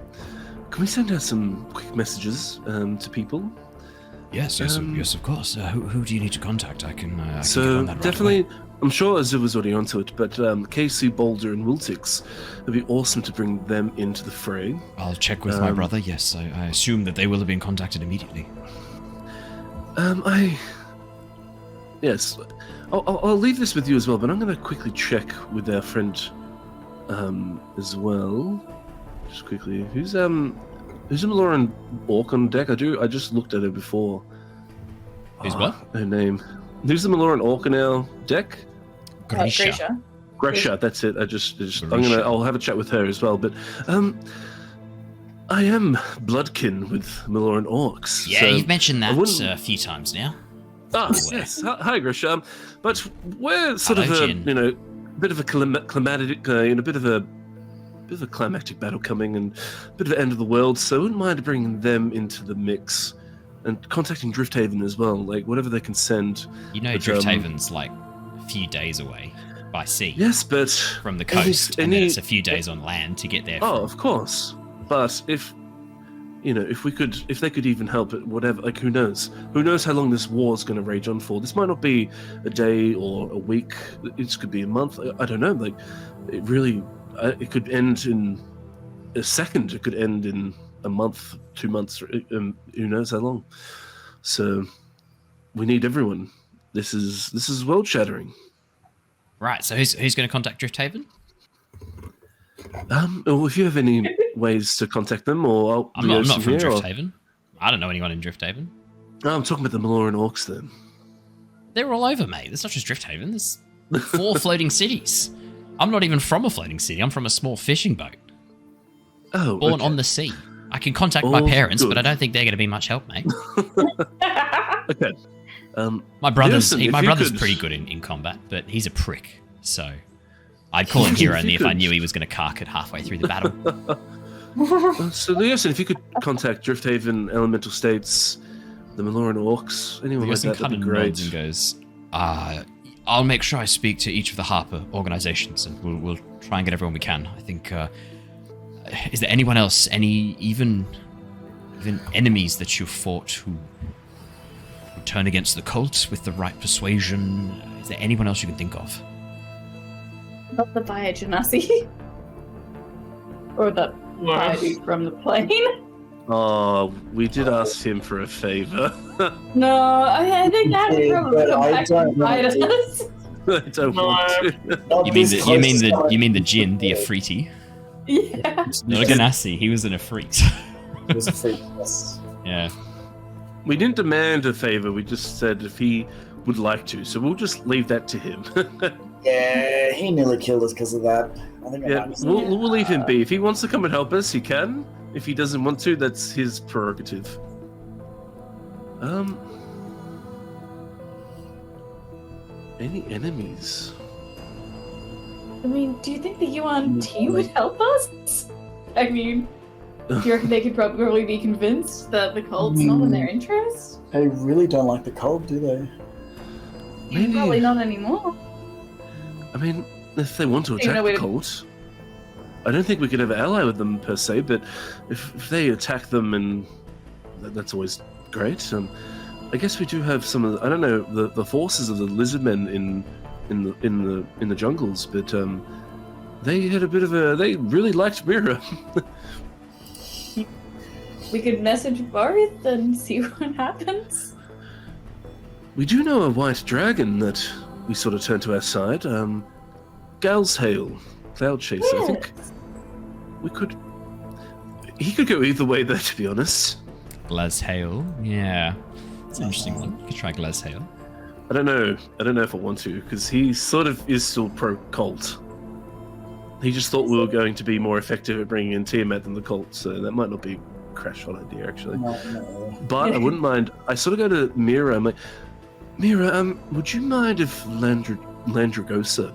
can we send out some quick messages to people? Yes, of course. Who do you need to contact? I can get So on that right definitely, away. I'm sure Azul was already onto it, but Casey, Boulder, and Wiltix, it'd be awesome to bring them into the fray. I'll check with my brother. Yes, I assume that they will have been contacted immediately. Yes, I'll leave this with you as well, but I'm going to quickly check with our friend as well. Just quickly, who's a Maloran orc on deck? I just looked at her before. Who's what? Her name. Who's the Maloran orc on our deck? Grisha. Gresha, that's it. Grisha. I'll have a chat with her as well. But I am bloodkin with Maloran orcs. Yeah, so you've mentioned I that wouldn't- a few times now. Ah, yes. Hi, Grisha. But we're sort Hello, of a, Jin. bit of a climatic, a bit of a climactic battle coming, and a bit of the end of the world. So I wouldn't mind bringing them into the mix, and contacting Drifthaven as well. Like whatever they can send. You know, But, Drifthaven's like a few days away by sea Yes, but from the any- coast, and then any- it's a few days on land to get there. Oh, from. of course. But if they could even help it, whatever, like who knows? Who knows how long this war is going to rage on for? This might not be a day or a week. It could be a month. I don't know. Like, it really, it could end in a second. It could end in a month, 2 months. Who knows how long? So, we need everyone. This is world shattering. Right. So who's going to contact Drifthaven? Well, if you have any ways to contact them, or I'm not from here, or- Drifthaven. I don't know anyone in Drifthaven. No, I'm talking about the Maloran orcs then. They're all over, mate. It's not just Drifthaven. There's 4 floating cities. I'm not even from a floating city. I'm from a small fishing boat, Oh, born okay. on the sea. I can contact my Oh, parents, good. but I don't think they're going to be much help, mate. Okay. My brother's Listen, if you could- pretty good in combat, but he's a prick. So I'd call him hero only if I knew he was going to cark it halfway through the battle. So, Leosin, if you could contact Drifthaven, Elemental States, the Maloran orcs, anyone like Leosin that, that'd kind be of great. nods and goes, I'll make sure I speak to each of the Harper organizations, and we'll try and get everyone we can. I think, is there anyone else, even enemies that you fought who would turn against the cult with the right persuasion? Is there anyone else you can think of? Not the fire genasi. Or the fire dude from the plane. Oh, we did ask him for a favor. No, I think that would Yeah, probably but come I back don't and bite know. us. I don't want to. Not You mean this the close to you mean the Jin, the Afriti, Yeah. not a Ganassi. He was an Afrit. It was a freak. Yes. Yeah. We didn't demand a favor, we just said if he would like to, so we'll just leave that to him. Yeah, he nearly killed us because of that. I think I Yeah, might we'll leave him be. If he wants to come and help us, he can. If he doesn't want to, that's his prerogative. Any enemies? I mean, do you think the Yuan-Ti would help us? I mean, do you reckon they could probably be convinced that the cult's not in their interest? They really don't like the cold, do they? Maybe. Probably not anymore. I mean, if they want to You attack know, the we- cult, I don't think we could ever ally with them per se. But if they attack them, and that's always great. I guess we do have some of the, I don't know, the forces of the lizardmen in the jungles, but they had a bit of a, they really liked Mira. We could message Varith and see what happens. We do know a white dragon that we sort of turned to our side. Gal's Hail, Cloud Chaser. I think we could. He could go either way there, to be honest. Glazhail. Yeah. That's an interesting one. You could try Glazhail. I don't know if I want to, because he sort of is still pro-cult. He just thought we were going to be more effective at bringing in Tiamat than the cult, so that might not be crash holiday actually. No. But I wouldn't mind. I sort of go to Mira. I'm like, Mira, would you mind if Landragosa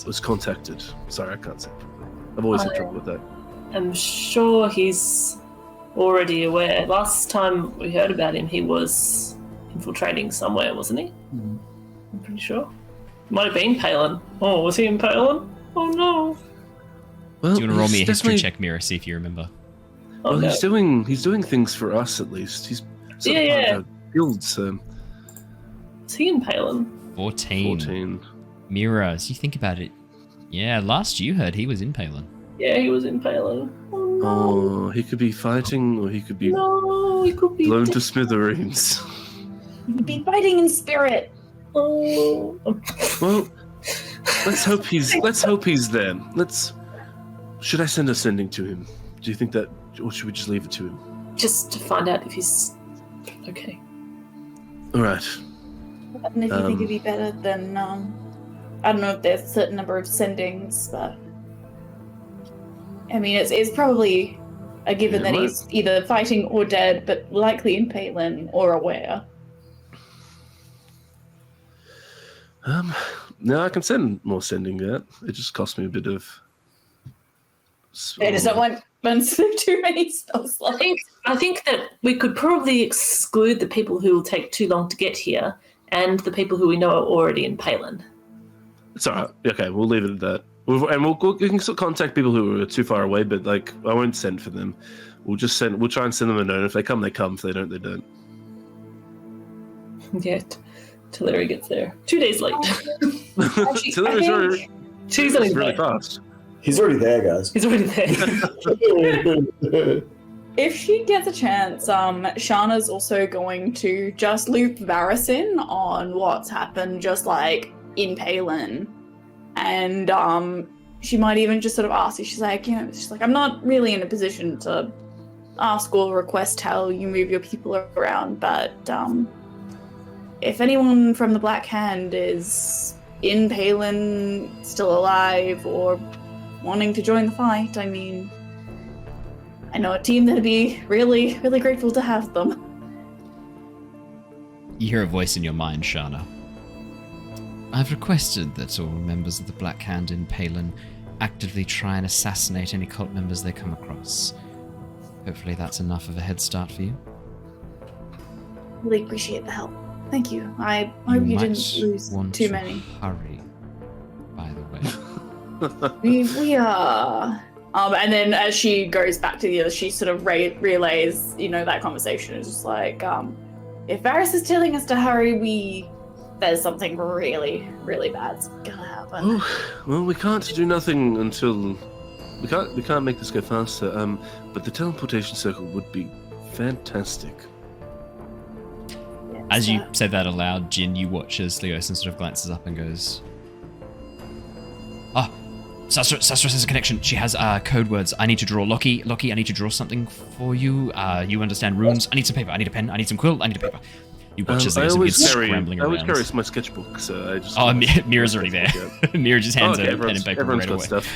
was contacted? Sorry, I can't say it properly. I've always had trouble with that. I'm sure he's already aware. Last time we heard about him, he was infiltrating somewhere, wasn't he? Mm-hmm. I'm pretty sure. Might have been Paelan. Oh, was he in Paelan? Oh no. Well, Do you want to roll me a history definitely- check, Mira, see if you remember? Oh, Well, no. he's doing things for us at least. He's sort of part of our guild, so Was he in Paelan? 14. Mira, as you think about it, yeah, last you heard he was in Paelan. Yeah, he was in Paelan. Oh no. Oh, he could be fighting, or he could be No, he could be blown dead. to smithereens. You'd be fighting in spirit. Oh. Well, let's hope he's there. Should I send a sending to him? Do you think that, or should we just leave it to him? Just to find out if he's okay. All right. And if you think it'd be better, then I don't know if there's a certain number of sendings, but I mean, it's probably a given that he's either fighting or dead, but likely in Paelan or aware. No, I can send more sending out. It just costs me a bit of. I just don't want too many spell slots. I think that we could probably exclude the people who will take too long to get here and the people who we know are already in Paelan. It's all right. Okay, we'll leave it at that. We can still contact people who are too far away, but like I won't send for them. We'll try and send them a note. If they come, they come. If they don't, they don't. Yeah, till Larry gets there. 2 days late. Actually, So that was really, She's that's really fast. He's already there, guys. He's already there. If she gets a chance, Shana's also going to just loop Varys in on what's happened, just like in Paelan, and she might even just sort of ask. She's like, I'm not really in a position to ask or request how you move your people around, but if anyone from the Black Hand is in Paelan, still alive, or wanting to join the fight, I mean, I know a team that'd be really, really grateful to have them. You hear a voice in your mind, Shana. I've requested that all members of the Black Hand in Paelan actively try and assassinate any cult members they come across. Hopefully that's enough of a head start for you. Really appreciate the help. Thank you. I hope you didn't lose too many. Hurry, by the way. We are. And then as she goes back to the others, she sort of relays, that conversation. It's just like, if Varys is telling us to hurry, there's something really, really bad's gonna happen. Well, we can't do nothing until we can't make this go faster. But the teleportation circle would be fantastic. As you say that aloud, Jin, you watch as Leosin sort of glances up and goes, Sasra has a connection. She has code words. I need to draw. Lockie, I need to draw something for you. You understand runes. I need some paper. I need a pen. I need some quill. I need a paper. You watch as Leosin begins scrambling around. I always carry my sketchbook, so I just... Oh, Mira's already there. Mira just hands her pen and paper right away. Stuff.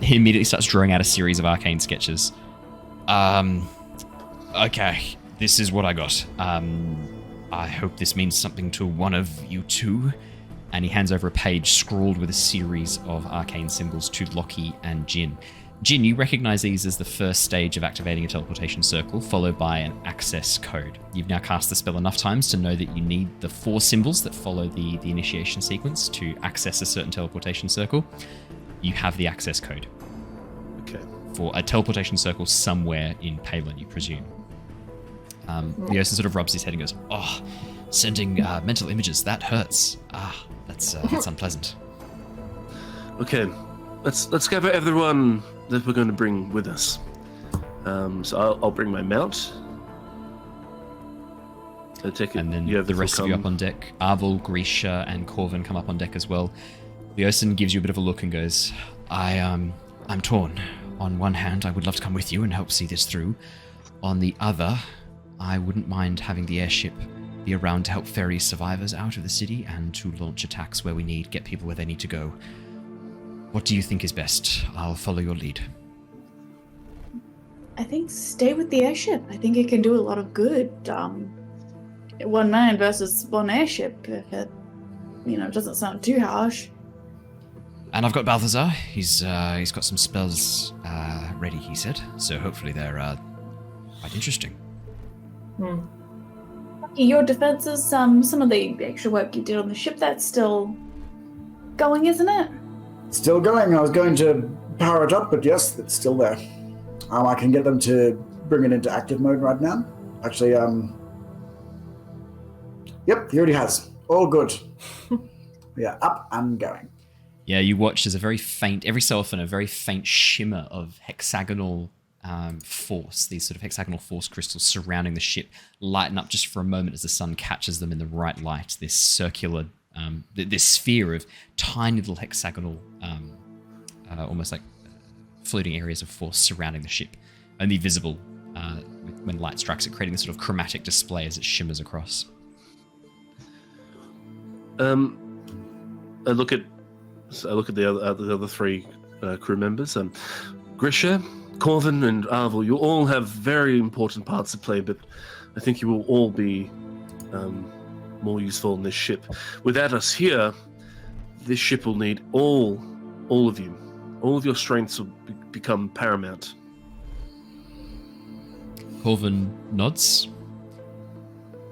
He immediately starts drawing out a series of arcane sketches. Okay, this is what I got. I hope this means something to one of you two. And he hands over a page scrawled with a series of arcane symbols to Lockie and Jin. Jin, you recognize these as the first stage of activating a teleportation circle, followed by an access code. You've now cast the spell enough times to know that you need the 4 symbols that follow the initiation sequence to access a certain teleportation circle. You have the access code. Okay. For a teleportation circle somewhere in Paelan, you presume. Leosin sort of rubs his head and goes, sending mental images, that hurts. That's unpleasant. Okay, let's gather everyone that we're going to bring with us. So I'll bring my mount. I take it. And then the rest of you up on deck. Arvel, Grisha, and Corvin come up on deck as well. Leosin gives you a bit of a look and goes, I'm torn. On one hand, I would love to come with you and help see this through. On the other, I wouldn't mind having the airship be around to help ferry survivors out of the city and to launch attacks where we need, get people where they need to go. What do you think is best? I'll follow your lead. I think stay with the airship. I think it can do a lot of good. One man versus one airship, if it, doesn't sound too harsh. And I've got Balthazar. He's got some spells ready, he said. So hopefully they're quite interesting. Your defenses, some of the extra work you did on the ship, that's still going, isn't it? Still going. I was going to power it up, but yes, it's still there. I can get them to bring it into active mode right now. Actually, yep, he already has. All good. Yeah, up and going. Yeah, you watch as every so often, a very faint shimmer of hexagonal force, these sort of hexagonal force crystals surrounding the ship, lighten up just for a moment as the sun catches them in the right light. This circular, this sphere of tiny little hexagonal, almost like floating areas of force surrounding the ship, only visible when light strikes it, creating this sort of chromatic display as it shimmers across. I look at the other three crew members. Grisha, Corvin, and Arvel, you all have very important parts to play, but I think you will all be more useful in this ship. Without us here, this ship will need all of you. All of your strengths will become paramount. Corvin nods.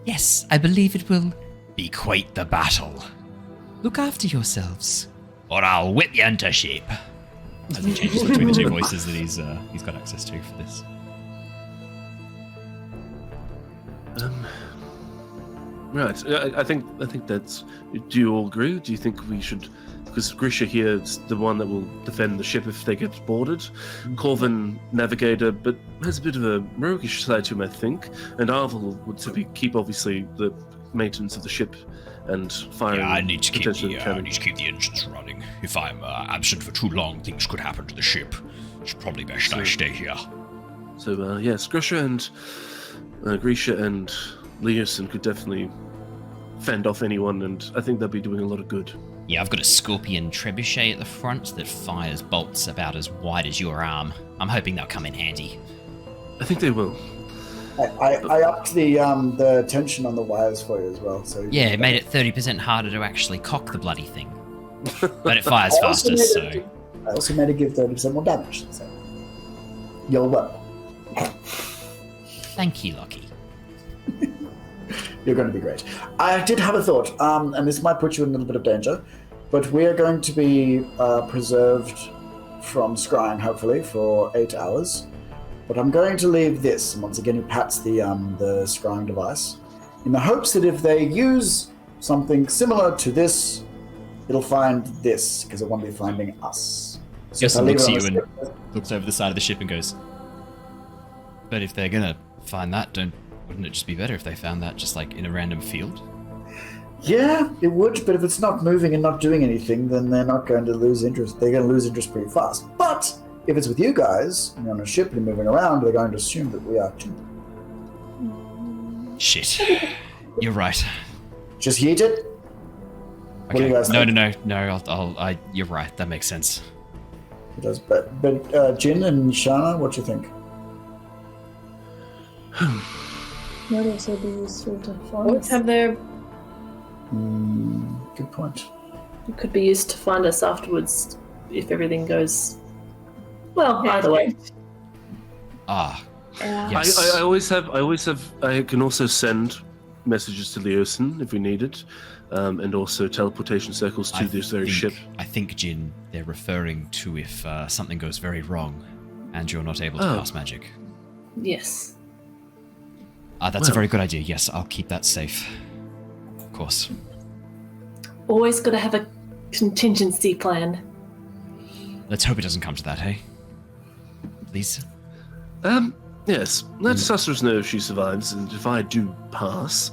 Yes, I believe it will be quite the battle. Look after yourselves, or I'll whip you into shape. As he changes between the two voices that he's got access to for this. Right. I think that's. Do you all agree? Do you think we should? Because Grisha here is the one that will defend the ship if they get boarded. Corvin, navigator, but has a bit of a roguish side to him, I think. And Arvel would keep obviously the maintenance of the ship and firing. Yeah, I need to keep cannons. the engines running. If I'm absent for too long, things could happen to the ship. It's probably best I stay here. So yes, Grisha and Leosin could definitely fend off anyone, and I think they'll be doing a lot of good. Yeah, I've got a scorpion trebuchet at the front that fires bolts about as wide as your arm. I'm hoping they'll come in handy. I think they will. I upped the tension on the wires for you as well. So Yeah, it made it 30% harder to actually cock the bloody thing. But it fires faster, so... I also made it give 30% more damage. So you're welcome. Thank you, Lockie. You're going to be great. I did have a thought, and this might put you in a little bit of danger, but we are going to be preserved from scrying, hopefully, for 8 hours. But I'm going to leave this, and once again he pats the scrying device, in the hopes that if they use something similar to this, it'll find this, because it won't be finding us. So Justin if I leave looks it at on you the and ship- looks over the side of the ship and goes, but if they're gonna find that, wouldn't it just be better if they found that just like in a random field? Yeah, it would, but if it's not moving and not doing anything, then they're not going to lose interest. They're going to lose interest pretty fast. But if it's with you guys, and you're on a ship and you're moving around, they're going to assume that we are too. Shit. You're right. Just yeet it. What do you guys think? No. You're right. That makes sense. It does, but Jin and Shana, what do you think? Might also be useful to find. Bullets have their. Good point. It could be used to find us afterwards if everything goes. Well, either way. Yes. I always have. I can also send messages to Leosin if we need it, and also teleportation circles to this very ship. I think, Jin, they're referring to if something goes very wrong and you're not able to cast magic. Yes. That's a very good idea. Yes, I'll keep that safe. Of course. Always got to have a contingency plan. Let's hope it doesn't come to that, hey? Please? Yes. Let Sussers know if she survives, and if I do pass,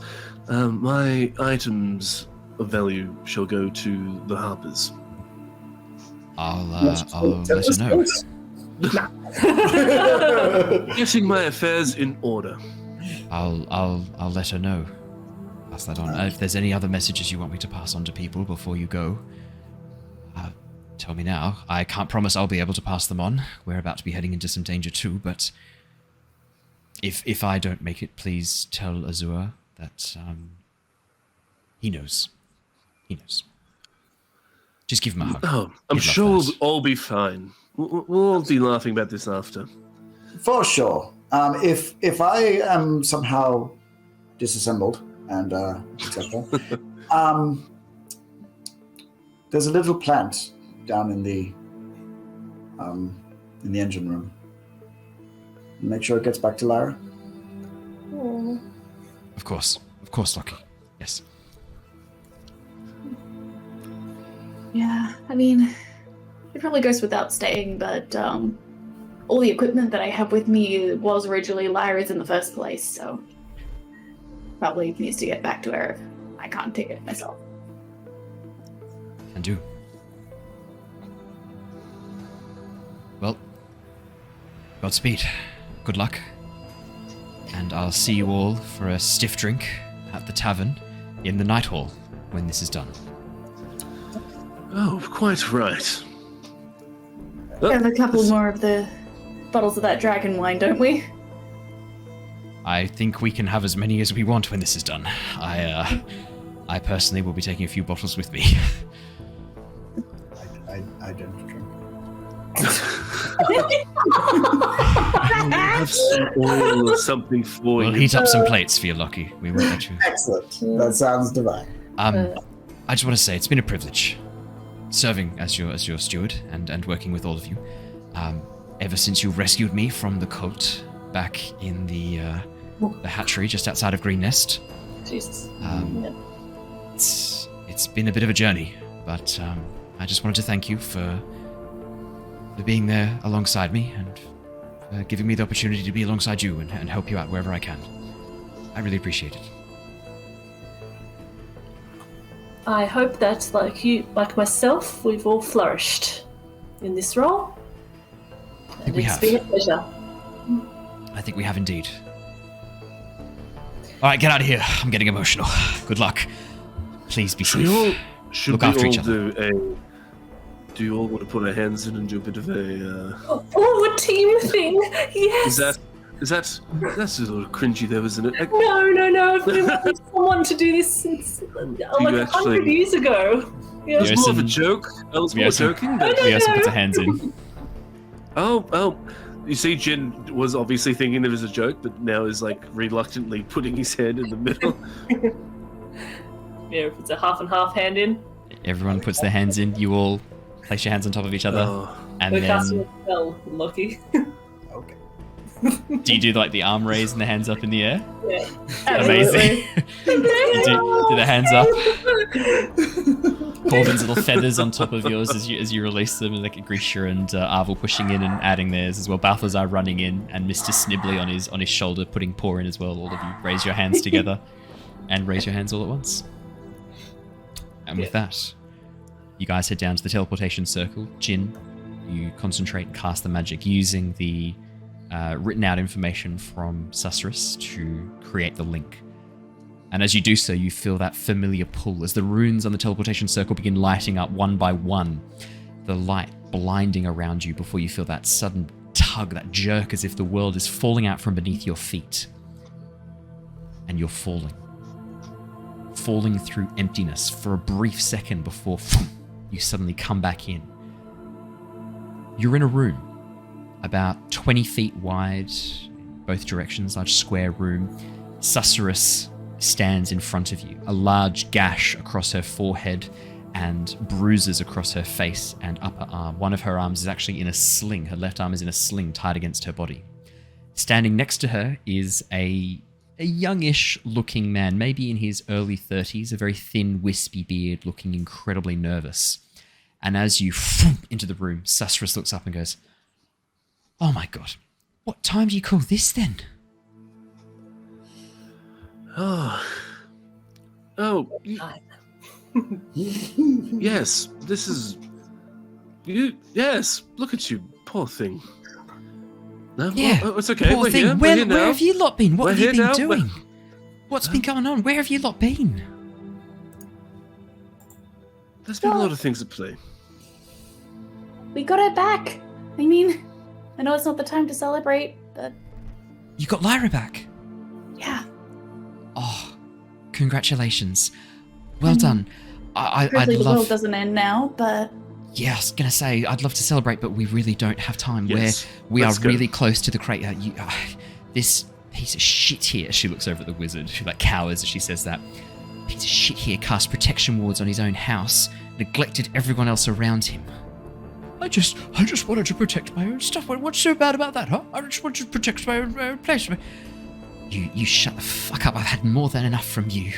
my items of value shall go to the Harpers. I'll let her know. Getting my affairs in order. I'll let her know. Pass that on. If there's any other messages you want me to pass on to people before you go, tell me now. I can't promise I'll be able to pass them on. We're about to be heading into some danger too, but If I don't make it, please tell Azure that he knows. He knows. Just give him a hug. Oh, I'm sure we'll all be fine. We'll all be laughing about this after. For sure. If I am somehow disassembled and etc., there's a little plant down in the engine room. Make sure it gets back to Lyra. Of course, Lockie. Yes. Yeah, I mean, it probably goes without saying, but all the equipment that I have with me was originally Lyra's in the first place, so probably needs to get back to her if I can't take it myself. Can do. Well, Godspeed. Good luck. And I'll see you all for a stiff drink at the tavern in the Night Hall when this is done. Oh, quite right. We have a couple more of the bottles of that dragon wine, don't we? I think we can have as many as we want when this is done. I personally will be taking a few bottles with me. I don't drink. Have some oil or something for We'll you. heat up some plates for you, Lockie. We won't let you. Excellent. That sounds divine. I just want to say it's been a privilege serving as your steward and working with all of you. Ever since you rescued me from the cult back in the hatchery just outside of Green Nest. Jesus. It's been a bit of a journey, but I just wanted to thank you for being there alongside me and giving me the opportunity to be alongside you and help you out wherever I can. I really appreciate it. I hope that, like myself, we've all flourished in this role. I think we have. It's been a pleasure. I think we have indeed. All right, get out of here. I'm getting emotional. Good luck. Please be safe. Should Look we after all each other. do you all want to put our hands in and do a bit of a... Oh, a team thing! Yes! That's a little cringy though, isn't it? No. I've been wanting someone to do this since like 100 years ago. Yeah. It was more of a joke. I was more joking. But... Yes, puts her hands in. Oh. You see, Jin was obviously thinking it was a joke, but now is like reluctantly putting his hand in the middle. Yeah, puts a half and half hand in. Everyone puts their hands in. You all place your hands on top of each other. And We're then... casting a spell, Lockie. Okay. Do you do like the arm raise and the hands up in the air? Yeah. Amazing. do the hands up. Corbin's little feathers on top of yours as you release them, like Grisha and Arvel pushing in and adding theirs as well. Balthazar running in, and Mr. Snibbly on his shoulder putting paw in as well. All of you raise your hands together and raise your hands all at once. And with that, you guys head down to the teleportation circle. Jin, you concentrate and cast the magic using the written out information from Susurrus to create the link. And as you do so, you feel that familiar pull as the runes on the teleportation circle begin lighting up one by one, the light blinding around you before you feel that sudden tug, that jerk, as if the world is falling out from beneath your feet. And you're falling through emptiness for a brief second before you suddenly come back in. You're in a room about 20 feet wide, in both directions, large square room. Susurrus stands in front of you, a large gash across her forehead and bruises across her face and upper arm. One of her arms is actually in a sling. Her left arm is in a sling tied against her body. Standing next to her is a youngish looking man, maybe in his early 30s, a very thin, wispy beard, looking incredibly nervous. And as you into the room, Susurrus looks up and goes, "Oh my god, what time do you call this then?" Yes, this is... Yes, look at you, poor thing. No, Yeah, it's okay, poor we're thing. here, Where now. have you lot been? What We're have you here been now. doing? What's been going on? Where have you lot been? There's been a lot of things at play. We got it back. I mean, I know it's not the time to celebrate, but You got Lyra back? Yeah. Oh, congratulations. Well done. I'd Hopefully the love... world doesn't end now, but... Yeah, I was going to say, I'd love to celebrate, but we really don't have time. Yes, We are let's go. really close to the crater. This piece of shit here, she looks over at the wizard, she like cowers as she says that. Piece of shit here cast protection wards on his own house, neglected everyone else around him. I just wanted to protect my own stuff. What's so bad about that, huh? I just wanted to protect my own place. You shut the fuck up. I've had more than enough from you.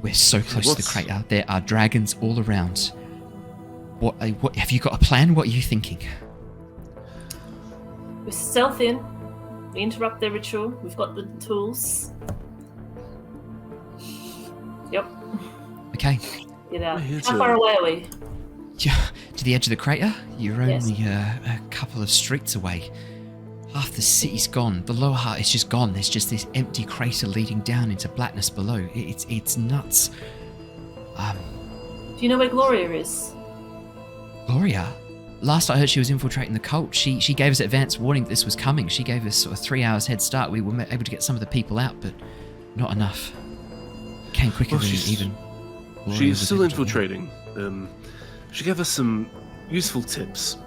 We're so close to the crater. There are dragons all around. What have you got a plan? What are you thinking? We stealth in. We interrupt their ritual. We've got the tools. Yep. Okay. Get out. We're here How to- far away are we? Yeah, to the edge of the crater? You're Yes. only a couple of streets away. Half the city's gone. The lower heart is just gone. There's just this empty crater leading down into blackness below. It's nuts. Do you know where Gloria is? Gloria? Last I heard, she was infiltrating the cult. She gave us advance warning that this was coming. She gave us sort of 3 hours head start. We were able to get some of the people out, but not enough. Came quicker than even Gloria She's was still able to. infiltrating. She gave us some useful tips.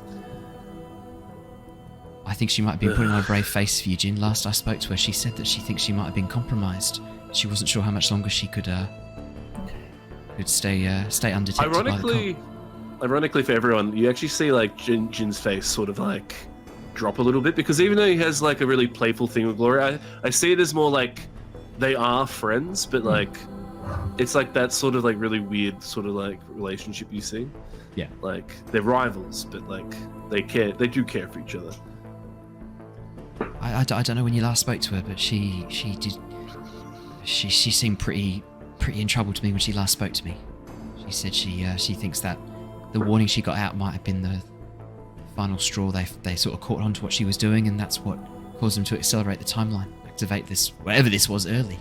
I think she might have been putting on a brave face for you, Jin. Last I spoke to her, she said that she thinks she might have been compromised. She wasn't sure how much longer she could stay undetected by the cult. Ironically for everyone, you actually see like Jin's face sort of like drop a little bit, because even though he has like a really playful thing with Gloria, I see it as more like they are friends, but like it's like that sort of like really weird sort of like relationship you see. Yeah. Like they're rivals, but like they do care for each other. I don't know when you last spoke to her, but she seemed pretty in trouble to me when she last spoke to me. She said she thinks that the warning she got out might have been the final straw. They sort of caught on to what she was doing, and that's what caused them to accelerate the timeline, activate this whatever this was early.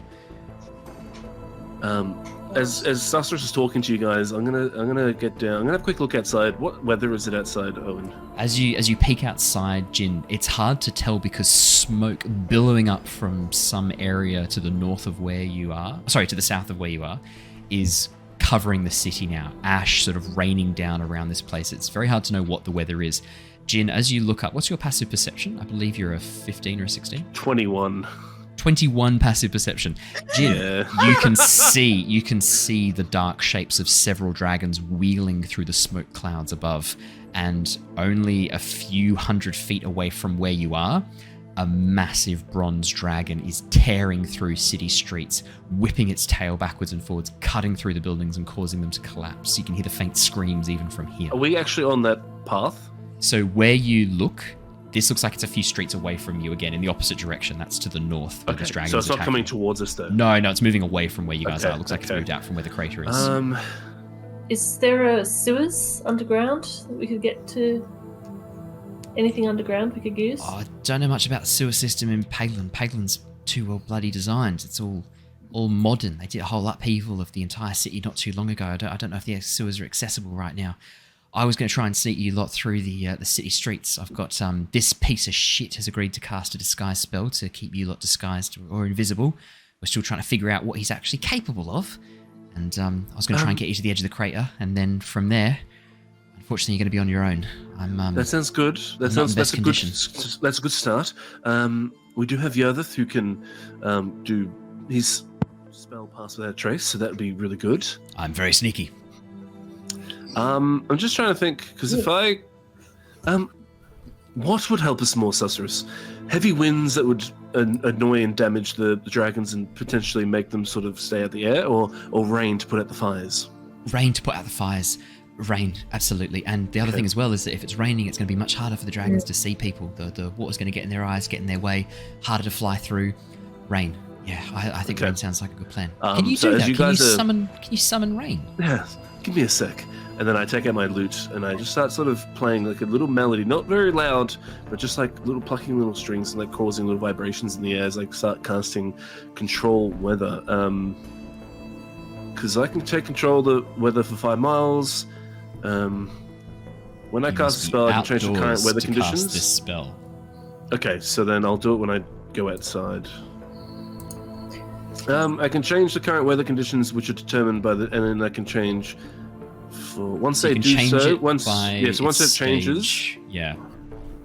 As Sorceress is talking to you guys, I'm gonna get down. I'm gonna have a quick look outside. What weather is it outside, Owen? As you peek outside, Jin, it's hard to tell because smoke billowing up from some area to the north of where you are, to the south of where you are, is covering the city now. Ash sort of raining down around this place. It's very hard to know what the weather is. Jin, as you look up, what's your passive perception? I believe you're a 15 or a 16? 21. 21 passive perception. Jin, Yeah. you can see the dark shapes of several dragons wheeling through the smoke clouds above, and only a few 100 feet away from where you are, a massive bronze dragon is tearing through city streets, whipping its tail backwards and forwards, cutting through the buildings and causing them to collapse. You can hear the faint screams even from here. Are we actually on that path? So where you look, this looks like it's a few streets away from you again, in the opposite direction. That's to the north. Where this dragon so is it's not attacking. coming towards us though. No, it's moving away from where you guys Okay, are. It looks like it's okay. moved out from where the crater is. Is there a sewers underground that we could get to? Anything underground we could use? I don't know much about the sewer system in Paelan. Paelan's too well bloody designed. It's all modern. They did a whole upheaval of the entire city not too long ago. I don't know if the sewers are accessible right now. I was going to try and sneak you lot through the city streets. I've got this piece of shit has agreed to cast a disguise spell to keep you lot disguised or invisible. We're still trying to figure out what he's actually capable of. And I was going to try and get you to the edge of the crater, and then from there, unfortunately, you're going to be on your own. That sounds good. That's a good start. We do have Yervith who can do his spell pass without trace, so that would be really good. I'm very sneaky. I'm just trying to think, because if I what would help us more, Sorceress? Heavy winds that would annoy and damage the dragons and potentially make them sort of stay out the air, or rain to put out the fires? Rain to put out the fires. Rain, absolutely. And the other thing as well is that if it's raining, it's going to be much harder for the dragons to see people. The water's going to get in their eyes, get in their way, harder to fly through. Rain. Yeah, I think rain sounds like a good plan. Can you do that? Can you summon rain? Yeah, give me a sec. And then I take out my lute and I just start sort of playing like a little melody, not very loud, but just like plucking little strings and like causing little vibrations in the air as I start casting control weather. Because I can take control of the weather for 5 miles. When I cast a spell, I can change the current weather conditions. Cast this spell. Okay, so then I'll do it when I go outside. I can change the current weather conditions, which are determined by and then I can change for once they do so. Once it changes, yeah,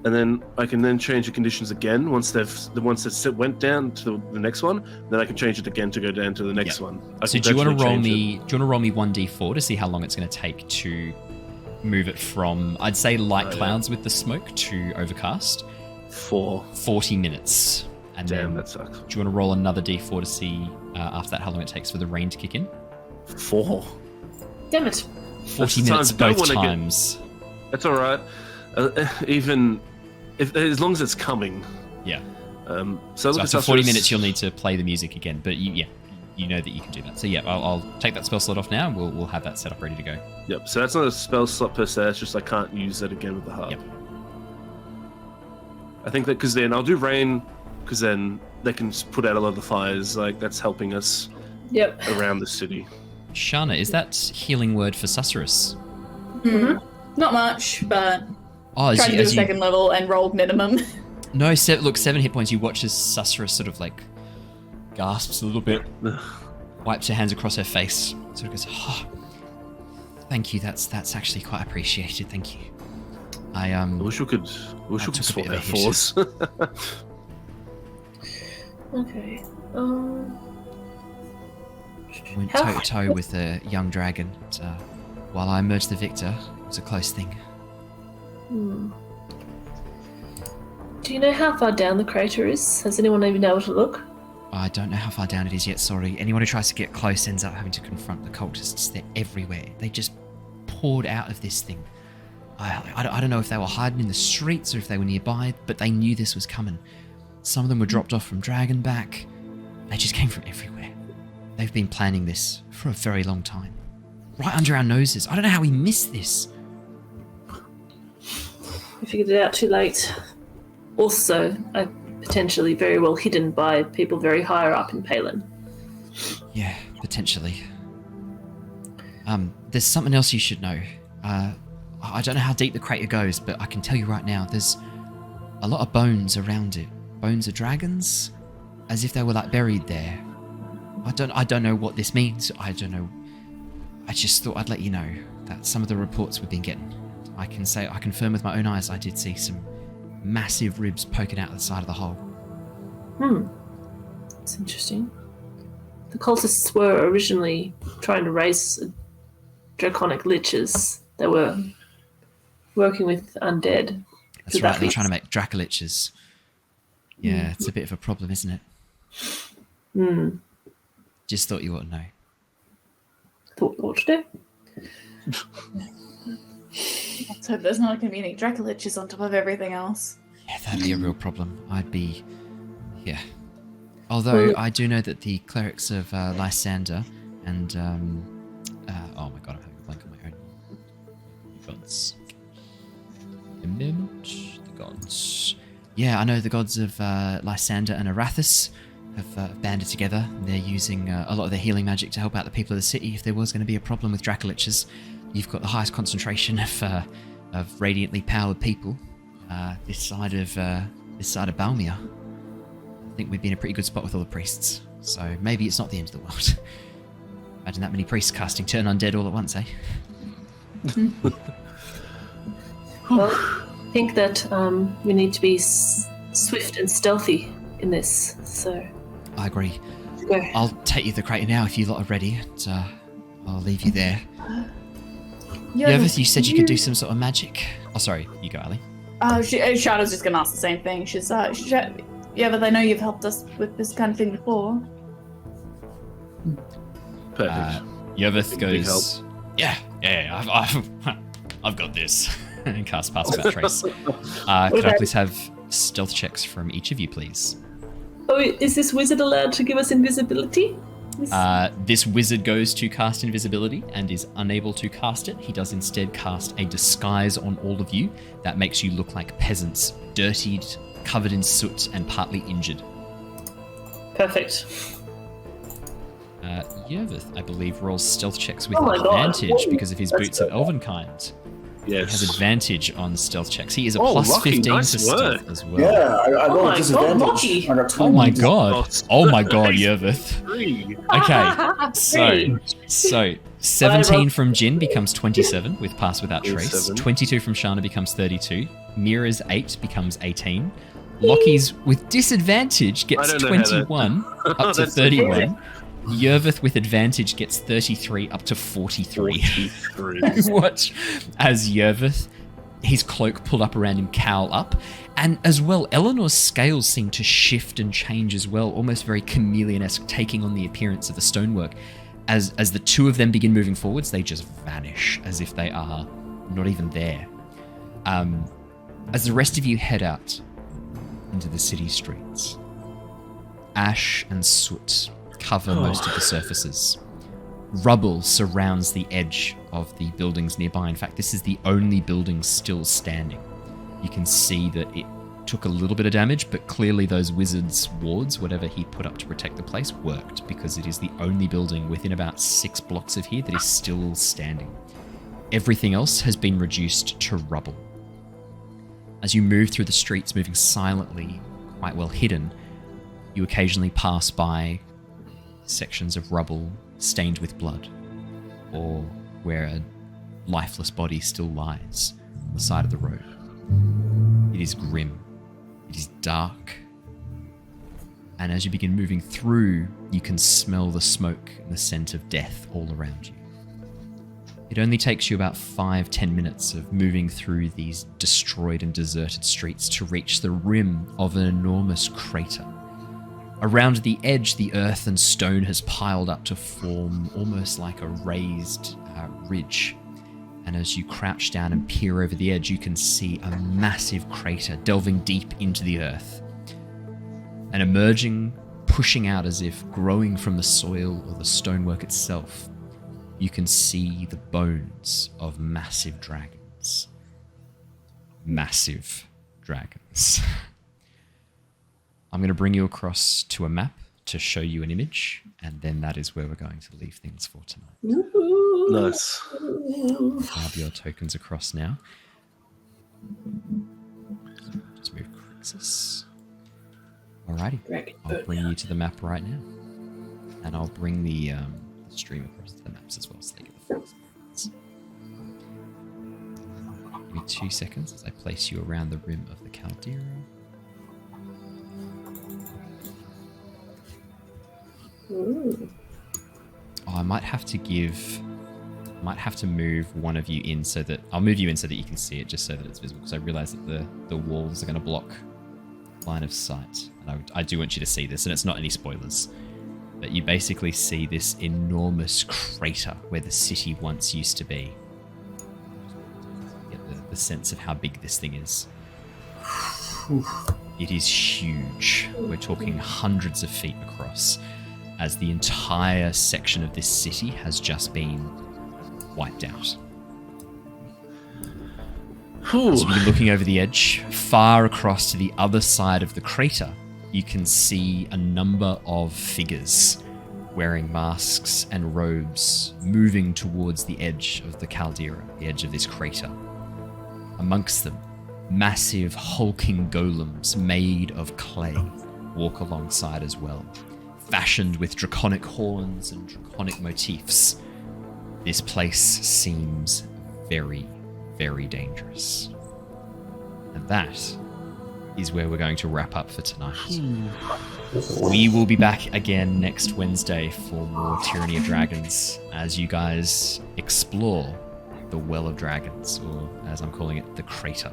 and then I can then change the conditions again once they went down to the next one. Then I can change it again to go down to the next one. So do you want to roll me? Do you want to roll me 1d4 to see how long it's going to take to move it from, I'd say, light clouds with the smoke to overcast? 40 minutes. And damn, then, that sucks. Do you want to roll another d4 to see after that how long it takes for the rain to kick in? 4. Damn it. 40 minutes both times. That's all right. Even as long as it's coming. Yeah. So for 40 minutes you'll need to play the music again, but you know that you can do that. So yeah, I'll take that spell slot off now. We'll have that set up ready to go. Yep. So that's not a spell slot per se. It's just I can't use that again with the harp. Yep. I think that because then I'll do rain, because then they can put out a lot of the fires. Like that's helping us. Yep. Around the city. Shana, is that healing word for Sorceress? Not much, but tried to do a second level and rolled minimum. No, 7 hit points. You watch as Sorceress sort of like gasps a little bit, wipes her hands across her face, sort of goes, "Oh, thank you. That's actually quite appreciated. Thank you." I wish we could swap our force. Okay. Went toe to toe with a young dragon. While I emerged the victor, it was a close thing. Do you know how far down the crater is? Has anyone even been able to look? I don't know how far down it is yet, sorry. Anyone who tries to get close ends up having to confront the cultists. They're everywhere. They just poured out of this thing. I don't know if they were hiding in the streets or if they were nearby, but they knew this was coming. Some of them were dropped off from Dragonback. They just came from everywhere. They've been planning this for a very long time. Right under our noses. I don't know how we missed this. We figured it out too late. Also, potentially very well hidden by people very higher up in Paelan. Yeah, potentially. There's something else you should know. I don't know how deep the crater goes, but I can tell you right now, there's a lot of bones around it. Bones of dragons, as if they were like buried there. I don't know what this means. I don't know. I just thought I'd let you know that some of the reports we've been getting, I confirm with my own eyes, I did see some massive ribs poking out of the side of the hole. That's interesting. The cultists were originally trying to raise draconic liches. They were working with undead. That's right, they're trying to make dracoliches. Yeah, it's a bit of a problem, isn't it? Just thought you ought to know. Thought you ought to know. Let's hope there's not going to be any dracoliches on top of everything else. Yeah, that'd be a real problem. Yeah. Although I do know that the clerics of Lysander and oh my god, I'm having a blank on my own. Gods. The gods. Yeah, I know the gods of Lysander and Arathis have banded together. They're using a lot of their healing magic to help out the people of the city if there was going to be a problem with dracoliches. You've got the highest concentration of radiantly powered people this side of Balmir. I think we'd be in a pretty good spot with all the priests. So maybe it's not the end of the world. Imagine that many priests casting turn undead all at once, eh? Well, I think that we need to be swift and stealthy in this, so... I agree. Go. I'll take you to the crater now if you lot are ready. And, I'll leave you there. Yervith, you said you could do some sort of magic. Oh, sorry. You go, Ali. Shada's just going to ask the same thing. She's Yervith, I know you've helped us with this kind of thing before. Perfect. Yervith goes, yeah, I've got this. And casts Pass Without Trace. Could I please have stealth checks from each of you, please? Oh, is this wizard allowed to give us invisibility? This wizard goes to cast invisibility and is unable to cast it. He does instead cast a disguise on all of you that makes you look like peasants, dirtied, covered in soot, and partly injured. Perfect. Yervith, I believe, rolls stealth checks with advantage because of his boots of Elvenkind. He has advantage on stealth checks. He is a Oh, plus Lockie, 15 nice to stealth work. as well. Yeah, I Oh rolled my disadvantage. God, Lockie. I got 20. Oh my god. Oh my god, Nice. Yervith. 3. Okay, so 17 from Jin becomes 27 with Pass Without Trace. 27. 22 from Shana becomes 32. Mira's 8 becomes 18. Lockie's with disadvantage gets I don't know how that- 21 up to That's 31. Yervith with advantage gets 33 up to 43. 43. Watch as Yervith, his cloak pulled up around him, cowl up. And as well, Eleanor's scales seem to shift and change as well, almost very chameleon-esque, taking on the appearance of the stonework. As the two of them begin moving forwards, they just vanish as if they are not even there. As the rest of you head out into the city streets, ash and soot cover most of the surfaces. Rubble surrounds the edge of the buildings nearby. In fact, this is the only building still standing. You can see that it took a little bit of damage, but clearly those wizards' wards, whatever he put up to protect the place, worked, because it is the only building within about 6 blocks of here that is still standing. Everything else has been reduced to rubble. As you move through the streets, moving silently, quite well hidden, you occasionally pass by sections of rubble stained with blood, or where a lifeless body still lies on the side of the road. It is grim. It is dark. And as you begin moving through, you can smell the smoke and the scent of death all around you. It only takes you about 5-10 minutes of moving through these destroyed and deserted streets to reach the rim of an enormous crater. Around the edge, the earth and stone has piled up to form almost like a raised ridge. And as you crouch down and peer over the edge, you can see a massive crater delving deep into the earth. And emerging, pushing out as if growing from the soil or the stonework itself, you can see the bones of massive dragons. Massive dragons. I'm going to bring you across to a map to show you an image, and then that is where we're going to leave things for tonight. Nice. Grab your tokens across now. Just move Crixus. Alrighty. I'll bring you to the map right now. And I'll bring the stream across to the maps as well so they get the full experience. Give me 2 seconds as I place you around the rim of the Caldera. Ooh. Oh, I might have to move one of you in so that I'll move you in so that you can see it, just so that it's visible, because I realize that the walls are going to block line of sight. And I do want you to see this, and it's not any spoilers, but you basically see this enormous crater where the city once used to be. Get the sense of how big this thing is. It is huge. We're talking hundreds of feet across, as the entire section of this city has just been wiped out. As you're looking over the edge, far across to the other side of the crater, you can see a number of figures wearing masks and robes moving towards the edge of the caldera, the edge of this crater. Amongst them, massive hulking golems made of clay walk alongside as well, fashioned with draconic horns and draconic motifs. This place seems very, very dangerous. And that is where we're going to wrap up for tonight. We will be back again next Wednesday for more Tyranny of Dragons as you guys explore the Well of Dragons, or as I'm calling it, the Crater.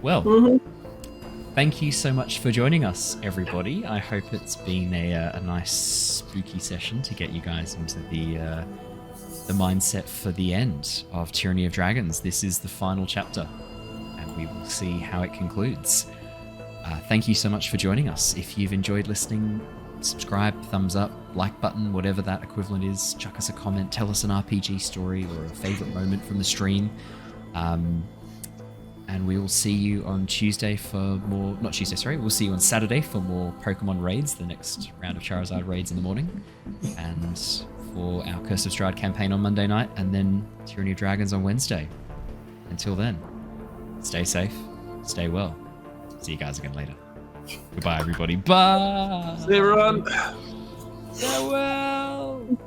Well, thank you so much for joining us, everybody. I hope it's been a nice spooky session to get you guys into the mindset for the end of Tyranny of Dragons. This is the final chapter, and we will see how it concludes. Thank you so much for joining us. If you've enjoyed listening, subscribe, thumbs up, like button, whatever that equivalent is. Chuck us a comment, tell us an RPG story or a favorite moment from the stream. And we will see you on Tuesday for more... Not Tuesday, sorry. We'll see you on Saturday for more Pokemon raids, the next round of Charizard raids in the morning. And for our Curse of Strahd campaign on Monday night, and then Tyranny of Dragons on Wednesday. Until then, stay safe, stay well. See you guys again later. Goodbye, everybody. Bye. See you, everyone. Farewell.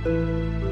Thank you.